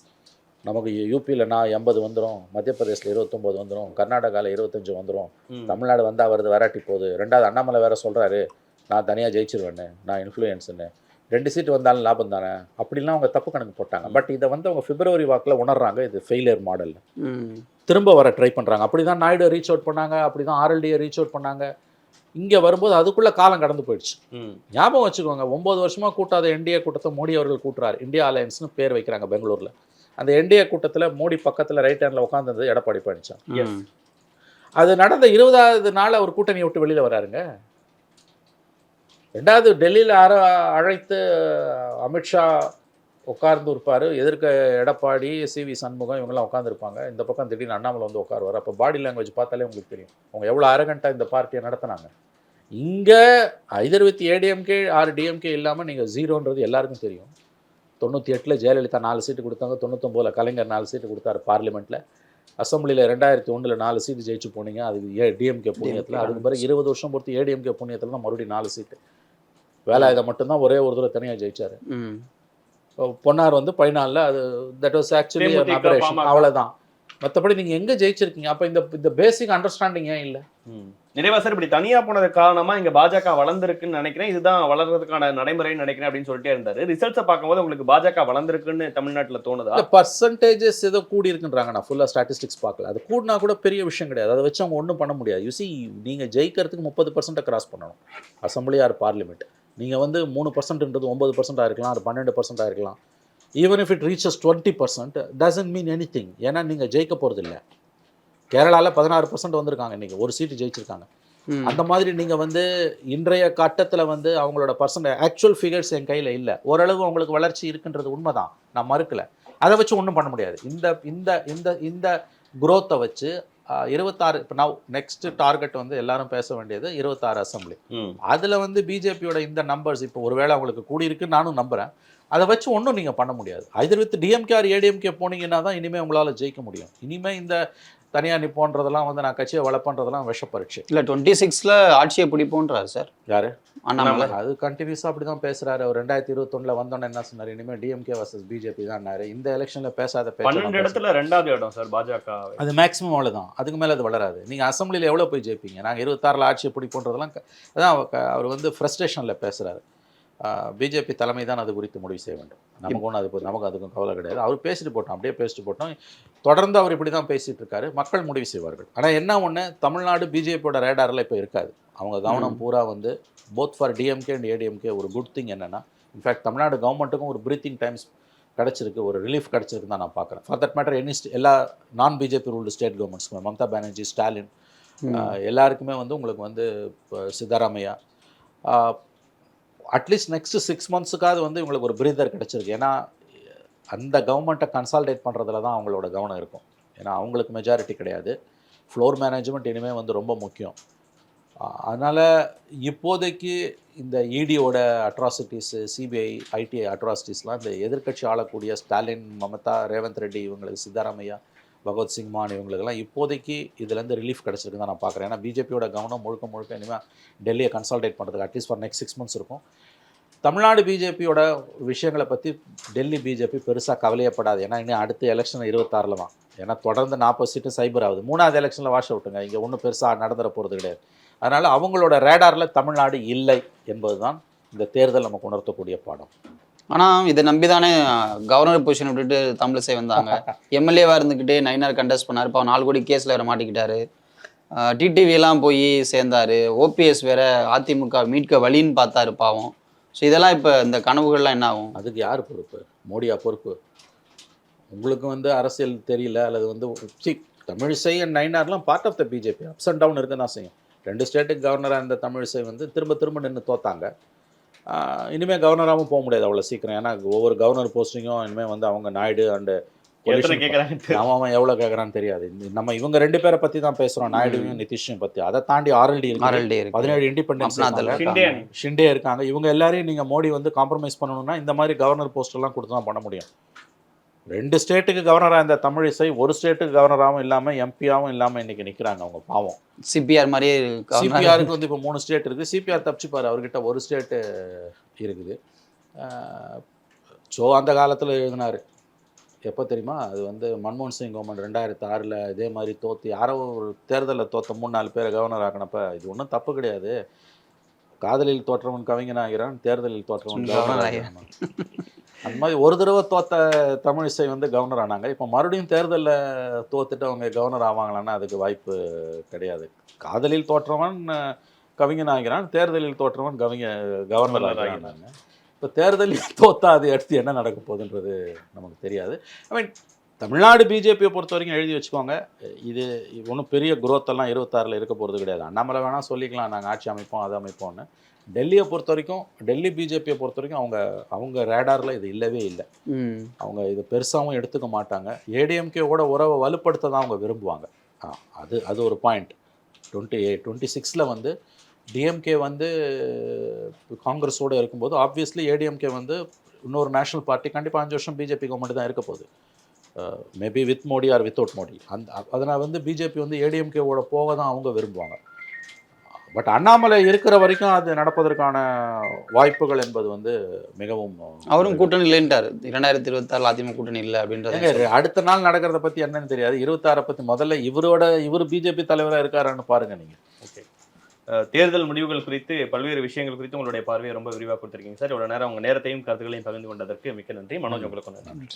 நமக்கு யூபியில் 80 வந்துடும், மத்திய பிரதேசில் 29 வந்துடும், கர்நாடகாவில் 25 வந்துடும், தமிழ்நாடு வந்தால் வருது வராட்டி போகுது. ரெண்டாவது அண்ணாமலை வேறு சொல்கிறாரு நான் தனியாக ஜெயிச்சிருவேன்னு, நான் இன்ஃப்ளூயன்ஸுன்னு, 2 சீட்டு வந்தாலும் லாபம் தானே, அப்படிலாம் அவங்க தப்பு கணக்கு போட்டாங்க. பட் இதை வந்து அவங்க பிப்ரவரி வாக்கில் உணர்றாங்க, இது ஃபெயிலியர் மாடலில் திரும்ப வர ட்ரை பண்ணுறாங்க. அப்படி தான் நாயுடு ரீச் அவுட் பண்ணாங்க, அப்படி தான் ஆர்எல்டியை ரீச் அவுட் பண்ணாங்க. இங்கே வரும்போது அதுக்குள்ளே காலம் கடந்து போயிடுச்சு. ஞாபகம் வச்சுக்கோங்க, 9 வருஷமாக கூட்டாத என்டிஏ கூட்டத்தை மோடி அவர்கள் கூட்டுறாரு. இந்தியா அலையன்ஸ்னு பேர் வைக்கிறாங்க பெங்களூரில். அந்த என்டிஏ கூட்டத்தில் மோடி பக்கத்தில் ரைட் ஹேண்டில் உட்காந்துருந்தது எடப்பாடி பழனிசாமி. அது நடந்த 20வது நாள் அவர் கூட்டணியை விட்டு வெளியில் வராருங்க. ரெண்டாவது டெல்லியில் அழைத்து அமித்ஷா உட்கார்ந்து இருப்பார். எதிர்க்க எடப்பாடி, சிவி சண்முகம் இவங்கெல்லாம் உட்காந்துருப்பாங்க. இந்த பக்கம் திடீர்னு அண்ணாமலை வந்து உட்காருவார். அப்போ பாடி லாங்குவேஜ் பார்த்தாலே உங்களுக்கு தெரியும் அவங்க எவ்வளோ அரகண்ட்டாக இந்த பார்ட்டியை நடத்துனாங்க. இங்கே either with ADMK or DMK இல்லாமல் நீங்கள் ஜீரோன்றது எல்லாருக்கும் தெரியும். 98 ஜெயலலிதா 4 சீட்டு கொடுத்தாங்க, 99 கலைஞர் 4 சீட்டு கொடுத்தாரு பார்லிமெண்ட்டில். அசம்பிளியில் 2001 4 சீட்டு ஜெயிச்சு போனீங்க, அதுக்கு டிஎம்கே புண்ணியத்தில். அதுக்கு பிறகு 20 வருஷம் பொறுத்து ஏடிஎம்கே புண்ணியத்தில் தான் மறுபடியும் 4 சீட்டு. வேலாயுதம் மட்டும்தான் ஒரே ஒரு தடவை தனியாக ஜெயிச்சார். பொன்னார் வந்து 14, அது தட் வாஸ் ஆக்சுவலி ஆபரேஷன், அவ்வளோதான். மற்றபடி நீங்கள் எங்கே ஜெயிச்சிருக்கீங்க? அப்போ இந்த பேசிக் அண்டர்ஸ்டாண்டிங் ஏன் இல்லை? நிறைவா சார் இப்படி தனியா போனது காரணமா இங்க பாஜக வளர்ந்துருக்குன்னு நினைக்கிறேன், இதுதான் வளர்றதுக்கான நடைமுறைன்னு நினைக்கிறேன் அப்படின்னு சொல்லிட்டே இருந்தாரு. ரிசல்ட்ஸை பார்க்கும்போது உங்களுக்கு பாஜக வளர்ந்துருக்குன்னு தமிழ்நாட்டில் தோணுதா? பர்சன்டேஜஸ் ஏதோ கூடி இருக்குன்றாங்க. நான் ஃபுல்லாக ஸ்டாட்டிஸ்டிக்ஸ் பார்க்கல. அது கூடினா கூட பெரிய விஷயம் கிடையாது. அதை வச்சு அவங்க ஒன்றும் பண்ண முடியாது. யூசி நீங்கள் ஜெயிக்கிறதுக்கு 30% கிராஸ் பண்ணணும் அசம்பிளி ஆர் பார்லிமெண்ட். நீங்கள் வந்து 3%ன்றது 9% ஆயிருக்கலாம், அது 12% ஆயிருக்கலாம். Even if it reaches 20% doesn't mean anything. ஏன்னா நீங்கள் ஜெயிக்க போகிறது இல்லை. கேரளாவில் 16% வந்திருக்காங்க, இன்றைக்கி ஒரு சீட்டு ஜெயிச்சிருக்காங்க. அந்த மாதிரி நீங்கள் வந்து இன்றைய கட்டத்தில் வந்து அவங்களோட ஆக்சுவல் ஃபிகர்ஸ் என் கையில் இல்லை. ஓரளவு அவங்களுக்கு வளர்ச்சி இருக்குன்றது உண்மை தான், நான் மறுக்கலை. அதை வச்சு ஒன்றும் பண்ண முடியாது. இந்த குரோத்தை வச்சு 26 இப்போ நான் நெக்ஸ்ட் டார்கெட் வந்து எல்லாரும் பேச வேண்டியது 26 அசம்பிளி. அதில் வந்து பிஜேபியோட இந்த நம்பர்ஸ் இப்போ ஒருவேளை அவங்களுக்கு கூடியிருக்குன்னு நானும் நம்புகிறேன். அதை வச்சு ஒன்றும் நீங்கள் பண்ண முடியாது. Either with DMK or ADMK போனீங்கன்னா தான் இனிமேல் உங்களால் ஜெயிக்க முடியும். இனிமேல் இந்த தனியாக நிப்போன்றதெல்லாம் வந்து நான் கட்சியை வளர்ப்பன்றதெல்லாம் விஷ பரீட்சை இல்லை. 26ல் ஆட்சியை பிடிப்போன்றாரு சார் யார்? அண்ணாமலை. அது கண்டினியூஸாக அப்படி தான் பேசுகிறாரு. அவர் 2021 வந்தோன்னே என்ன சொன்னார்? இனிமேல் டிஎம்கே வர்சஸ் பிஜேபி தான். இந்த எலெக்ஷனில் பேசாத 12 இடத்துல 2வது இடம் சார் பாஜக. அது மேக்ஸிமம் அவ்வளோதான், அதுக்கு மேலே அது வளராது. நீங்கள் அசம்பிளியில் எவ்வளோ போய் ஜெயிப்பீங்க? நாங்கள் 26ல் ஆட்சியை பிடிப்போன்றதெல்லாம் அதான் அவர் வந்து ஃப்ரஸ்ட்ரேஷனில் பேசுகிறாரு. பிஜேபி தலைமை தான் அது குறித்து முடிவு செய்ய வேண்டும். நமக்கு ஒன்றும் நமக்கு அதுக்கும் கவலை கிடையாது. அவர் பேசிட்டு போட்டோம், அப்படியே பேசிட்டு போட்டோம். தொடர்ந்து அவர் இப்படி தான் பேசிகிட்டு இருக்காரு. மக்கள் முடிவு செய்வார்கள். ஆனால் என்ன ஒன்று, தமிழ்நாடு பிஜேபியோட ரேடாரில் இப்போ இருக்காது. அவங்க கவனம் பூரா வந்து both for DMK and ADMK ஒரு குட் திங் என்னென்னா, இன்ஃபேக்ட் தமிழ்நாடு கவர்மெண்ட்டுக்கும் ஒரு ப்ரீத்திங் டைம்ஸ் கிடச்சிருக்கு, ஒரு ரிலீஃப் கிடச்சிருக்கு தான் நான் பார்க்குறேன். ஃபார் தட் மேட்டர் எல்லா நான் பிஜேபி ரூல்டு ஸ்டேட் கவர்மெண்ட்ஸ்க்குமே, மம்தா பானர்ஜி, ஸ்டாலின், எல்லாருக்குமே வந்து உங்களுக்கு வந்து சித்தராமையா அட்லீஸ்ட் நெக்ஸ்ட் 6 மந்த்ஸுக்காவது வந்து இவங்களுக்கு ஒரு பிரீதர் கிடச்சிருக்கு. ஏன்னா அந்த கவர்மெண்ட்டை கன்சால்டேட் பண்ணுறதுல தான் அவங்களோட கவனம் இருக்கும். ஏன்னா அவங்களுக்கு மெஜாரிட்டி கிடையாது. ஃப்ளோர் மேனேஜ்மெண்ட் இனிமேல் வந்து ரொம்ப முக்கியம். அதனால் இப்போதைக்கு இந்த இடியோட அட்ராசிட்டிஸு, சிபிஐ, ஐடி அட்ராசிட்டிஸ்லாம் இந்த எதிர்க்கட்சி ஆளக்கூடிய ஸ்டாலின், மமதா, ரேவந்த் ரெட்டி, இவங்களுக்கு சித்தராமையா, பகவத்சிங் மான், இவங்களுக்கெல்லாம் இப்போதைக்கு இதுலேருந்து ரிலீஃப் கிடச்சிருக்கு தான் நான் பார்க்குறேன். ஏன்னா பிஜேபியோட கவனம் முழுக்க இனிமேல் டெல்லியை கன்சால்டேட் பண்ணுறதுக்கு அட்லீஸ்ட் ஃபார் நெக்ஸ்ட் 6 மந்த்ஸ் இருக்கும். தமிழ்நாடு பிஜேபியோட விஷயங்களை பற்றி டெல்லி பிஜேபி பெருசாக கவலையப்படாது. ஏன்னா இன்னும் அடுத்த எலெக்ஷன் 26ல் தான். ஏன்னா தொடர்ந்து 40 சீட்டு சைபர் ஆகுது. 3வது எலெக்ஷனில் வாஷ் அவுட்டுங்க. இங்கே ஒன்றும் பெருசாக நடந்துட போகிறது கிடையாது. அதனால் அவங்களோட ரேடாரில் தமிழ்நாடு இல்லை என்பது தான் இந்த தேர்தல் நமக்கு உணர்த்தக்கூடிய பாடம். ஆனால் இதை நம்பி தானே கவர்னர் பொசிஷன் விட்டுட்டு தமிழிசை வந்தாங்க. எம்எல்ஏவாக இருந்துக்கிட்டே நயினார் கண்டெஸ்ட் பண்ணார். இப்போ 4 கோடி கேஸில் வேறு மாட்டிக்கிட்டாரு. டிடிவியெல்லாம் போய் சேர்ந்தார். ஓபிஎஸ் வேறு அதிமுக மீட்க வழின்னு பார்த்தாரு பாவம். ஸோ இதெல்லாம் இப்போ இந்த கனவுகள்லாம் என்ன ஆகும்? அதுக்கு யார் பொறுப்பு? மோடியா பொறுப்பு? உங்களுக்கு வந்து அரசியல் தெரியல அல்லது வந்து தமிழிசை அண்ட் நயினார்லாம் part of the BJP. Ups and down இருக்க தான் செய்யும். 2 ஸ்டேட்டுக்கு கவர்னராக இருந்த தமிழிசை வந்து திரும்ப நின்று தோத்தாங்க. இனிமேல் கவர்னராகவும் போக முடியாது அவ்வளோ சீக்கிரம். ஏன்னா ஒவ்வொரு கவர்னர் போஸ்டிங்கும் இனிமேல் வந்து அவங்க நாயுடு அண்டு அவன் எவ்வளோ கேட்குறான்னு தெரியாது. நம்ம இவங்க 2 பேரை பற்றி தான் பேசுகிறோம், நாயுடுவையும் நிதிஷையும் பற்றி. அதை தாண்டி ஆர்எல்டி இருக்கு, 17 இண்டிபெண்டன்ஸ் ஷிண்டே இருக்காங்க. இவங்க எல்லாரையும் நீங்கள் மோடி வந்து காம்ப்ரமைஸ் பண்ணணும்னா இந்த மாதிரி கவர்னர் போஸ்டெல்லாம் கொடுத்து தான் பண்ண முடியும். 2 ஸ்டேட்டுக்கு கவர்னராக இருந்த தமிழிசை ஒரு ஸ்டேட்டுக்கு கவர்னராகவும் இல்லாமல் எம்பியாகவும் இல்லாமல் இன்றைக்கி நிற்கிறாங்க. அவங்க பாவம். சிபிஆர் மாதிரியே சிபிஆருக்கு வந்து இப்போ 3 ஸ்டேட் இருக்குது. சிபிஆர் தப்பிச்சுப்பார், அவர்கிட்ட ஒரு ஸ்டேட்டு இருக்குது. ஸோ அந்த காலத்தில் எழுதினார். எப்போ தெரியுமா? அது வந்து மன்மோகன் சிங் கவர்மெண்ட் 2006ல் இதே மாதிரி தோற்று யாரோ ஒரு தேர்தலில் தோற்ற 3-4 பேரை கவர்னர் ஆக்கினப்ப இது ஒன்றும் தப்பு கிடையாது. காதலில் தோற்றவன் கவிஞனாகிறான், தேர்தலில் தோற்றவன் கவர்னர் ஆகிறான். அந்த மாதிரி ஒரு தடவை தோற்ற தமிழிசை வந்து கவர்னர் ஆனாங்க. இப்போ மறுபடியும் தேர்தலில் தோற்றுட்டு அவங்க கவர்னர் ஆவாங்களான்னா அதுக்கு வாய்ப்பு கிடையாது. காதலில் தோற்றவன் கவிஞன் ஆகிறான், தேர்தலில் தோற்றவன் கவர்னர் ஆகிறாங்க. இப்போ தேர்தலில் தோற்றா அது அடுத்து என்ன நடக்க போகுதுன்றது நமக்கு தெரியாது. ஐ மீன் தமிழ்நாடு பிஜேபியை பொறுத்த வரைக்கும் எழுதி வச்சுக்கோங்க, இது ஒன்றும் பெரிய குரோத்தெல்லாம் 26ல் இருக்க போகிறது கிடையாது. அண்ணாமலை வேணால் சொல்லிக்கலாம் நாங்கள் ஆட்சி அமைப்போம் அதை அமைப்போம்னு. டெல்லியை பொறுத்த வரைக்கும், டெல்லி பிஜேபியை பொறுத்த வரைக்கும் அவங்க ரேடாரில் இது இல்லவே இல்லை. அவங்க இது பெருசாகவும் எடுத்துக்க மாட்டாங்க. ஏடிஎம்கேவோட உறவை வலுப்படுத்த தான் அவங்க விரும்புவாங்க. அது ஒரு பாயிண்ட். 26ல் வந்து டிஎம்கே வந்து காங்கிரஸோடு இருக்கும்போது ஆப்வியஸ்லி ஏடிஎம்கே வந்து இன்னொரு நேஷனல் பார்ட்டி கண்டிப்பாக 5 வருஷம் பிஜேபி கவர்மெண்ட் தான் இருக்க போகுது. Maybe with Modi or without Modi. அதனால் வந்து பிஜேபி வந்து ஏடிஎம்கேவோட போக தான் அவங்க விரும்புவாங்க. பட் அண்ணாமலை இருக்கிற வரைக்கும் அது நடப்பதற்கான வாய்ப்புகள் என்பது வந்து மிகவும். அவரும் கூட்டணி இல்லைன்ட்டார். 2026 அதிமுக கூட்டணி இல்லை அப்படின்றது. அடுத்த நாள் நடக்கிறத பற்றி என்னன்னு தெரியாது. 26 பற்றி முதல்ல இவர் பிஜேபி தலைவராக இருக்காருன்னு பாருங்க நீங்க. ஓகே, தேர்தல் முடிவுகள் குறித்து பல்வேறு விஷயங்கள் குறித்து உங்களுடைய பார்வையை ரொம்ப விரிவாக கொடுத்துருக்கீங்க சார். இவ்வளோ நேரம் உங்கள் நேரத்தையும் கருத்துக்களையும் பகிர்ந்து கொண்டதற்கு மிக்க நன்றி. மனோஜ், உங்களுக்கு நன்றி.